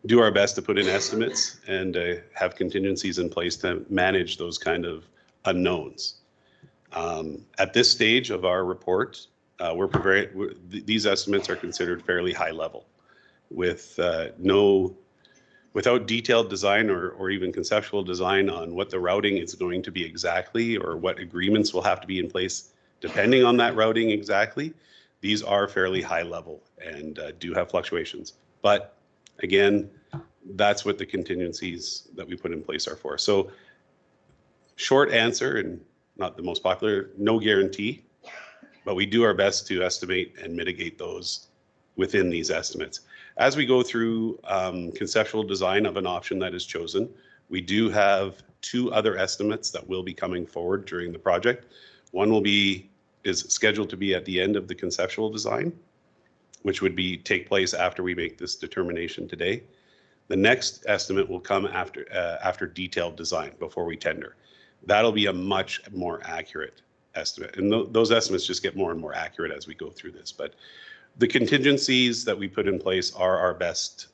do our best to put in estimates and have contingencies in place to manage those kind of unknowns. At this stage of our report, these estimates are considered fairly high level, with without detailed design or even conceptual design on what the routing is going to be exactly, or what agreements will have to be in place depending on that routing exactly. These are fairly high level and do have fluctuations. But again, that's what the contingencies that we put in place are for. So short answer, and not the most popular, no guarantee, but we do our best to estimate and mitigate those within these estimates. As we go through conceptual design of an option that is chosen, we do have 2 other estimates that will be coming forward during the project. One is scheduled to be at the end of the conceptual design, which would take place after we make this determination today. The next estimate will come after detailed design, before we tender. That'll be a much more accurate estimate. And those estimates just get more and more accurate as we go through this. But the contingencies that we put in place are our best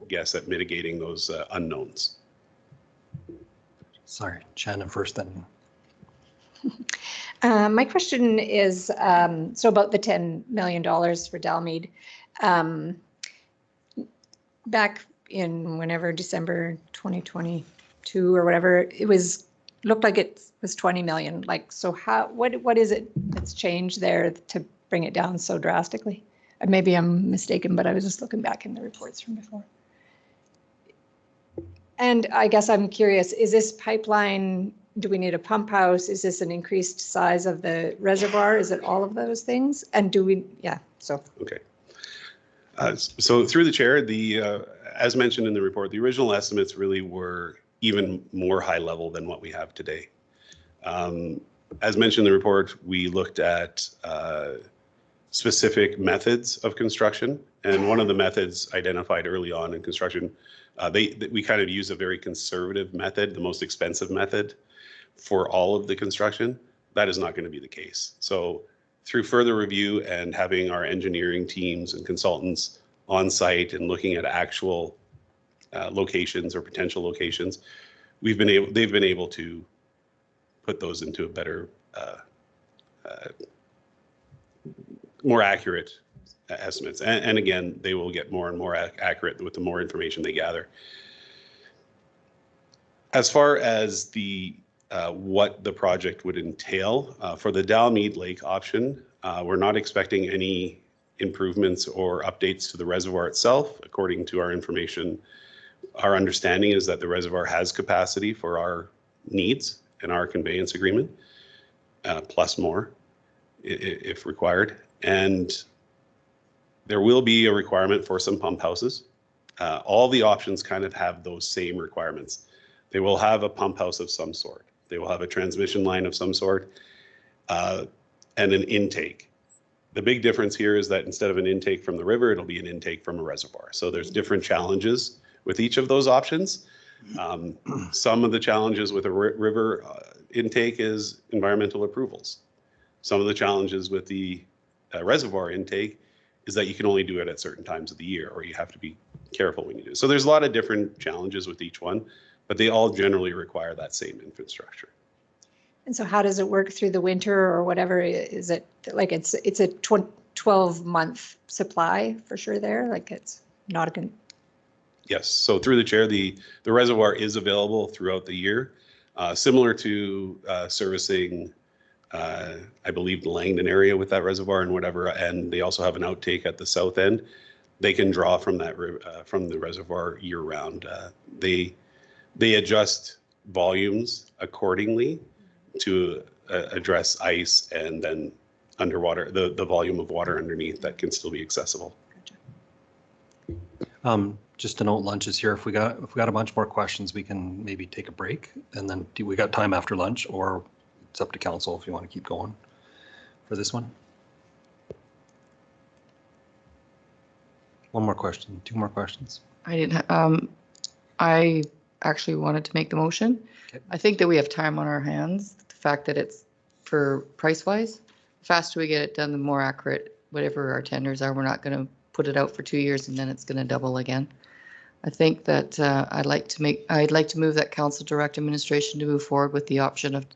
guess at mitigating those unknowns. Sorry, Shannon first, then. My question is, so about the $10 million for Dalmead. Back in whenever, December 2022 or whatever, looked like it was 20 million. Like, so what is it that's changed there to bring it down so drastically? Maybe I'm mistaken, but I was just looking back in the reports from before. And I guess I'm curious, is this pipeline, do we need a pump house? Is this an increased size of the reservoir? Is it all of those things? And so. Okay. So through the chair, as mentioned in the report, the original estimates really were even more high level than what we have today. As mentioned in the report, we looked at specific methods of construction, and one of the methods identified early on in construction, we kind of use a very conservative method, the most expensive method for all of the construction. That is not going to be the case. So through further review and having our engineering teams and consultants on site and looking at actual locations or potential locations, they've been able to put those into a better, more accurate estimates. And again, they will get more and more accurate with the more information they gather. As far as what the project would entail, for the Dalmead Lake option, we're not expecting any improvements or updates to the reservoir itself. According to our information, our understanding is that the reservoir has capacity for our needs and our conveyance agreement, plus more if required. And there will be a requirement for some pump houses. All the options kind of have those same requirements. They will have a pump house of some sort. They will have a transmission line of some sort and an intake. The big difference here is that instead of an intake from the river, it'll be an intake from a reservoir. So there's different challenges with each of those options. Some of the challenges with a river intake is environmental approvals. Some of the challenges with the reservoir intake is that you can only do it at certain times of the year, or you have to be careful when you do it. So there's a lot of different challenges with each one, but they all generally require that same infrastructure. And so how does it work through the winter or whatever? Is it like it's a 12-month supply for sure there? Like it's not a... Yes, so through the chair, the reservoir is available throughout the year, similar to servicing, I believe, the Langdon area with that reservoir and whatever, and they also have an outtake at the south end. They can draw from that from the reservoir year round. They adjust volumes accordingly to address ice and then underwater, the volume of water underneath that can still be accessible. Just to note, lunch is here. If we got a bunch more questions, we can maybe take a break, and then we got time after lunch, or it's up to council if you want to keep going for this one. One more question, 2 more questions. I didn't. I actually wanted to make the motion. Okay. I think that we have time on our hands. The fact that it's for price-wise. The faster we get it done, the more accurate whatever our tenders are. We're not going to put it out for 2 years and then it's going to double again. I think that I'd like to move that council direct administration to move forward with the option of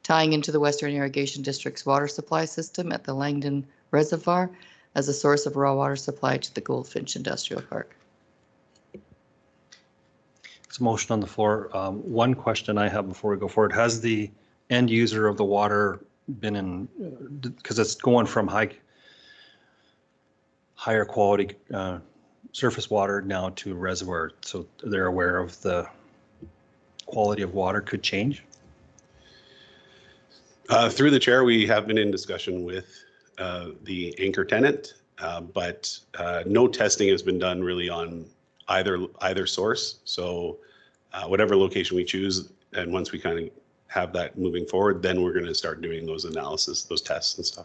tying into the Western Irrigation District's water supply system at the Langdon Reservoir as a source of raw water supply to the Goldfinch Industrial Park. It's a motion on the floor. One question I have before we go forward, has the end user of the water been in, because it's going from higher quality surface water now to reservoir, so they're aware of the quality of water could change? Through the chair, we have been in discussion with the anchor tenant, but no testing has been done really on either source. So whatever location we choose, and once we kind of have that moving forward, then we're going to start doing those analysis, those tests and stuff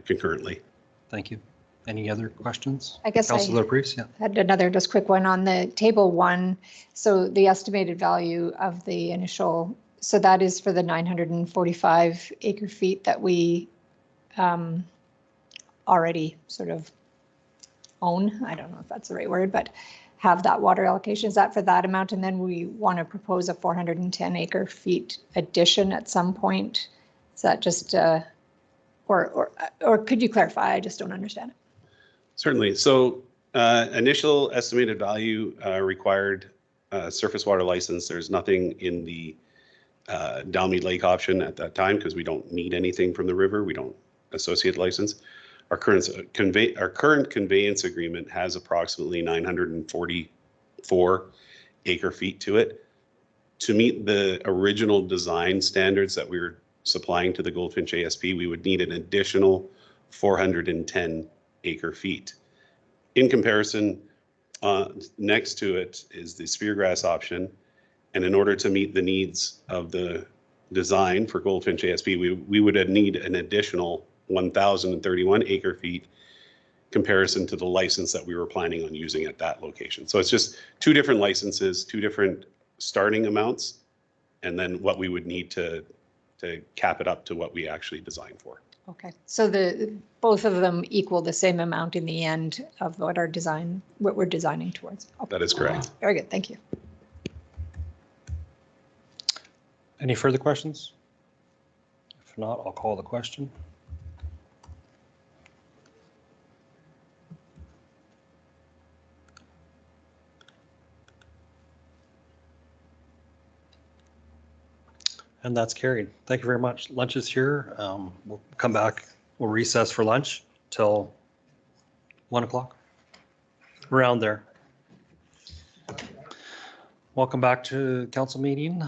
concurrently. Thank you. Any other questions? I guess Councilor Priest, yeah. had another just quick one on the table 1. So the estimated value of the initial, so that is for the 945 acre feet that we already sort of own. I don't know if that's the right word, but have that water allocation. Is that for that amount? And then we want to propose a 410 acre feet addition at some point. Is that just, or could you clarify? I just don't understand it. Certainly. So initial estimated value required surface water license. There's nothing in the Dalmead Lake option at that time because we don't need anything from the river. We don't associate license. Our current conveyance agreement has approximately 944 acre feet to it. To meet the original design standards that we were supplying to the Goldfinch ASP, we would need an additional 410 acre feet. In comparison, next to it is the Speargrass option. And in order to meet the needs of the design for Goldfinch ASP, we would need an additional 1,031 acre feet comparison to the license that we were planning on using at that location. So it's just 2 different licenses, 2 different starting amounts, and then what we would need to cap it up to what we actually designed for. Okay, so both of them equal the same amount in the end of what we're designing towards. Okay. That is correct. Very good, thank you. Any further questions? If not, I'll call the question. And that's carried. Thank you very much. Lunch is here. We'll come back. We'll recess for lunch till 1 o'clock. Around there. Welcome back to council meeting.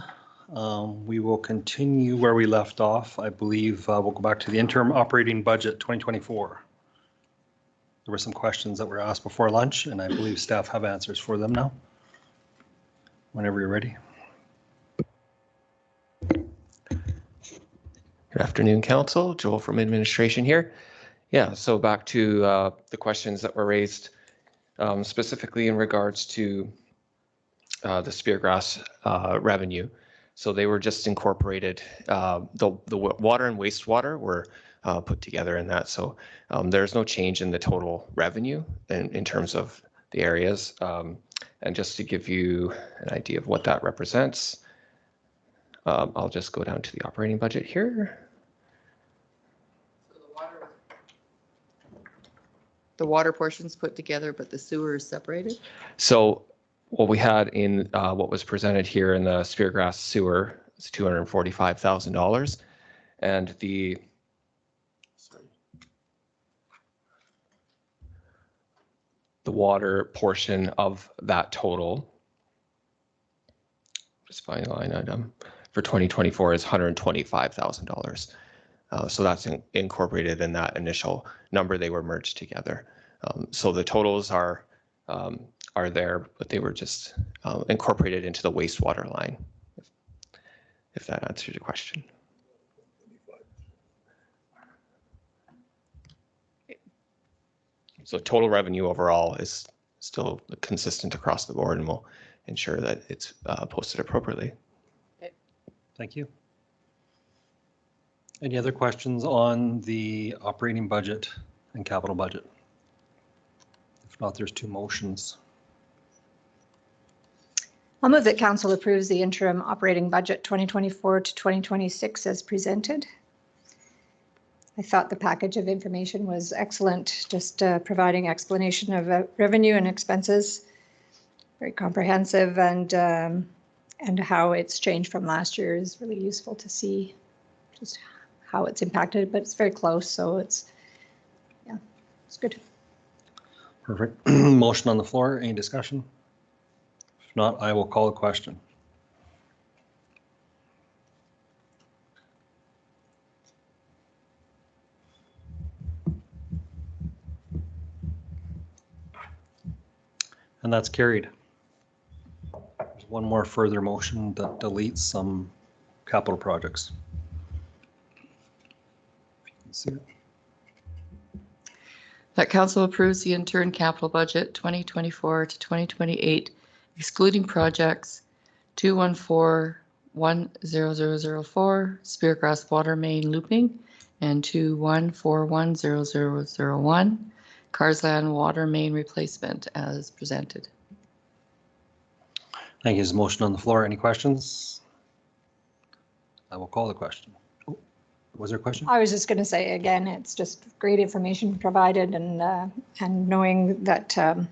We will continue where we left off. I believe we'll go back to the interim operating budget 2024. There were some questions that were asked before lunch, and I believe staff have answers for them now. Whenever you're ready. Good afternoon, Council. Joel from administration here. Yeah, so back to the questions that were raised specifically in regards to the Speargrass revenue. So they were just incorporated, the water and wastewater were put together in that. So there's no change in the total revenue in terms of the areas. And just to give you an idea of what that represents, I'll just go down to the operating budget here. The water portion's put together, but the sewer is separated? So what we had in what was presented here in the Speargrass sewer is $245,000. And the water portion of that total, just find the line item, for 2024 is $125,000. So that's incorporated in that initial number. They were merged together. So the totals are there, but they were just incorporated into the wastewater line, if that answers your question. So total revenue overall is still consistent across the board, and we'll ensure that it's posted appropriately. Thank you. Any other questions on the operating budget and capital budget? If not, there's two motions. I'll move that council approves the interim operating budget 2024 to 2026 as presented. I thought the package of information was excellent, just providing explanation of revenue and expenses, very comprehensive, and how it's changed from last year is really useful to see just how it's impacted, but it's very close, so it's good. Perfect. Motion on the floor. Any discussion? If not, I will call a question. And that's carried. There's one more further motion that deletes some capital projects. If you can see it. That council approves the interim capital budget 2024 to 2028, excluding projects 214-10004 Speargrass Water Main Looping and 214-10001 Carsland Water Main Replacement as presented. Thank you. There's a motion on the floor. Any questions? I will call the question. Oh, was there a question? I was just going to say, again, it's just great information provided, and knowing that the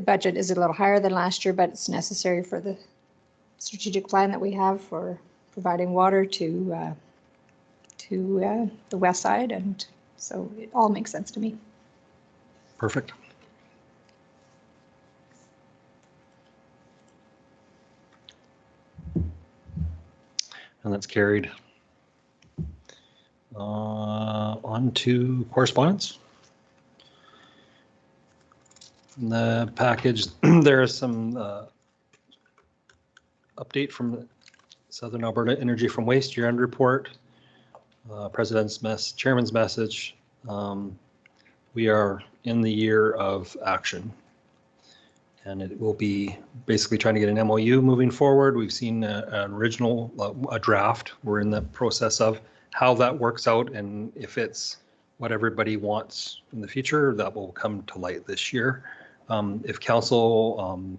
budget is a little higher than last year, but it's necessary for the strategic plan that we have for providing water to the west side, and so it all makes sense to me. Perfect. And that's carried. On to correspondence. In the package, there is some update from Southern Alberta Energy from Waste year-end report, chairman's message. We are in the year of action, and it will be basically trying to get an MOU moving forward. We've seen an original, a draft. We're in the process of how that works out, and if it's what everybody wants in the future, that will come to light this year. If council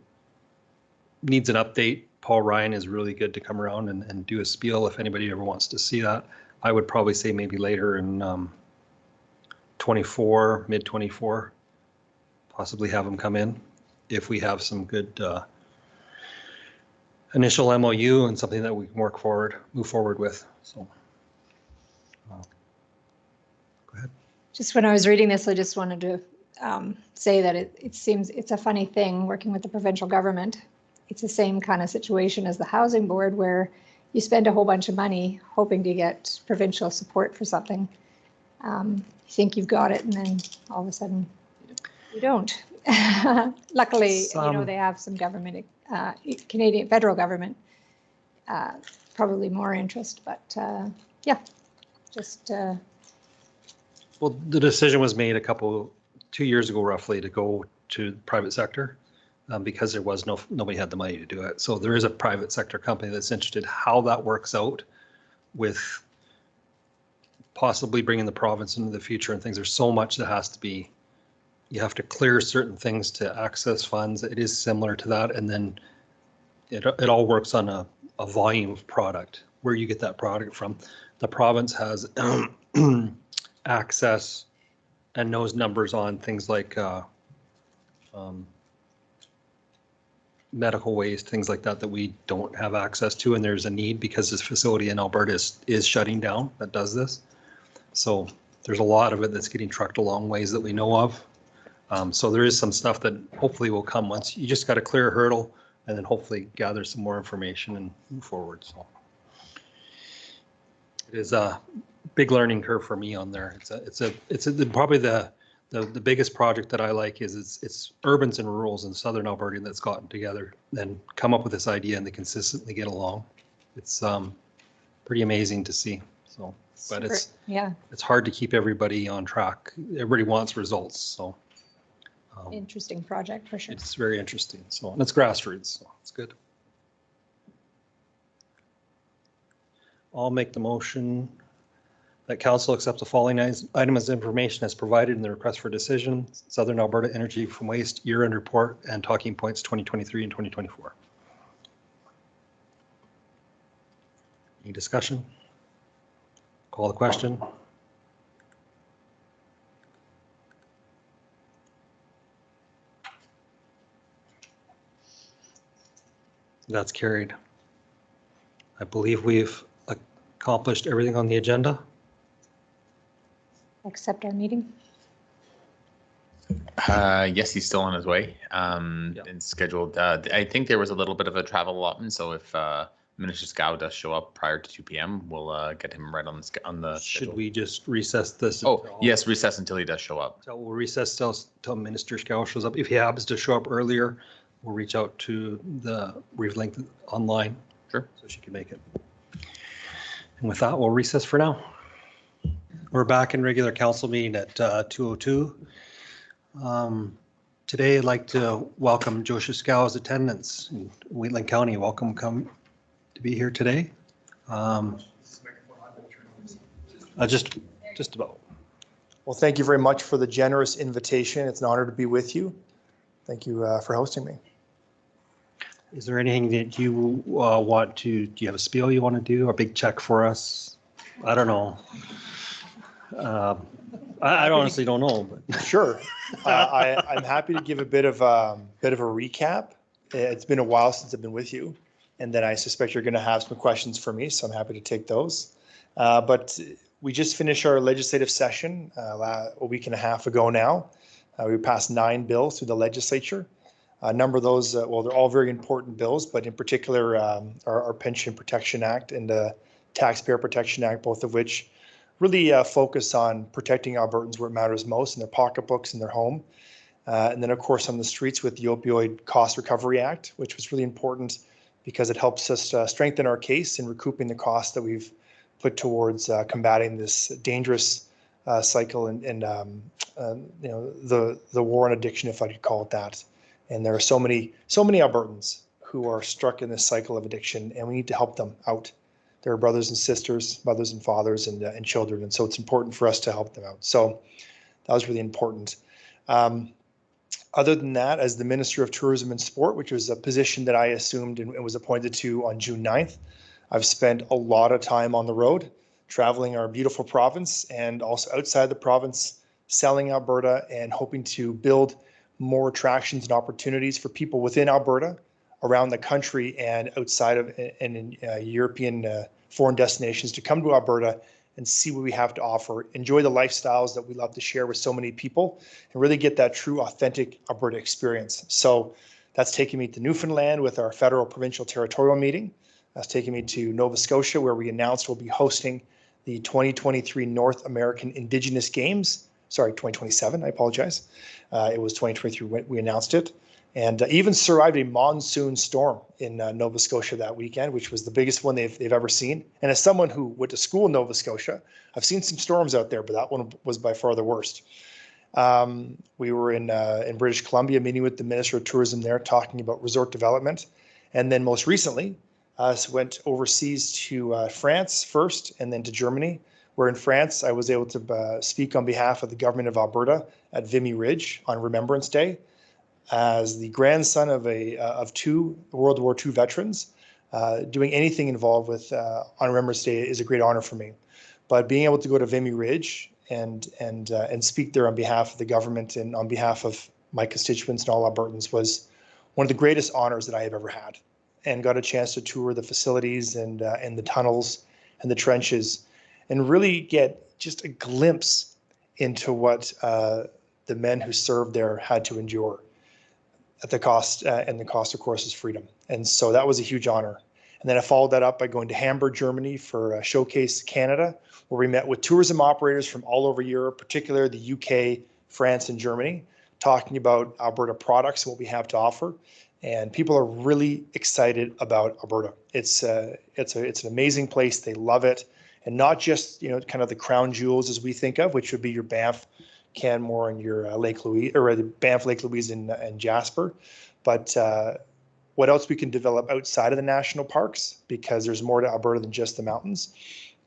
needs an update, Paul Ryan is really good to come around and do a spiel if anybody ever wants to see that. I would probably say maybe later in 24, mid 24, possibly have him come in if we have some good initial MOU and something that we can move forward with. So, go ahead. Just when I was reading this, I just wanted to say that it seems it's a funny thing working with the provincial government. It's the same kind of situation as the housing board, where you spend a whole bunch of money hoping to get provincial support for something. You think you've got it, and then all of a sudden you don't. Luckily, they have some government, Canadian federal government, probably more interest, but yeah, just. Well, the decision was made 2 years ago, roughly, to go to the private sector because there was nobody had the money to do it. So there is a private sector company that's interested. How that works out with possibly bringing the province into the future and things. There's so much that has to be. You have to clear certain things to access funds. It is similar to that, and then it all works on a volume of product. Where you get that product from, the province has access and knows numbers on things like medical waste, things like that we don't have access to, and there's a need because this facility in Alberta is shutting down that does this. So there's a lot of it that's getting trucked a long ways that we know of. So there is some stuff that hopefully will come once you just got to clear a hurdle and then hopefully gather some more information and move forward. So it is a big learning curve for me on there. It's probably the biggest project that I like is it's urbans and rurals in Southern Alberta that's gotten together and come up with this idea, and they consistently get along. It's pretty amazing to see. So, but it's hard to keep everybody on track. Everybody wants results. So. Interesting project for sure. It's very interesting. So, and it's grassroots, so it's good. I'll make the motion that council accepts the following item as information as provided in the request for decision, Southern Alberta Energy from Waste year-end report and talking points 2023 and 2024. Any discussion? Call the question. That's carried. I believe we've accomplished everything on the agenda. Accept our meeting. Yes, he's still on his way and scheduled. I think there was a little bit of a travel allotment, so if Minister Scow does show up prior to 2 p.m., we'll get him right on the Should schedule. we just recess this? Oh, yes, recess until he does show up. So we'll recess till Minister Scow shows up. If he happens to show up earlier, we'll reach out to we've linked online. Sure. So she can make it. And with that, we'll recess for now. We're back in regular council meeting at 2:02. Today, I'd like to welcome Joshua Scow's attendance in Wheatland County. Welcome to be here today. Just about. Well, thank you very much for the generous invitation. It's an honor to be with you. Thank you for hosting me. Is there anything that you want to, do you have a spiel you want to do, a big check for us? I don't know. I honestly don't know, but. Sure. I'm happy to give a bit of a recap. It's been a while since I've been with you, and then I suspect you're going to have some questions for me, so I'm happy to take those. But we just finished our legislative session a week and a half ago now. We passed 9 bills through the legislature. A number of those, well, they're all very important bills, but in particular, our Pension Protection Act and the Taxpayer Protection Act, both of which really focus on protecting Albertans where it matters most, in their pocketbooks, in their home. And then, of course, on the streets with the Opioid Cost Recovery Act, which was really important because it helps us strengthen our case in recouping the costs that we've put towards combating this dangerous cycle and you know, the war on addiction, if I could call it that. And there are so many Albertans who are struck in this cycle of addiction, and we need to help them out. There are brothers and sisters, mothers and fathers, and children, and so it's important for us to help them out. So that was really important. Other than that, as the Minister of Tourism and Sport, which was a position that I assumed and was appointed to on June 9th, I've spent a lot of time on the road, traveling our beautiful province and also outside the province, selling Alberta and hoping to build more attractions and opportunities for people within Alberta, around the country and outside of and in European foreign destinations to come to Alberta and see what we have to offer, enjoy the lifestyles that we love to share with so many people, and really get that true, authentic Alberta experience. So that's taking me to Newfoundland with our federal, provincial, territorial meeting. That's taking me to Nova Scotia, where we announced we'll be hosting the 2023 North American Indigenous Games. Sorry, 2027, I apologize. It was 2023 when we announced it. And even survived a monsoon storm in Nova Scotia that weekend, which was the biggest one they've ever seen. And as someone who went to school in Nova Scotia, I've seen some storms out there, but that one was by far the worst. We were in British Columbia meeting with the Minister of Tourism there, talking about resort development. And then most recently, went overseas to France first and then to Germany, where in France, I was able to speak on behalf of the government of Alberta at Vimy Ridge on Remembrance Day. As the grandson of 2 World War II veterans, doing anything involved with on Remembrance Day is a great honor for me. But being able to go to Vimy Ridge and speak there on behalf of the government and on behalf of my constituents and all Albertans was one of the greatest honors that I have ever had, and got a chance to tour the facilities and the tunnels and the trenches, and really get just a glimpse into what the men who served there had to endure. At the cost, and the cost, of course, is freedom. And so that was a huge honor. And then I followed that up by going to Hamburg, Germany for Showcase Canada, where we met with tourism operators from all over Europe, particularly the UK, France, and Germany, talking about Alberta products and what we have to offer. And people are really excited about Alberta. It's an amazing place. They love it. And not just, you know, kind of the crown jewels as we think of, which would be your Banff, Canmore, and your Lake Louise, or the Banff, Lake Louise, and Jasper, but what else we can develop outside of the national parks, because there's more to Alberta than just the mountains.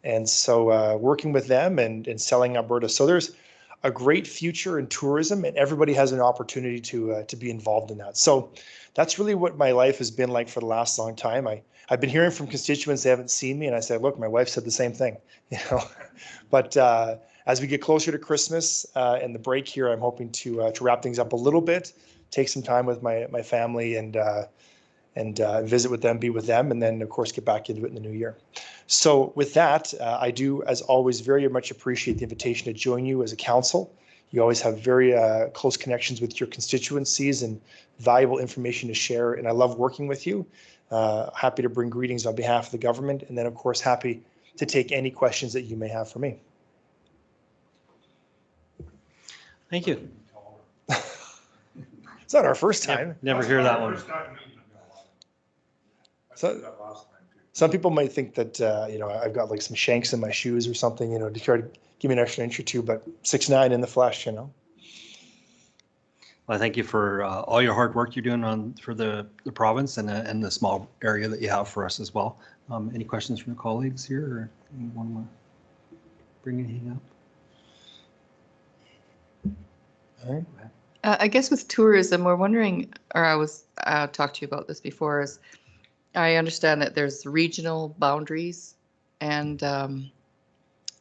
And so working with them and selling Alberta. So there's a great future in tourism, and everybody has an opportunity to be involved in that. So that's really what my life has been like for the last long time. I've been hearing from constituents they haven't seen me, and I said, look, my wife said the same thing, you know. But as we get closer to Christmas and the break here, I'm hoping to wrap things up a little bit, take some time with my family and visit with them, be with them, and then of course get back into it in the new year. So with that, I do, as always, very much appreciate the invitation to join you as a council. You always have very close connections with your constituencies and valuable information to share, and I love working with you. Happy to bring greetings on behalf of the government, and then of course happy to take any questions that you may have for me. Thank you. It's not our first time. Never hear that one. So, some people might think that, you know, I've got like some shanks in my shoes or something, you know, to try to give me an extra inch or two, but 6'9" in the flesh, you know. Well, I thank you for all your hard work you're doing for the province and the small area that you have for us as well. Any questions from the colleagues here, or anyone want to bring anything up? All right. I guess with tourism, we're wondering, or I was talked to you about this before, is I understand that there's regional boundaries and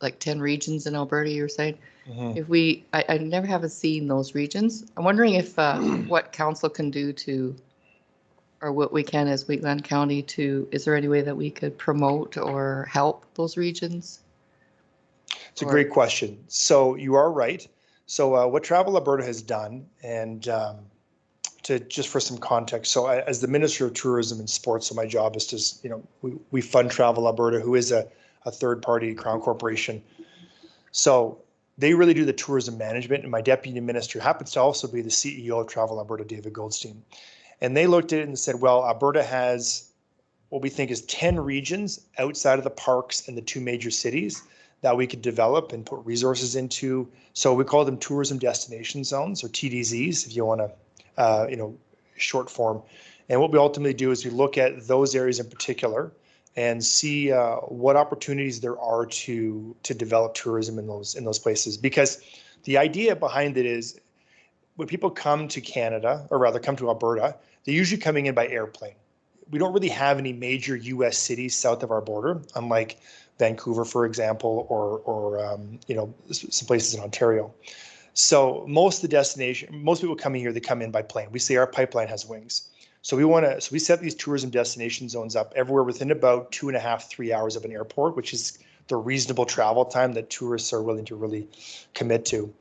like 10 regions in Alberta, you were saying. If I never haven't seen those regions. I'm wondering if what council can do to, or what we can as Wheatland County to, is there any way that we could promote or help those regions? It's a great question. So you are right. So what Travel Alberta has done, and to just for some context, so as the Minister of Tourism and Sports, so my job is to, you know, we fund Travel Alberta, who is a third-party Crown Corporation. So they really do the tourism management, and my deputy minister happens to also be the CEO of Travel Alberta, David Goldstein. And they looked at it and said, well, Alberta has what we think is 10 regions outside of the parks and the two major cities that we could develop and put resources into. So we call them tourism destination zones, or TDZs, if you want to, you know, short form. And what we ultimately do is we look at those areas in particular and see what opportunities there are to develop tourism in those places. Because the idea behind it is, when people come to Canada, or rather come to Alberta, they're usually coming in by airplane. We don't really have any major U.S. cities south of our border, unlike Vancouver, for example, or you know, some places in Ontario. So most people coming here, they come in by plane. We say our pipeline has wings. So we set these tourism destination zones up everywhere within about 2.5, 3 hours of an airport, which is the reasonable travel time that tourists are willing to really commit to.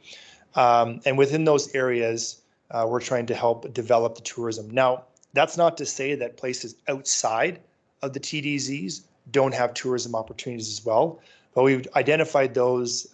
And within those areas, we're trying to help develop the tourism. Now, that's not to say that places outside of the TDZs don't have tourism opportunities as well, but we've identified those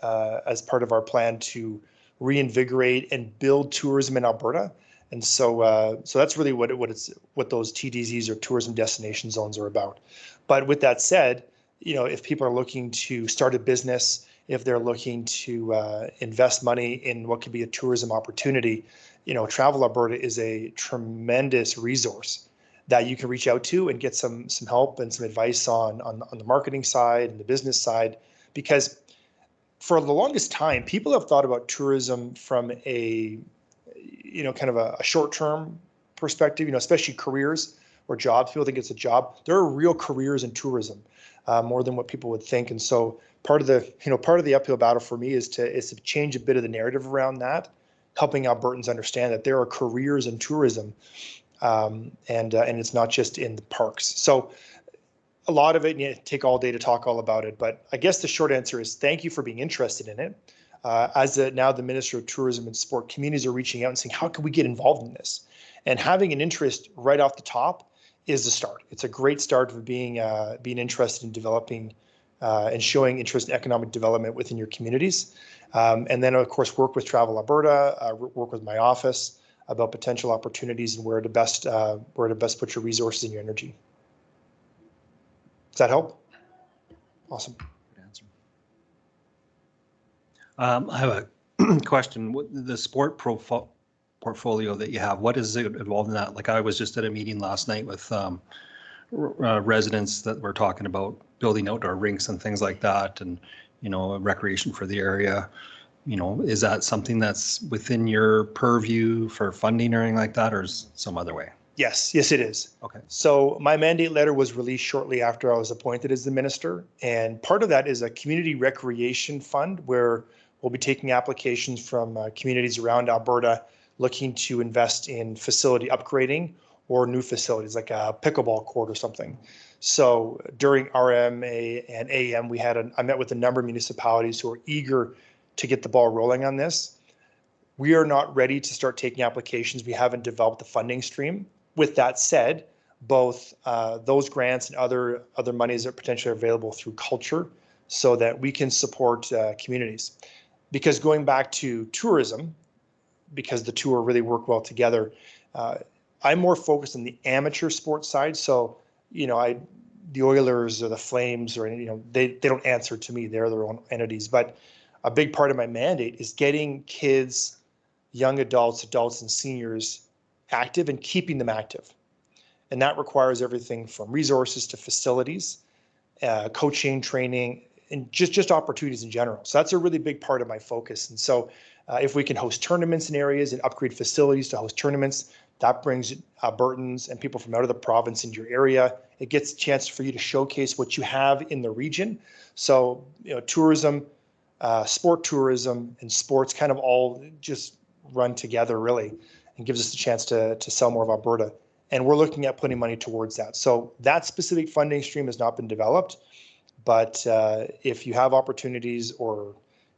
as part of our plan to reinvigorate and build tourism in Alberta. And so that's really what those TDZs, or tourism destination zones, are about. But with that said, you know, if people are looking to start a business, if they're looking to invest money in what could be a tourism opportunity, you know, Travel Alberta is a tremendous resource that you can reach out to and get some help and some advice on the marketing side and the business side. Because for the longest time, people have thought about tourism from a, you know, kind of a short-term perspective, you know, especially careers or jobs. People think it's a job. There are real careers in tourism, more than what people would think. And so part of the uphill battle for me is to change a bit of the narrative around that, helping Albertans understand that there are careers in tourism, and it's not just in the parks. So a lot of it, you know, take all day to talk all about it. But I guess the short answer is thank you for being interested in it. Now the Minister of Tourism and Sport, communities are reaching out and saying, how can we get involved in this? And having an interest right off the top is the start. It's a great start of being interested in developing and showing interest in economic development within your communities. And then, of course, work with Travel Alberta, work with my office about potential opportunities and where to best put your resources and your energy. Does that help? Awesome. Good answer. I have a question. The sport portfolio that you have? What is it involved in that? Like I was just at a meeting last night with residents that were talking about building outdoor rinks and things like that, and recreation for the area. Is that something that's within your purview for funding or anything like that, or is some other way? Yes, it is. Okay. So my mandate letter was released shortly after I was appointed as the minister. And part of that is a community recreation fund where we'll be taking applications from communities around Alberta looking to invest in facility upgrading or new facilities like a pickleball court or something. So during RMA and AM, I met with a number of municipalities who are eager to get the ball rolling on this. We are not ready to start taking applications. We haven't developed the funding stream. With that said, both those grants and other monies are potentially available through culture so that we can support communities. Because going back to tourism, because the two really work well together, I'm more focused on the amateur sports side. So, the Oilers or the Flames or, they don't answer to me. They're their own entities. But a big part of my mandate is getting kids, young adults and seniors active and keeping them active. And that requires everything from resources to facilities, coaching, training, and just opportunities in general. So that's a really big part of my focus. And so if we can host tournaments in areas and upgrade facilities to host tournaments, that brings Albertans and people from out of the province into your area. It gets a chance for you to showcase what you have in the region. So, tourism, sport tourism, and sports kind of all just run together really, and gives us a chance to sell more of Alberta. And we're looking at putting money towards that. So that specific funding stream has not been developed, but if you have opportunities or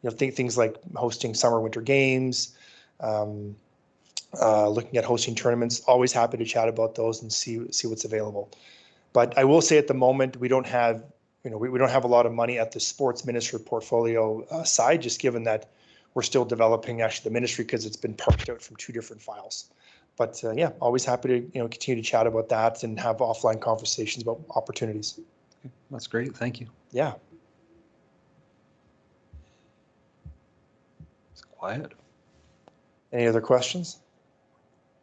things like hosting summer winter games, looking at hosting tournaments, always happy to chat about those and see what's available. But I will say at the moment we don't have we don't have a lot of money at the sports ministry portfolio side, just given that we're still developing actually the ministry because it's been parsed out from two different files. But yeah, always happy to continue to chat about that and have offline conversations about opportunities. That's great. Thank you. Yeah. It's quiet. Any other questions?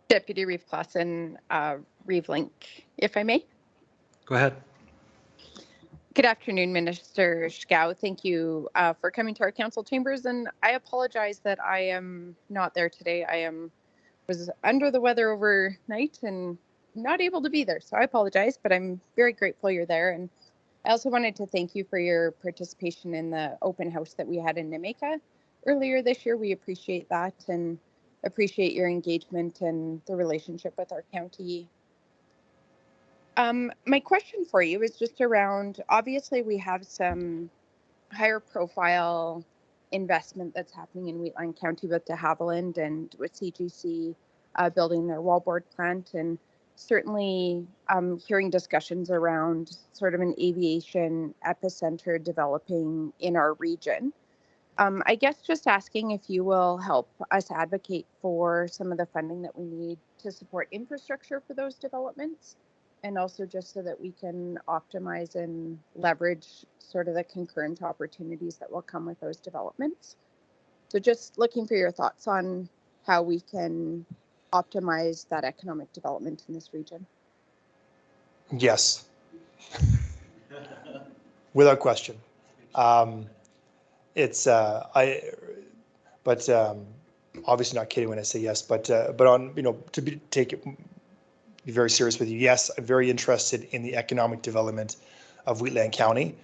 Deputy Reeve Clausen, Reeve Link, if I may. Go ahead. Good afternoon, Minister Schgau. Thank you for coming to our council chambers, and I apologize that I am not there today. Was under the weather overnight and not able to be there, so I apologize, but I'm very grateful you're there. And I also wanted to thank you for your participation in the open house that we had in Nemica earlier this year. We appreciate that and appreciate your engagement and the relationship with our county. My question for you is just around, obviously we have some higher profile investment that's happening in Wheatland County with de Havilland and with CGC building their wallboard plant, and certainly hearing discussions around sort of an aviation epicenter developing in our region. I guess just asking if you will help us advocate for some of the funding that we need to support infrastructure for those developments, and also just so that we can optimize and leverage sort of the concurrent opportunities that will come with those developments. So just looking for your thoughts on how we can optimize that economic development in this region. Yes. Without question. Obviously not kidding when I say yes, but on, be very serious with you. Yes, I'm very interested in the economic development of Wheatland County.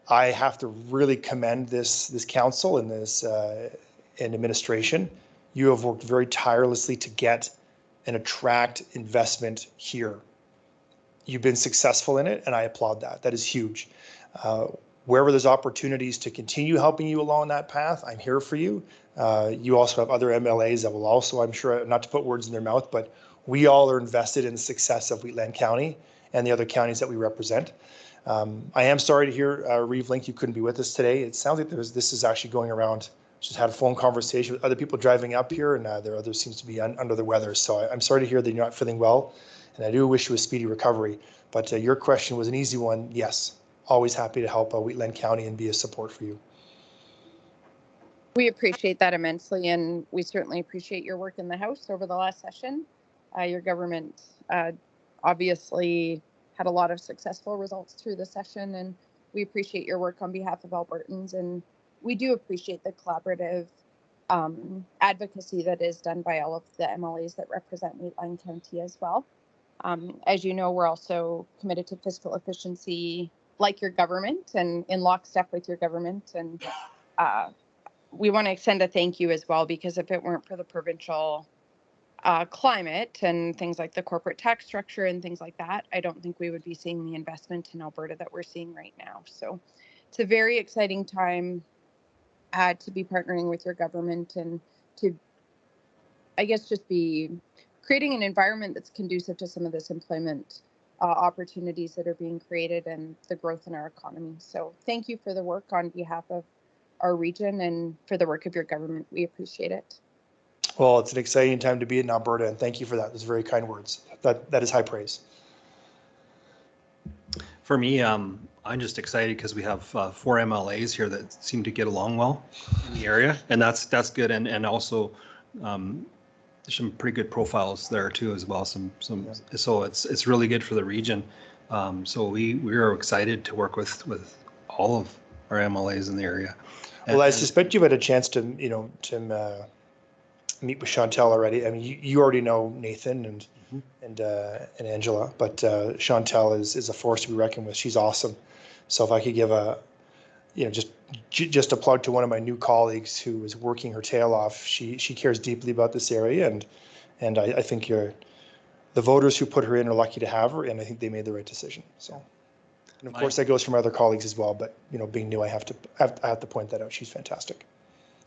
I have to really commend this council and this and administration. You have worked very tirelessly to get and attract investment here. You've been successful in it, and I applaud that. That is huge. Wherever there's opportunities to continue helping you along that path, I'm here for you. You also have other MLAs that will also, I'm sure, not to put words in their mouth, but we all are invested in the success of Wheatland County and the other counties that we represent. I am sorry to hear, Reeve Link, you couldn't be with us today. It sounds like this is actually going around. Just had a phone conversation with other people driving up here, and there are others seems to be under the weather. So I'm sorry to hear that you're not feeling well, and I do wish you a speedy recovery. But your question was an easy one. Yes, always happy to help Wheatland County and be a support for you. We appreciate that immensely, and we certainly appreciate your work in the House over the last session. Your government obviously had a lot of successful results through the session, and we appreciate your work on behalf of Albertans, and we do appreciate the collaborative advocacy that is done by all of the MLAs that represent Wheatland County as well. As you know, we're also committed to fiscal efficiency like your government and in lockstep with your government, and we want to extend a thank you as well, because if it weren't for the provincial climate and things like the corporate tax structure and things like that, I don't think we would be seeing the investment in Alberta that we're seeing right now. So it's a very exciting time to be partnering with your government and to, I guess, just be creating an environment that's conducive to some of this employment opportunities that are being created and the growth in our economy. So thank you for the work on behalf of our region and for the work of your government. We appreciate it. Well, it's an exciting time to be in Alberta, and thank you for that. Those very kind words. That is high praise. For me, I'm just excited because we have 4 MLAs here that seem to get along well in the area, and that's good. And also there's some pretty good profiles there too as well. So it's really good for the region. So we are excited to work with all of our MLAs in the area. Well, I suspect you've had a chance to meet with Chantal already. I mean, you already know Nathan and Angela, but Chantal is a force to be reckoned with. She's awesome. So if I could give just a plug to one of my new colleagues who is working her tail off. She cares deeply about this area, and I think the voters who put her in are lucky to have her, and I think they made the right decision. So, and of course that goes for my other colleagues as well. But being new, I have to point that out. She's fantastic.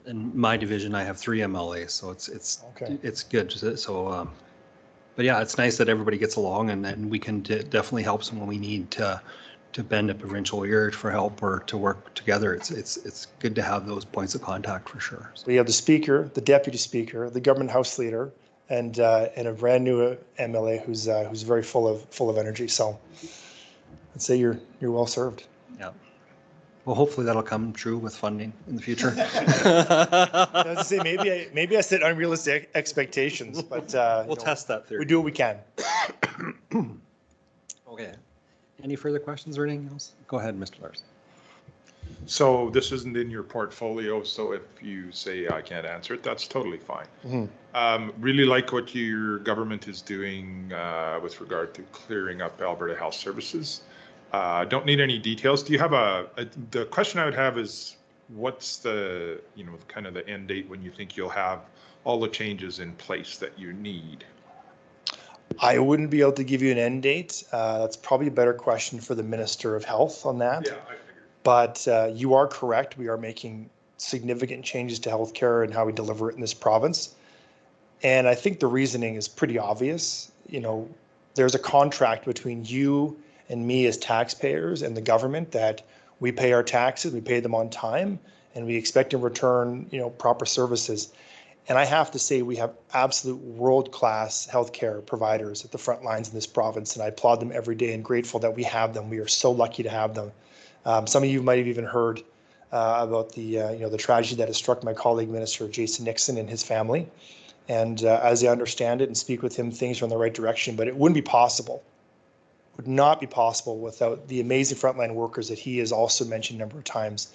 In my division, I have 3 MLAs, so it's good. So, but yeah, it's nice that everybody gets along, and then we can definitely help someone we need to bend a provincial ear for help or to work together. It's good to have those points of contact for sure. So we have the speaker, the deputy speaker, the government house leader, and a brand new MLA who's very full of energy. So I'd say you're well served. Yeah. Well, hopefully that'll come true with funding in the future. I was to say maybe I set unrealistic expectations, but we'll test that theory. We do what we can. Okay. Any further questions or anything else? Go ahead, Mr. Larson. So this isn't in your portfolio, so if you say I can't answer it, that's totally fine. Really like what your government is doing with regard to clearing up Alberta Health Services. Don't need any details. Do you have the question I would have is, what's the, kind of the end date when you think you'll have all the changes in place that you need? I wouldn't be able to give you an end date. That's probably a better question for the Minister of Health on that. Yeah, I figured. But you are correct. We are making significant changes to healthcare and how we deliver it in this province. And I think the reasoning is pretty obvious. There's a contract between you and me as taxpayers and the government that we pay our taxes, we pay them on time, and we expect in return, proper services. And I have to say, we have absolute world-class healthcare providers at the front lines in this province, and I applaud them every day and grateful that we have them. We are so lucky to have them. Some of you might have even heard about the tragedy that has struck my colleague, Minister Jason Nixon, and his family. And as I understand it and speak with him, things are in the right direction, but it wouldn't be possible, would not be possible without the amazing frontline workers that he has also mentioned a number of times.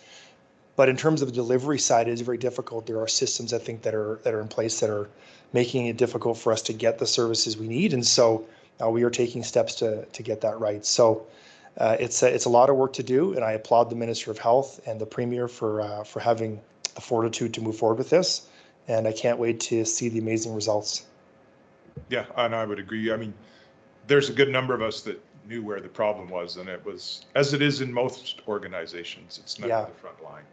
But in terms of the delivery side, it is very difficult. There are systems, I think, that are in place that are making it difficult for us to get the services we need. And so we are taking steps to get that right. So it's a lot of work to do. And I applaud the Minister of Health and the Premier for having the fortitude to move forward with this. And I can't wait to see the amazing results. Yeah, and I would agree. I mean, there's a good number of us that knew where the problem was, and it was, as it is in most organizations, it's not the front line.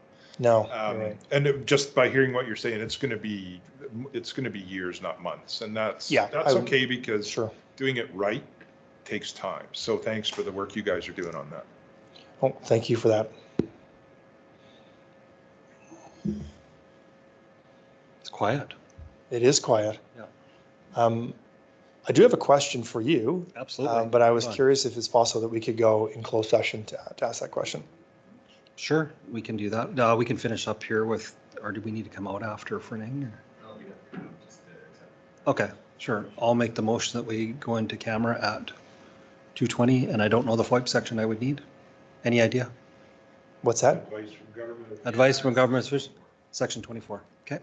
No. Right. And just by hearing what you're saying, it's going to be years, not months, and that's okay, because doing it right takes time. So thanks for the work you guys are doing on that. Oh, thank you for that. It's quiet. It is quiet. Yeah. I do have a question for you. Absolutely. But I was curious if it's possible that we could go in closed session to ask that question. Sure, we can do that. We can finish up here with or do we need to come out after for Ning? Okay, sure. I'll make the motion that we go into camera at 2:20, and I don't know the FOIP section I would need. Any idea? What's that? Advice from government officials, section 24. Okay.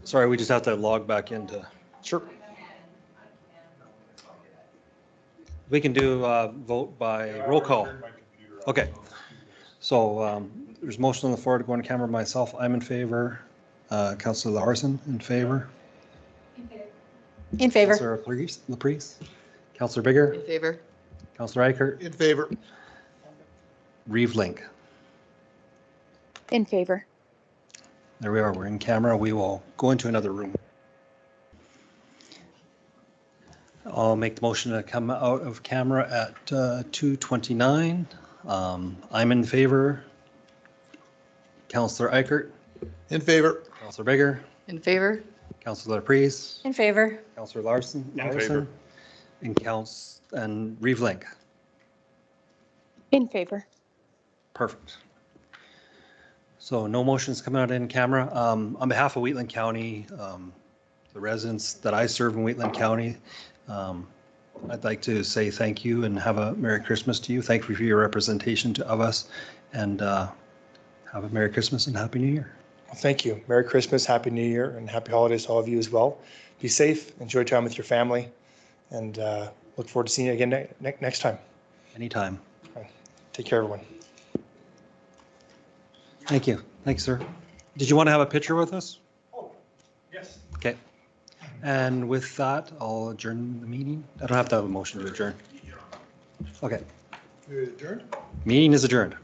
Sorry, we just have to log back into. Sure. We can do vote by roll call. Okay. So there's motion on the floor to go on camera. Myself, I'm in favor. Councillor Larson in favor. In favor. Councillor Laprise. Councillor Bigger. In favor. Councillor Eichert. In favor. Reeve Link. In favor. There we are. We're in camera. We will go into another room. I'll make the motion to come out of camera at 2:29. I'm in favor. Councillor Eichert. In favor. Councillor Bigger. In favor. Councillor Laprise. In favor. Councillor Larson. In favor. And Reeve Link. In favor. Perfect. So no motions coming out in camera. On behalf of Wheatland County, the residents that I serve in Wheatland County, I'd like to say thank you and have a Merry Christmas to you. Thank you for your representation of us, and have a Merry Christmas and Happy New Year. Well, thank you. Merry Christmas, Happy New Year, and Happy Holidays to all of you as well. Be safe, enjoy time with your family, and look forward to seeing you again next time. Anytime. Take care, everyone. Thank you. Thanks, sir. Did you want to have a picture with us? Oh, yes. Okay. And with that, I'll adjourn the meeting. I don't have to have a motion to adjourn. Okay. You're adjourned? Meeting is adjourned.